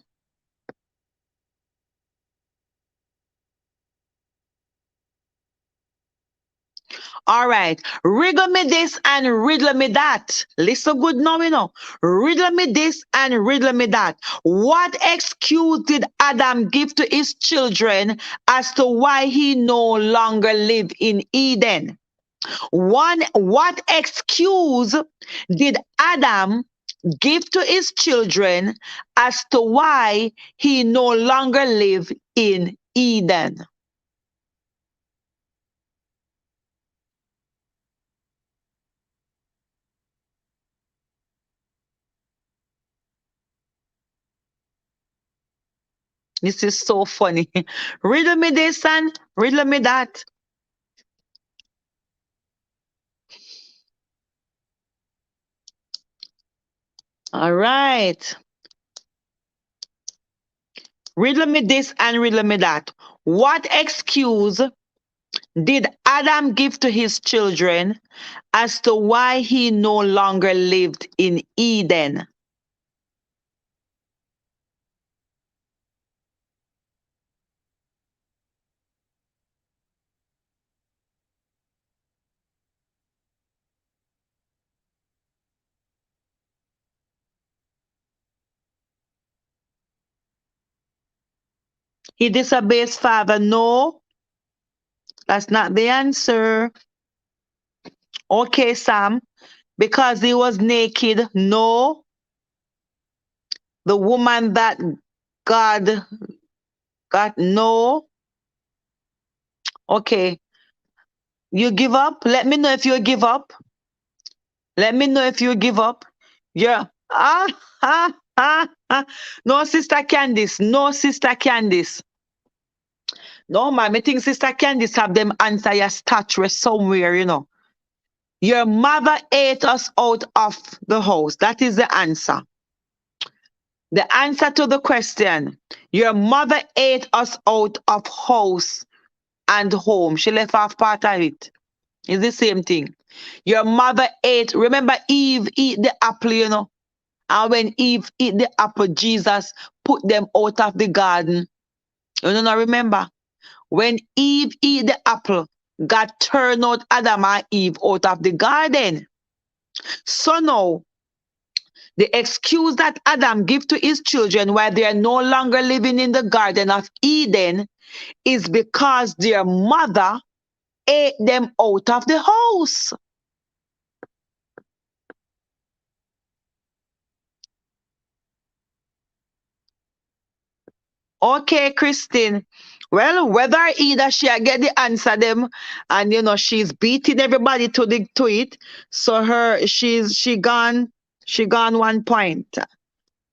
All right. Riddle me this and riddle me that. Listen good now, you know. Riddle me this and riddle me that. What excuse did Adam give to his children as to why he no longer lived in Eden? What excuse did Adam give to his children as to why he no longer lived in Eden? This is so funny. Riddle me this and riddle me that. All right. Riddle me this and riddle me that. What excuse did Adam give to his children as to why he no longer lived in Eden? He disobeyed his father. No, that's not the answer. Okay, Sam. Because he was naked. No. The woman that God got. No. Okay. You give up? Let me know if you give up. Let me know if you give up. Yeah. No, Sister Candice. No, Sister Candice. No, man. I think Sister Candice have them answer your statue somewhere, you know. Your mother ate us out of the house. That is the answer. The answer to the question. Your mother ate us out of house and home. She left off part of it. It's the same thing. Your mother ate. Remember Eve eat the apple, you know. And when Eve eat the apple, Jesus put them out of the garden. You don't know, remember? When Eve eat the apple, God turned out Adam and Eve out of the garden. So now, the excuse that Adam give to his children why they are no longer living in the Garden of Eden is because their mother ate them out of the house. Okay, Christine. Well, whether either she get the answer them, and she's beating everybody to it. So she gone 1 point.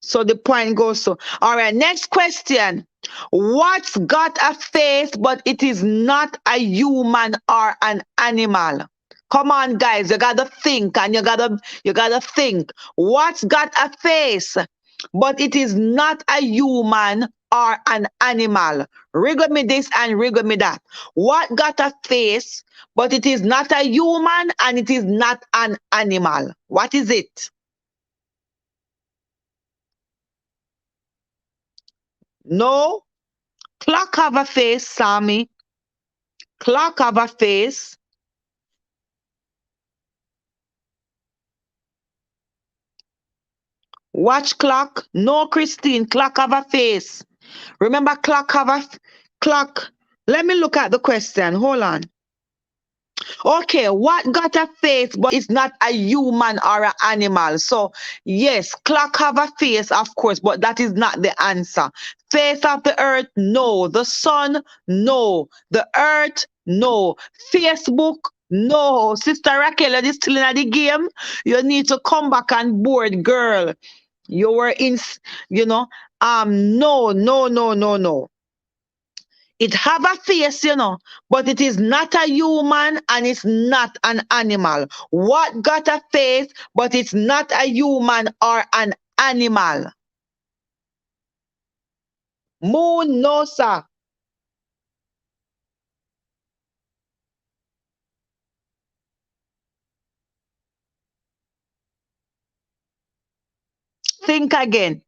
So the point goes to. All right, next question. What's got a face but it is not a human or an animal? Come on, guys, you gotta think and you gotta think. What's got a face but it is not a human or an animal? Wriggle me this and wriggle me that. What got a face but it is not a human and it is not an animal? What is it? No. Clock have a face, Sammy. Clock have a face. Watch clock. No, Christine. Clock have a face. Remember, clock. Let me look at the question. Hold on. Okay, what got a face but it's not a human or an animal? So yes, clock have a face, of course, but that is not the answer. Face of the earth, no. The sun, no. The earth, no. Facebook, no. Sister Raquel, you're still in the game. You need to come back on board, girl. You were in, you know, no, no, no, no, no. It have a face, but it is not a human and it's not an animal. What got a face, but it's not a human or an animal? Moon, no, sir. Think again.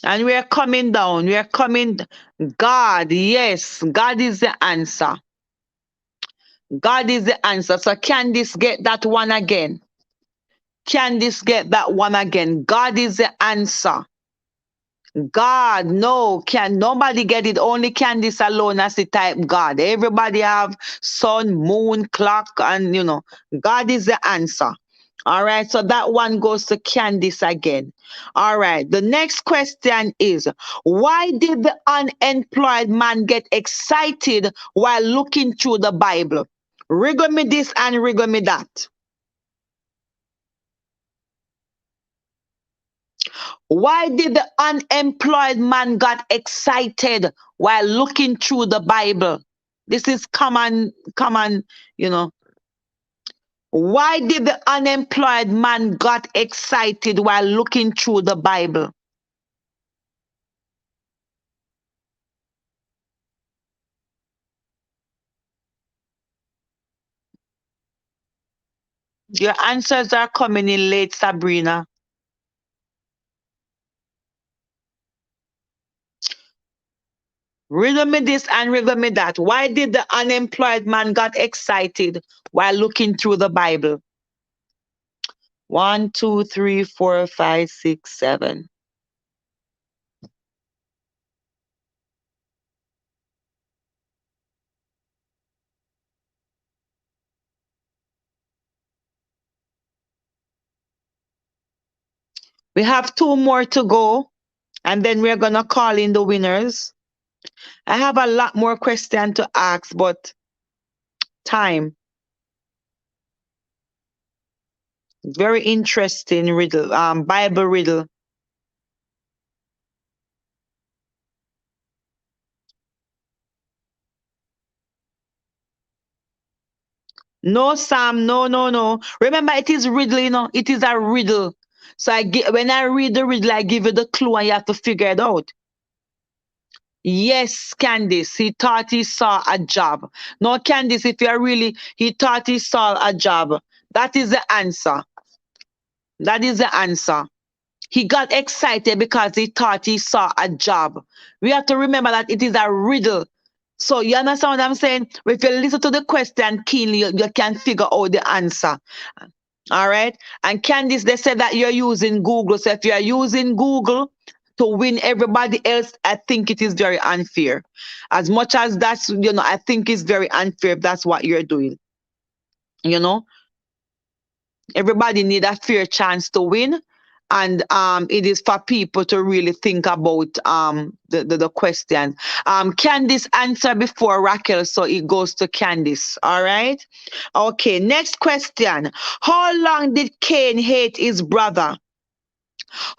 And we are coming down. We are coming. God, yes, God is the answer. God is the answer. So can this get that one again? Can this get that one again? God is the answer. God, no, can nobody get it? Only Candice alone as the type God. Everybody have sun, moon, clock, and God is the answer. All right, so that one goes to Candice again. All right, the next question is why did the unemployed man get excited while looking through the Bible? Wriggle me this and wriggle me that. Why did the unemployed man got excited while looking through the Bible? This is common, you know. Why did the unemployed man got excited while looking through the Bible? Your answers are coming in late, Sabrina. Riddle me this and riddle me that. Why did the unemployed man got excited while looking through the Bible? 1, 2, 3, 4, 5, 6, 7. We have two more to go, and then we're gonna call in the winners. I have a lot more questions to ask, but time. Very interesting riddle, Bible riddle. No, Sam, no, no, no. Remember, it is riddle, it is a riddle. So when I read the riddle, I give you the clue and you have to figure it out. Yes, Candice, he thought he saw a job. No, Candice, if you're really, he thought he saw a job. That is the answer. That is the answer. He got excited because he thought he saw a job. We have to remember that it is a riddle. So you understand what I'm saying? If you listen to the question keenly, you can figure out the answer. All right. And Candice, they said that you're using Google. So if you're using Google to win everybody else, I think it is very unfair. As much as that's, I think it's very unfair if that's what you're doing. You know, everybody need a fair chance to win. And it is for people to really think about the question. Candice answer before Raquel, so it goes to Candice. All right. Okay. Next question. How long did Cain hate his brother?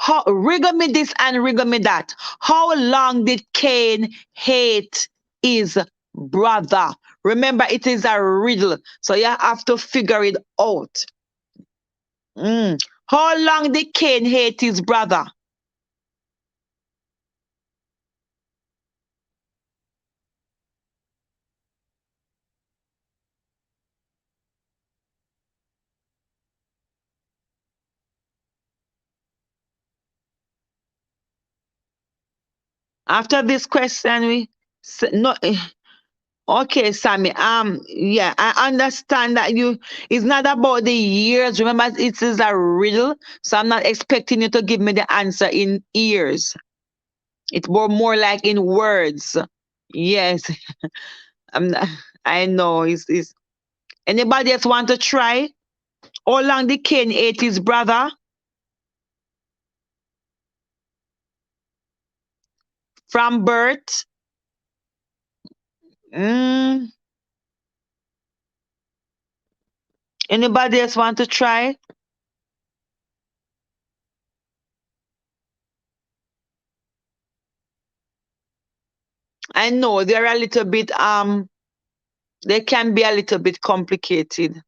Riggle me this and riggle me that. How long did Cain hate his brother? Remember, it is a riddle, so you have to figure it out. How long did Cain hate his brother? After this question, no. Okay, Sammy. Yeah, I understand that it's not about the years. Remember, it is a riddle, so I'm not expecting you to give me the answer in years. It's more like in words. Yes, I'm not, I know. It's anybody else want to try? How long did Cain hate his brother? From birth? Mm, anybody else want to try? I know they're a little bit they can be a little bit complicated.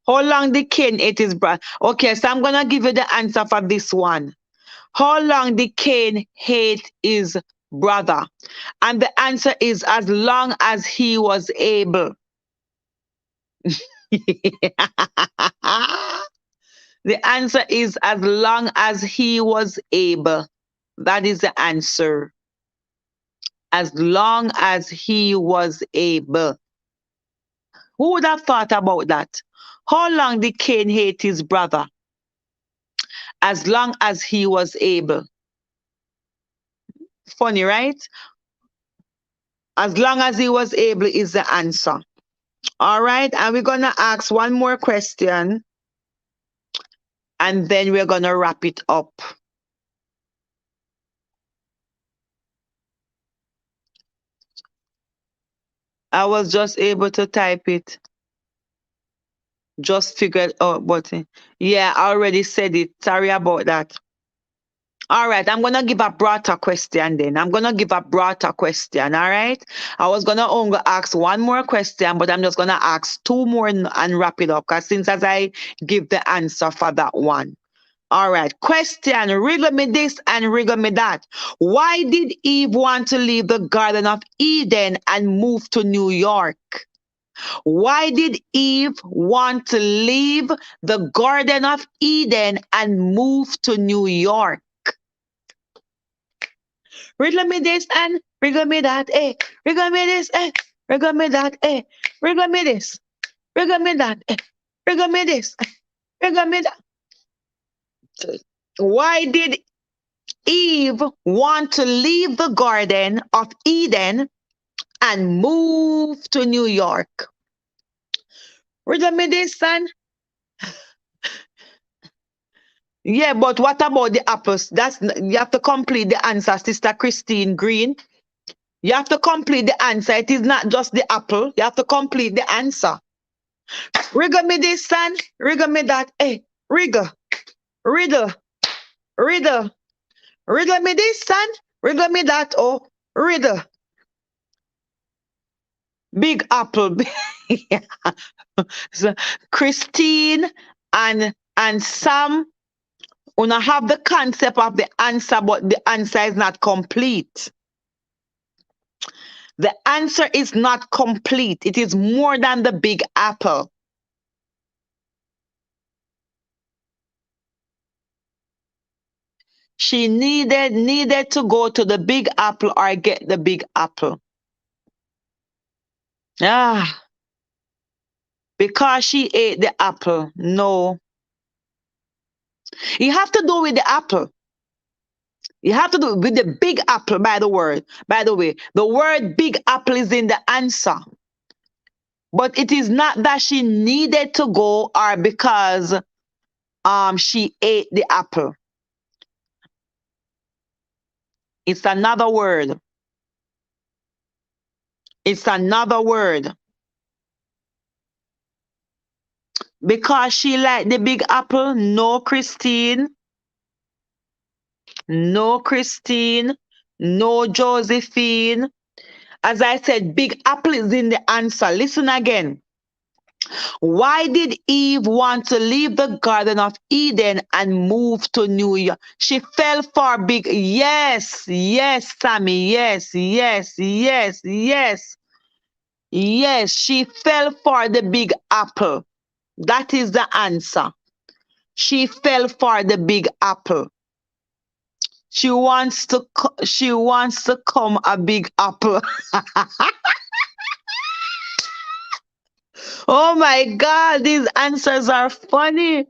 How long did Cain hate his brother? Okay, so I'm gonna give you the answer for this one. How long did Cain hate his brother? And the answer is as long as he was able. The answer is as long as he was able. That is the answer. As long as he was able. Who would have thought about that? How long did Cain hate his brother? As long as he was able. Funny, right? As long as he was able is the answer. All right. And we're going to ask one more question and then we're going to wrap it up. I was just able to type it. Just figured out, but yeah, I already said it. Sorry about that. All right, I'm gonna give a broader question then. I'm gonna give a broader question. All right. I was gonna only ask one more question, but I'm just gonna ask two more and wrap it up. Cause since as I give the answer for that one. All right. Question. Riddle me this and riddle me that. Why did Eve want to leave the Garden of Eden and move to New York? Why did Eve want to leave the Garden of Eden and move to New York? Riddle me this and riddle me that, eh? Riddle me this, eh? Riddle me that, eh? Riddle me this. Riddle me that, eh? Riddle me this. Riddle me that. Why did Eve want to leave the Garden of Eden and move to New York? Riddle me this, son. Yeah, but what about the apples? You have to complete the answer, Sister Christine Green. You have to complete the answer. It is not just the apple. You have to complete the answer. Riddle me this, son. Riddle me that. Hey, riddle, riddle, riddle, riddle me this, son. Riddle me that. Oh, riddle. Big apple. Yeah. So, Christine and Sam. Una have the concept of the answer, but the answer is not complete. The answer is not complete. It is more than the big apple. She needed to go to the big apple or get the big apple. Ah, because she ate the apple. No. You have to do with the apple. You have to do with the big apple by the word. By the way, the word big apple is in the answer. But it is not that she needed to go or because she ate the apple. It's another word. It's another word. Because she liked the big apple? No, Christine. No, Christine. No, Josephine. As I said, big apple is in the answer. Listen again. Why did Eve want to leave the Garden of Eden and move to New York? She fell for big. Yes, yes, Sammy. Yes, yes, yes, yes. Yes, she fell for the big apple. That is the answer. She fell for the big apple. She wants to come a big apple. Oh my God, these answers are funny.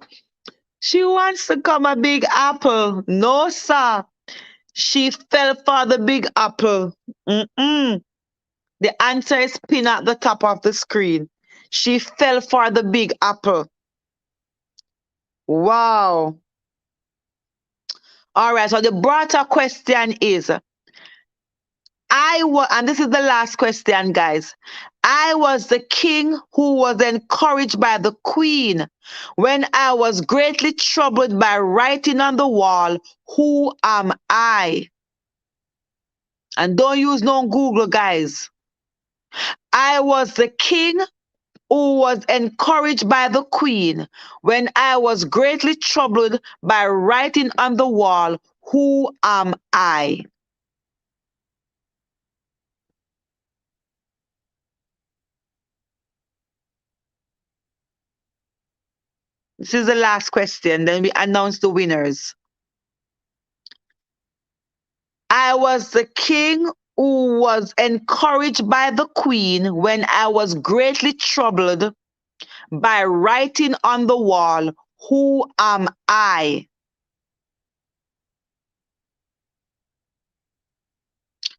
She wants to come a big apple. No, sir. She fell for the big apple. Mm-mm. The answer is pinned at the top of the screen. She fell for the big apple. Wow. All right, so the broader question is, and this is the last question, guys. I was the king who was encouraged by the queen when I was greatly troubled by writing on the wall, who am I? And don't use no Google, guys. I was the king who was encouraged by the queen when I was greatly troubled by writing on the wall, who am I? This is the last question. Then we announce the winners. I was the king who was encouraged by the queen when I was greatly troubled by writing on the wall, who am I?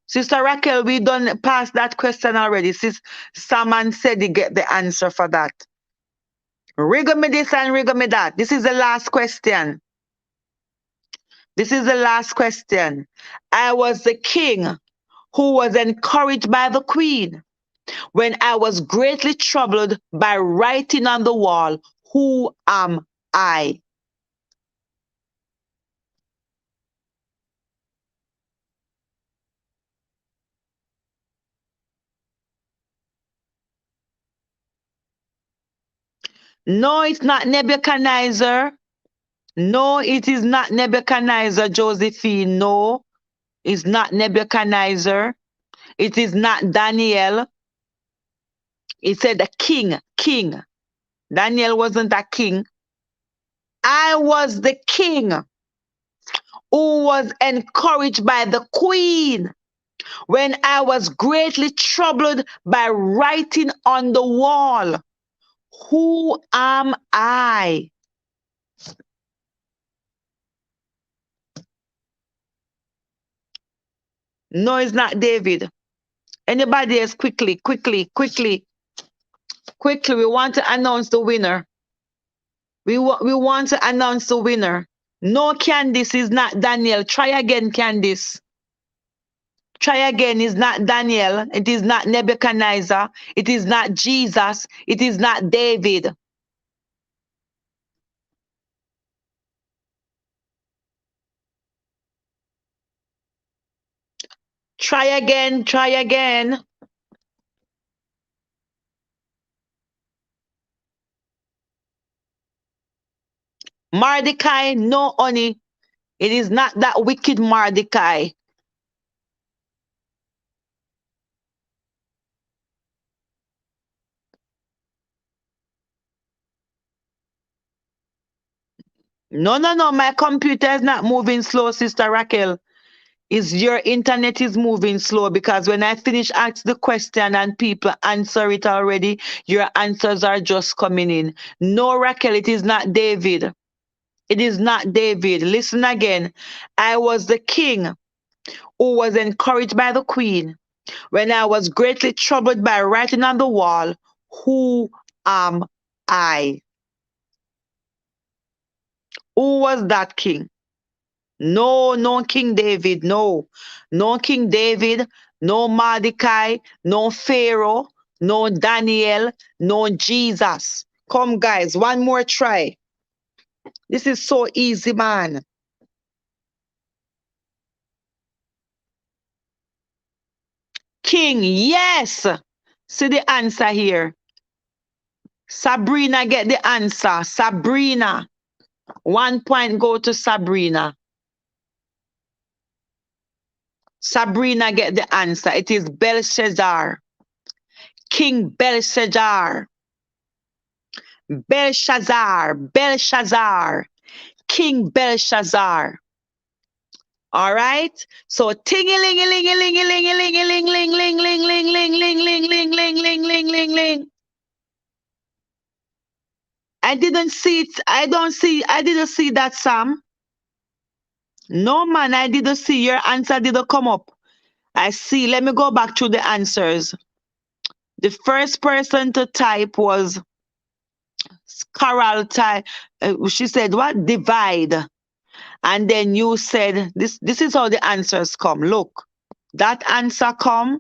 Sister Raquel, we done past that question already. Someone said he get the answer for that. Riggle me this and riggle me that. This is the last question. This is the last question. I was the king who was encouraged by the queen when I was greatly troubled by writing on the wall, who am I? No, it's not Nebuchadnezzar. No, it is not Nebuchadnezzar, Josephine. No, it's not Nebuchadnezzar. It is not Daniel. It said a king, king. Daniel wasn't a king. I was the king who was encouraged by the queen when I was greatly troubled by writing on the wall. Who am I? No, it's not David. Anybody else? Quickly, quickly, quickly, quickly. We want to announce the winner. We want to announce the winner. No, Candice is not Daniel. Try again, Candice. Try again. It's not Daniel. It is not Nebuchadnezzar. It is not Jesus. It is not David. Try again. Try again. Mordecai, no, honey. It is not that wicked Mordecai. No, no, no. My computer is not moving slow, Sister Raquel. Is your internet is moving slow because when I finish ask the question and people answer it already, your answers are just coming in. No, Raquel, it is not David. It is not David. Listen again. I was the king who was encouraged by the queen when I was greatly troubled by writing on the wall, who am I? Who was that king? No, no King David, no. No King David, no Mordecai, no Pharaoh, no Daniel, no Jesus. Come, guys, one more try. This is so easy, man. King, yes. See the answer here. Sabrina get the answer. Sabrina. 1 point go to Sabrina. Sabrina get the answer. It is Belshazzar. King Belshazzar. Belshazzar. Belshazzar. King Belshazzar. All right. So ting a ling a ling a ling a ling a ling a ling ling ling ling ling ling ling ling ling ling ling ling ling ling. I didn't see it. I didn't see that, Sam. No, man, I didn't see your answer didn't come up. I see. Let me go back to the answers. The first person to type was Carol type. She said what? Divide. And then you said this is how the answers come. Look. That answer come,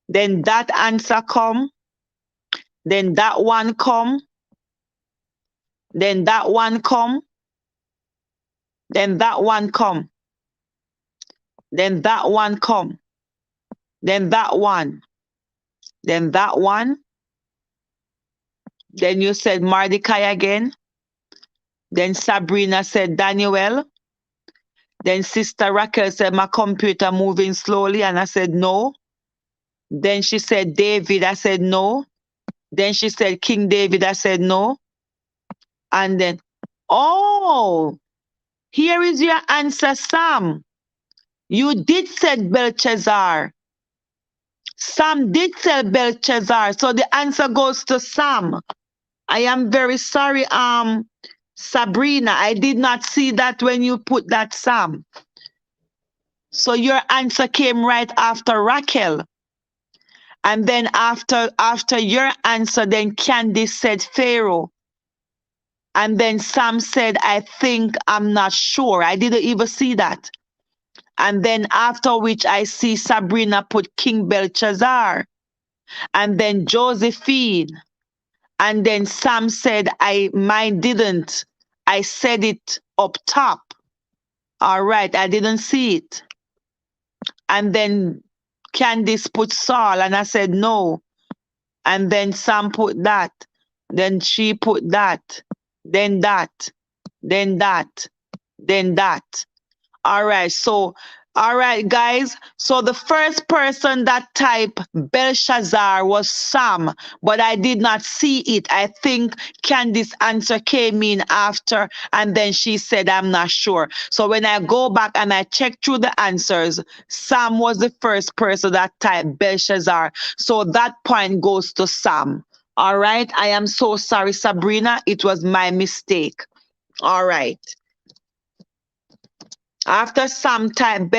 then that answer come, then that one come, then that one come, then that one come, then that one come, then that one, then that one, then you said Mordecai again, then Sabrina said Daniel, then Sister Raquel said my computer moving slowly, and I said no. Then she said David, I said no. Then she said King David, I said no. And then, oh, here is your answer, Sam. You did say Belshazzar. Sam did say Belshazzar. So the answer goes to Sam. I am very sorry, Sabrina. I did not see that when you put that, Sam. So your answer came right after Raquel. And then after your answer, then Candice said Pharaoh. And then Sam said, I think, I'm not sure. I didn't even see that. And then after which I see Sabrina put King Belshazzar. And then Josephine. And then Sam said, mine didn't. I said it up top. All right, I didn't see it. And then Candice put Saul, and I said no. And then Sam put that. Then she put that. Then that. Then that. Then that. All right. So, all right, guys. So the first person that typed Belshazzar was Sam, but I did not see it. I think Candice's answer came in after, and then she said, I'm not sure. So when I go back and I check through the answers, Sam was the first person that typed Belshazzar. So that point goes to Sam. All right. I am so sorry, Sabrina. It was my mistake. All right. After Sam typed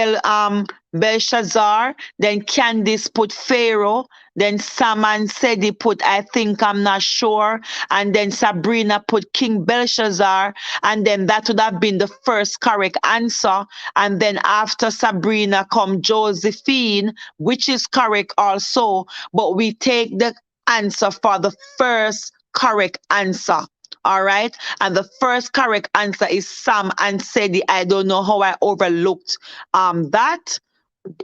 Belshazzar, then Candice put Pharaoh, then Sam and Sedi put I think, I'm not sure, and then Sabrina put King Belshazzar, and then that would have been the first correct answer. And then after Sabrina come Josephine, which is correct also, but we take the answer for the first correct answer. All right. And the first correct answer is Sam and Sedi. I don't know how I overlooked that.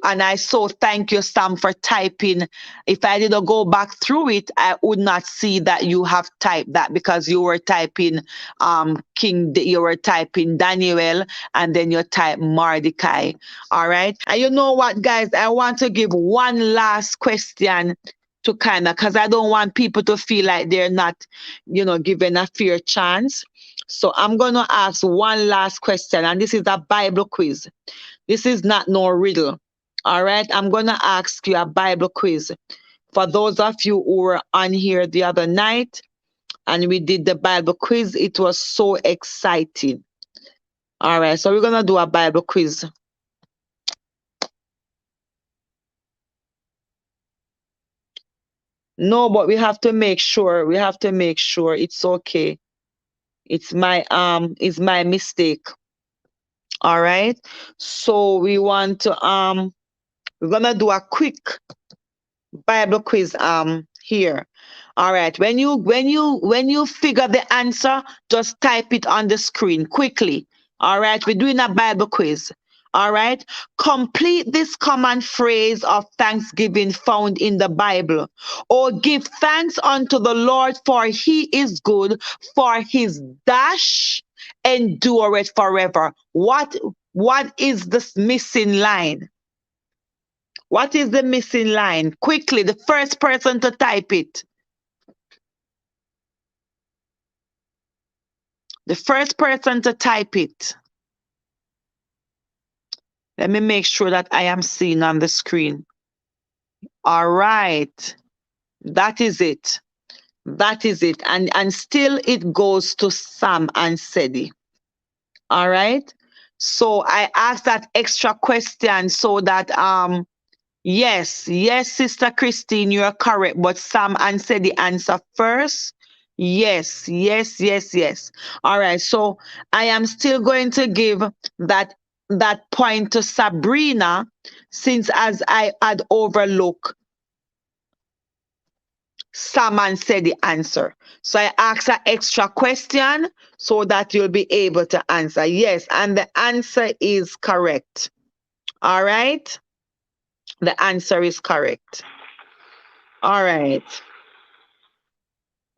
And I so thank you, Sam, for typing. If I didn't go back through it, I would not see that you have typed that, because you were typing you were typing Daniel, and then you type Mordecai. All right. And you know what, guys? I want to give one last question to kind of, because I don't want people to feel like they're not, given a fair chance. So I'm going to ask one last question, and this is a Bible quiz. This is not no riddle. All right. I'm going to ask you a Bible quiz. For those of you who were on here the other night and we did the Bible quiz, it was so exciting. All right. So we're going to do a Bible quiz. No, but we have to make sure. We have to make sure it's okay. It's my mistake. All right. So we want to we're gonna do a quick Bible quiz here. All right. When you figure the answer, just type it on the screen quickly. All right. We're doing a Bible quiz. All right. Complete this common phrase of thanksgiving found in the Bible. Oh, give thanks unto the Lord, for he is good, for his dash endureth forever. What is this missing line? What is the missing line? Quickly, the first person to type it. The first person to type it. Let me make sure that I am seen on the screen. All right. That is it. That is it. And still it goes to Sam and Sedi. All right. So I asked that extra question so that yes, Sister Christine, you are correct. But Sam answered the answer first. Yes. All right. So I am still going to give that point to Sabrina, since as I had overlooked, Sam answered the answer. So I asked an extra question so that you'll be able to answer. Yes, and the answer is correct. All right. The answer is correct. All right.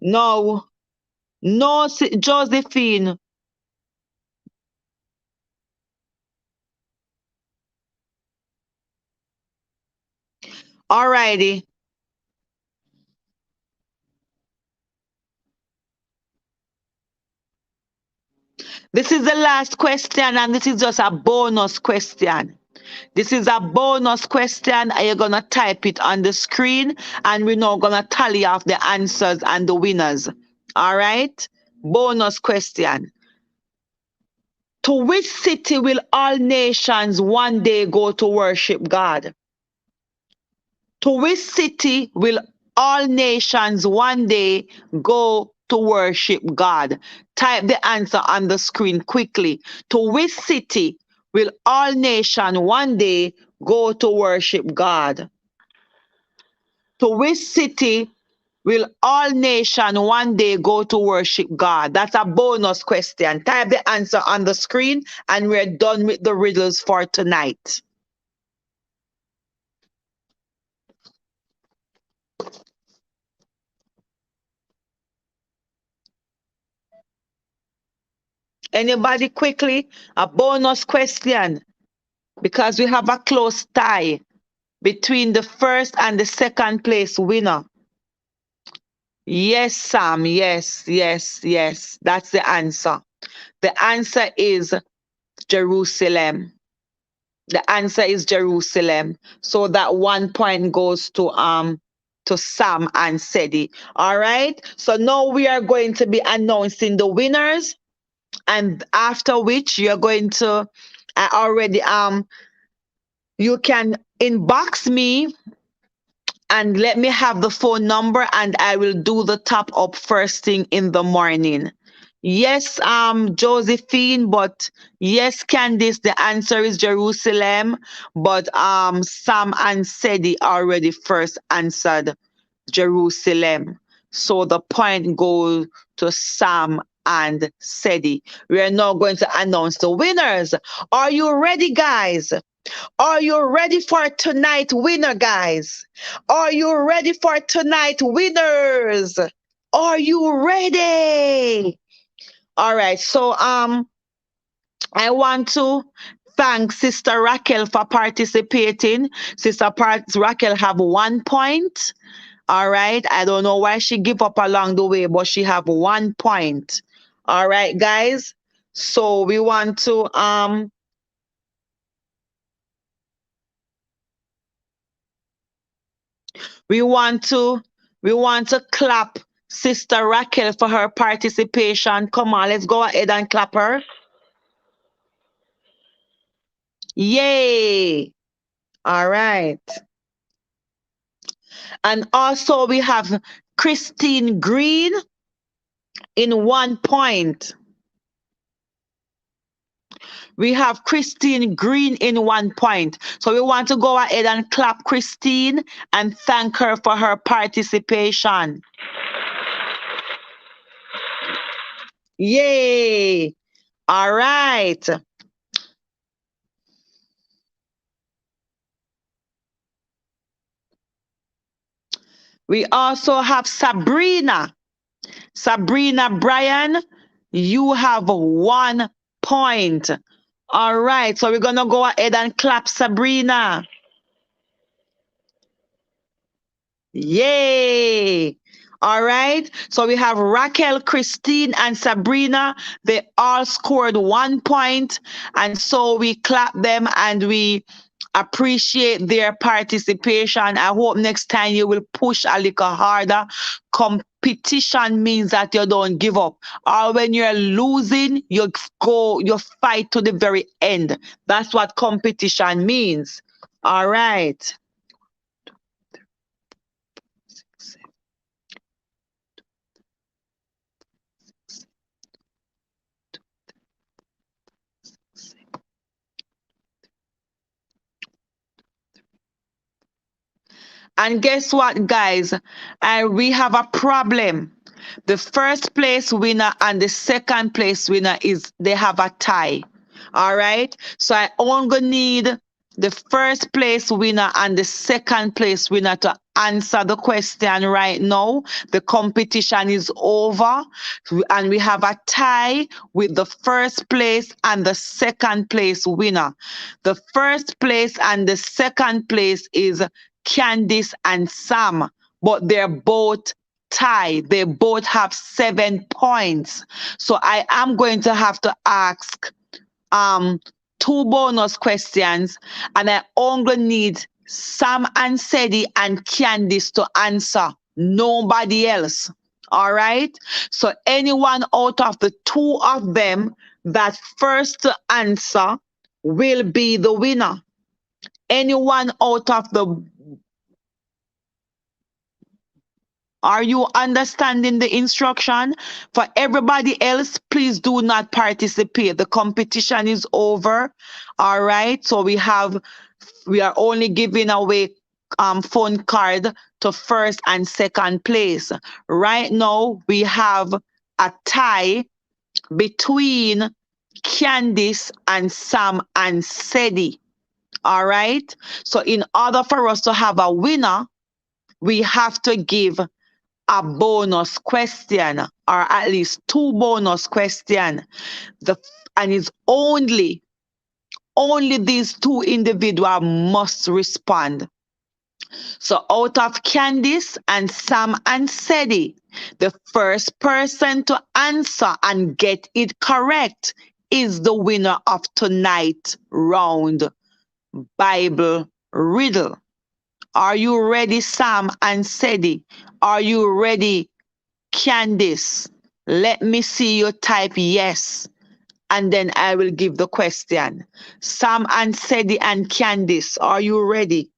No, Josephine. All righty. This is the last question, and this is just a bonus question. This is a bonus question, and you're going to type it on the screen, and we're now going to tally off the answers and the winners. All right? Bonus question. To which city will all nations one day go to worship God? To which city will all nations one day go to worship God? Type the answer on the screen quickly. To which city will all nations one day go to worship God? To which city will all nations one day go to worship God? That's a bonus question. Type the answer on the screen, and we're done with the riddles for tonight. Anybody quickly? A bonus question, because we have a close tie between the first and the second place winner. Yes, Sam. Yes. That's the answer. The answer is Jerusalem. The answer is Jerusalem. So that 1 point goes to Sam and Sedi. All right. So now we are going to be announcing the winners, and after which you're going to already you can inbox me and let me have the phone number, and I will do the top up first thing in the morning. Yes, Josephine, but yes, Candice, the answer is Jerusalem, but Sam and Sedi already first answered Jerusalem. So the point goes to Sam and Sedi. We are now going to announce the winners. Are you ready, guys? Are you ready for tonight, winner, guys? Are you ready for tonight, winners? Are you ready? All right. So I want to thank Sister Raquel for participating. Raquel have 1 point. All right. I don't know why she give up along the way, but she have 1 point. All right, guys. So we want to we want to we want to clap Sister Raquel for her participation. Come on, let's go ahead and clap her. Yay! All right. And also we have Christine Green in 1 point. We have Christine Green in 1 point. So we want to go ahead and clap Christine and thank her for her participation. Yay! All right. We also have Sabrina. Sabrina Bryan, you have 1 point. All right, so we're going to go ahead and clap Sabrina. Yay! All right, so we have Raquel, Christine, and Sabrina. They all scored 1 point, and so we clap them and we appreciate their participation. I hope next time you will push a little harder. Competition means that you don't give up. Or when you're losing, you fight to the very end. That's what competition means. All right. And guess what, guys? We have a problem. The first place winner and the second place winner they have a tie. All right. So I only need the first place winner and the second place winner to answer the question right now. The competition is over and we have a tie with the first place and the second place winner. The first place and the second place is Candice and Sam, but they're both tied. They both have 7 points. So I am going to have to ask um 2 bonus questions, and I only need Sam and Sedi and Candice to answer. Nobody else. All right. So anyone out of the two of them that first to answer will be the winner. Anyone out of the Are you understanding the instruction? For everybody else, please do not participate. The competition is over. All right. So we are only giving away phone card to first and second place. Right now we have a tie between Candice and Sam and Sedi. All right. So in order for us to have a winner, we have to give a bonus question, or at least 2 bonus question. And it's only these two individuals must respond. So out of Candice and Sam and Sedi, the first person to answer and get it correct is the winner of tonight's round Bible Riddle. Are you ready, Sam and Sedi? Are you ready, Candice? Let me see you type yes, and then I will give the question. Sam and Sedi and Candice, are you ready?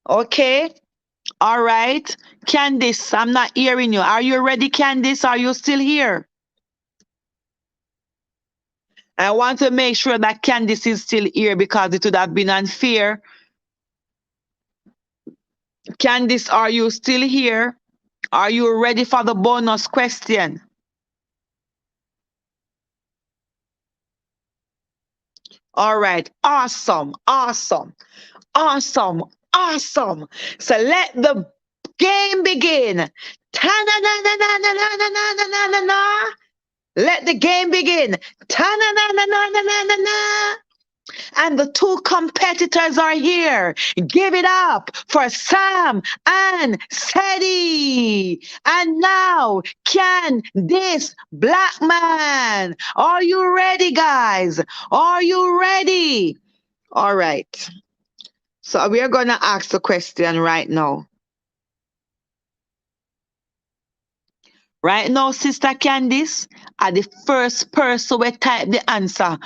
Okay. All right. Candice, I'm not hearing you. Are you ready, Candice? Are you still here? I want to make sure that Candice is still here because it would have been unfair. Candice, are you still here? Are you ready for the bonus question? All right. Awesome. Awesome. Awesome. Awesome. So let the game begin. Ta-na-na-na-na-na-na-na-na-na-na. Let the game begin. Ta-na-na-na-na-na-na-na. And the two competitors are here. Give it up for Sam and Sadie. And now, can this black man? Are you ready, guys? Are you ready? All right. So we are going to ask the question right now. Right now, Sister Candice, are the first person who type the answer.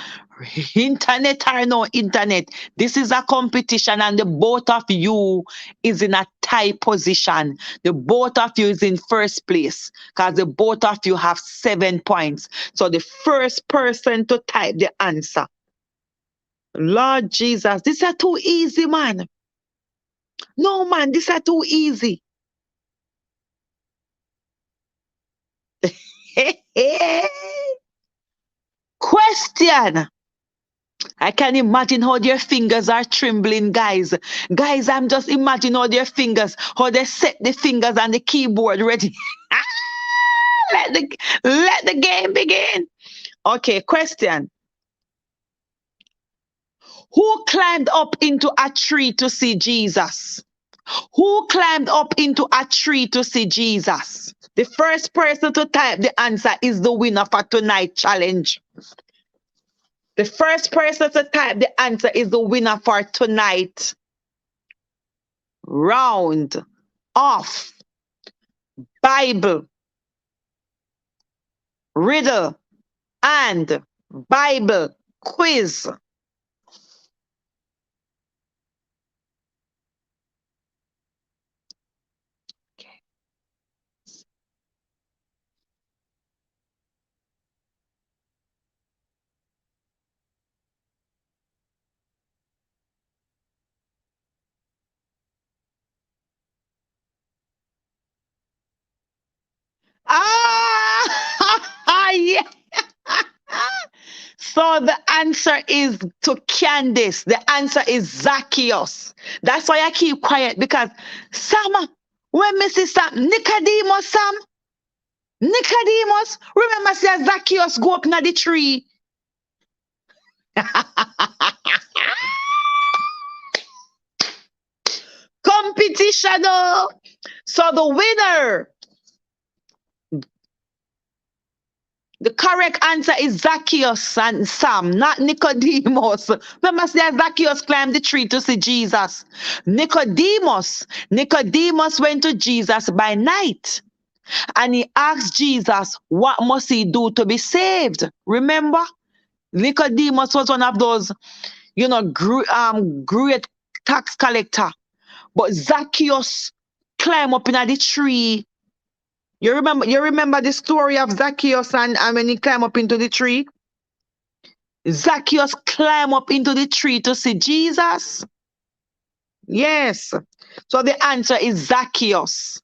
Internet or no internet, this is a competition and the both of you is in a tie position. The both of you is in first place because the both of you have 7 points. So the first person to type the answer. Lord Jesus, this are too easy, man. No, man, this are too easy. Question. I can imagine how their fingers are trembling, guys. Guys, I'm just imagining how their fingers, how they set the fingers on the keyboard ready. let the game begin. Okay, question. Who climbed up into a tree to see Jesus? Who climbed up into a tree to see Jesus? The first person to type the answer is the winner for tonight's challenge. The first person to type the answer is the winner for tonight round of Bible, riddle, and Bible quiz. Ah, yeah. So the answer is to Candice. The answer is Zacchaeus. That's why I keep quiet because Sam, when Mrs. Sam, Nicodemus, Sam, Nicodemus, remember say Zacchaeus go up in the tree. Competition. Oh. So the winner, the correct answer is Zacchaeus and Sam, not Nicodemus. Remember, say Zacchaeus climbed the tree to see Jesus. Nicodemus went to Jesus by night and he asked Jesus, what must he do to be saved? Remember? Nicodemus was one of those, great tax collector. But Zacchaeus climbed up in the tree. You remember the story of Zacchaeus and when he climbed up into the tree? Zacchaeus climbed up into the tree to see Jesus. Yes. So the answer is Zacchaeus.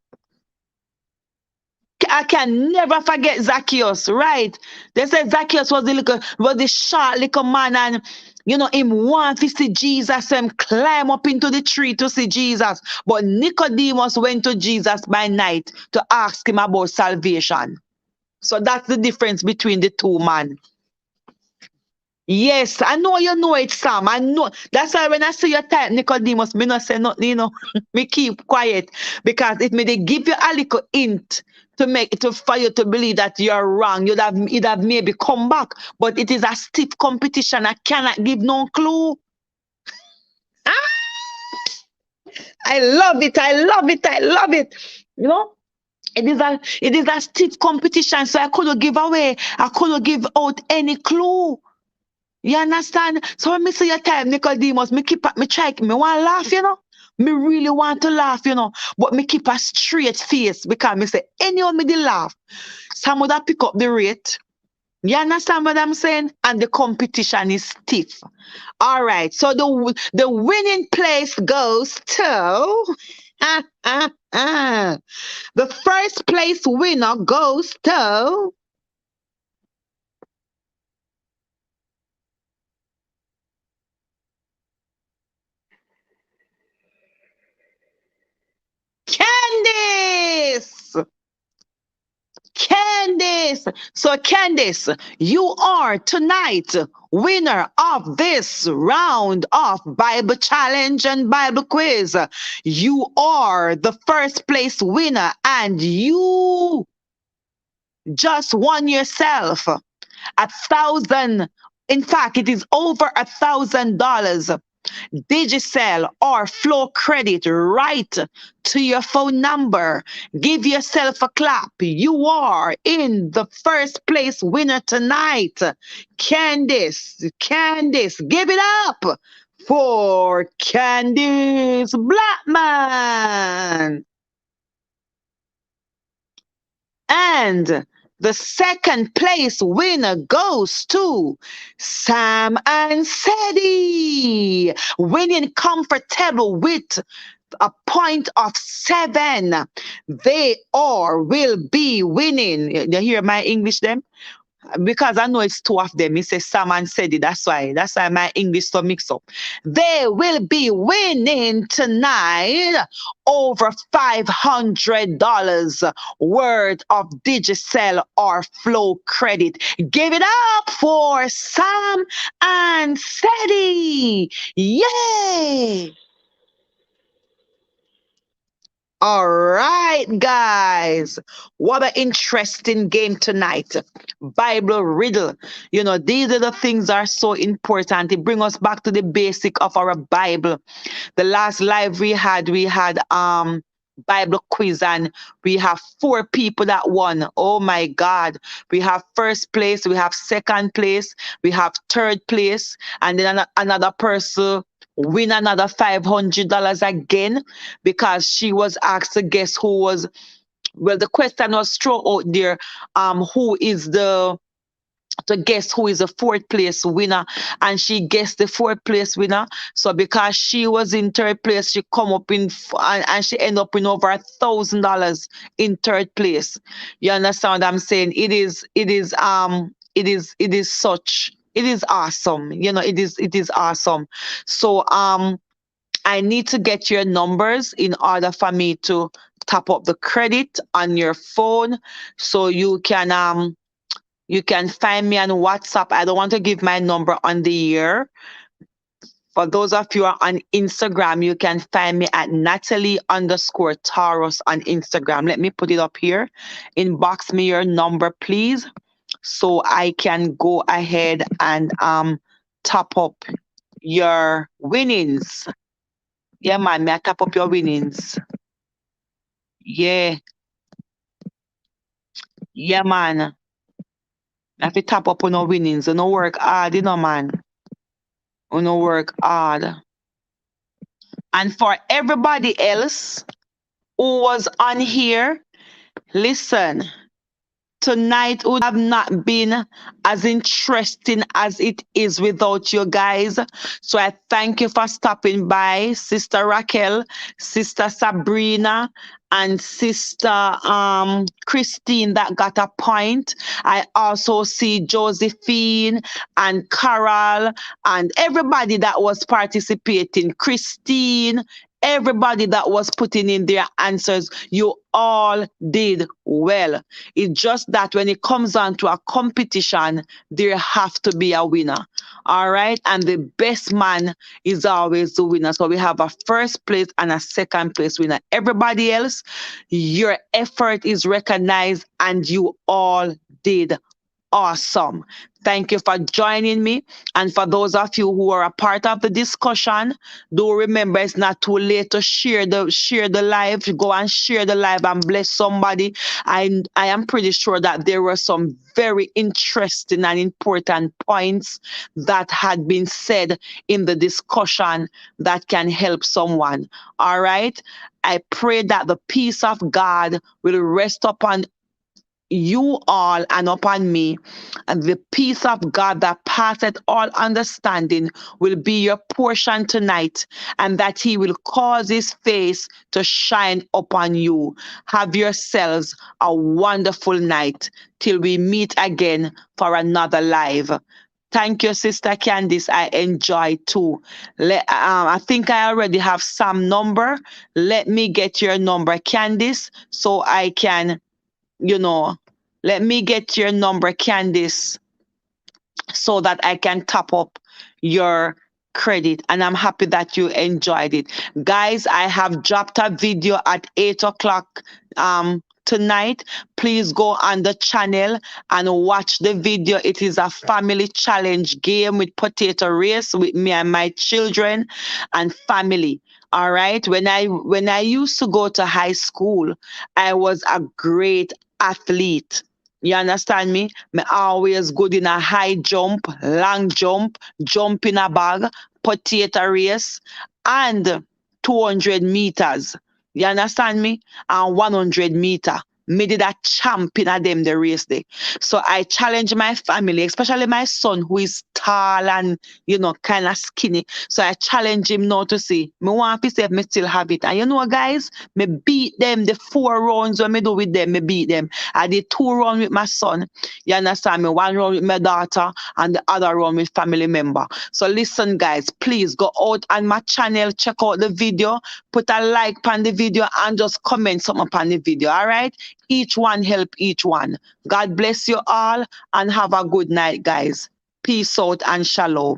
I can never forget Zacchaeus, right? They said Zacchaeus was the short little man, and him want to see Jesus, so him climb up into the tree to see Jesus. But Nicodemus went to Jesus by night to ask him about salvation. So that's the difference between the two men. Yes, I know you know it, Sam. I know. That's why when I see your type, Nicodemus, me not say nothing, me keep quiet because it may they give you a little hint to make it for you to believe that you're wrong. You'd have maybe come back, but it is a stiff competition. I cannot give no clue. Ah, I love it. I love it. I love it. You know. It is a stiff competition, so I couldn't give away. I couldn't give out any clue. You understand? So when me see your time, Nicodemus, me try, me want to laugh, Me really want to laugh, But me keep a straight face because me say, anyone me the laugh, some would have pick up the rate. You understand what I'm saying? And the competition is stiff. All right. So the winning place goes to The first place winner goes to Candice. Candice. So, Candice, you are tonight winner of this round of Bible challenge and Bible quiz. You are the first place winner, and you just won yourself 1,000. In fact, it is over $1,000 Digicel or Flow Credit right to your phone number. Give yourself a clap. You are in the first place winner tonight. Candice, Candice, give it up for Candice Blackman. And the second place winner goes to Sam and Sadie, winning comfortable with a point of 7. They are will be winning. You hear my English them? Because I know it's two of them. It says Sam and Sadie. That's why my English so mix up. They will be winning tonight over $500 worth of Digicel or Flow Credit. Give it up for Sam and Sadie. Yay! All right, guys. What an interesting game tonight. Bible Riddle. You know, these are the things that are so important. It brings us back to the basic of our Bible. The last live we had Bible quiz, and we have 4 people that won. Oh my God. We have first place, we have second place, we have third place, and then another person win another $500 again because she was asked to guess who was, well, the question was thrown out there, who is the to guess who is the fourth place winner, and she guessed the fourth place winner. So because she was in third place, she come up and she end up in over $1,000 in third place. You understand what I'm saying? It is such, it is awesome. You know, it is awesome. So I need to get your numbers in order for me to top up the credit on your phone, so you can find me on WhatsApp. I don't want to give my number on the air. For those of you who are on Instagram, you can find me at Natalie_Taurus on Instagram. Let me put it up here. Inbox me your number, please, so I can go ahead and top up your winnings. Yeah, man, may I top up your winnings? Yeah, yeah, man. I have to top up on our winnings. You know, work hard, you know, man. You know, work hard. And for everybody else who was on here, listen, tonight would have not been as interesting as it is without you guys. So I thank you for stopping by, Sister Raquel, Sister Sabrina, and Sister Christine that got a point. I also see Josephine and Carol and everybody that was participating. Christine, everybody that was putting in their answers, you all did well. It's just that when it comes on to a competition, there have to be a winner. All right. And the best man is always the winner. So we have a first place and a second place winner. Everybody else, your effort is recognized and you all did awesome. Thank you for joining me. And for those of you who are a part of the discussion, do remember it's not too late to share the live. Go and share the live and bless somebody. I am pretty sure that there were some very interesting and important points that had been said in the discussion that can help someone. All right. I pray that the peace of God will rest upon you all and upon me, and the peace of God that passeth all understanding will be your portion tonight, and that He will cause His face to shine upon you. Have yourselves a wonderful night till we meet again for another live. Thank you, Sister Candice. I enjoy too. I think I already have some number. Let me get your number, Candice, so I can, you know, let me get your number, Candice, so that I can top up your credit. And I'm happy that you enjoyed it. Guys, I have dropped a video at 8 o'clock tonight. Please go on the channel and watch the video. It is a family challenge game with potato race with me and my children and family. All right. When I used to go to high school, I was a great athlete. You understand me? Me always good in a high jump, long jump, jump in a bag, potato race, and 200 meters. You understand me? And 100 meter. Me did a champion of them the race day. So I challenge my family, especially my son who is tall and kind of skinny. So I challenge him now to see. Me want to see if me still have it. And guys, me beat them the 4 rounds when me do with them, me beat them. I did 2 rounds with my son. You understand me? 1 round with my daughter and the other round with family member. So listen, guys, please go out on my channel, check out the video, put a like on the video and just comment something upon the video. All right? Each one help each one. God bless you all and have a good night, guys. Peace out and shalom.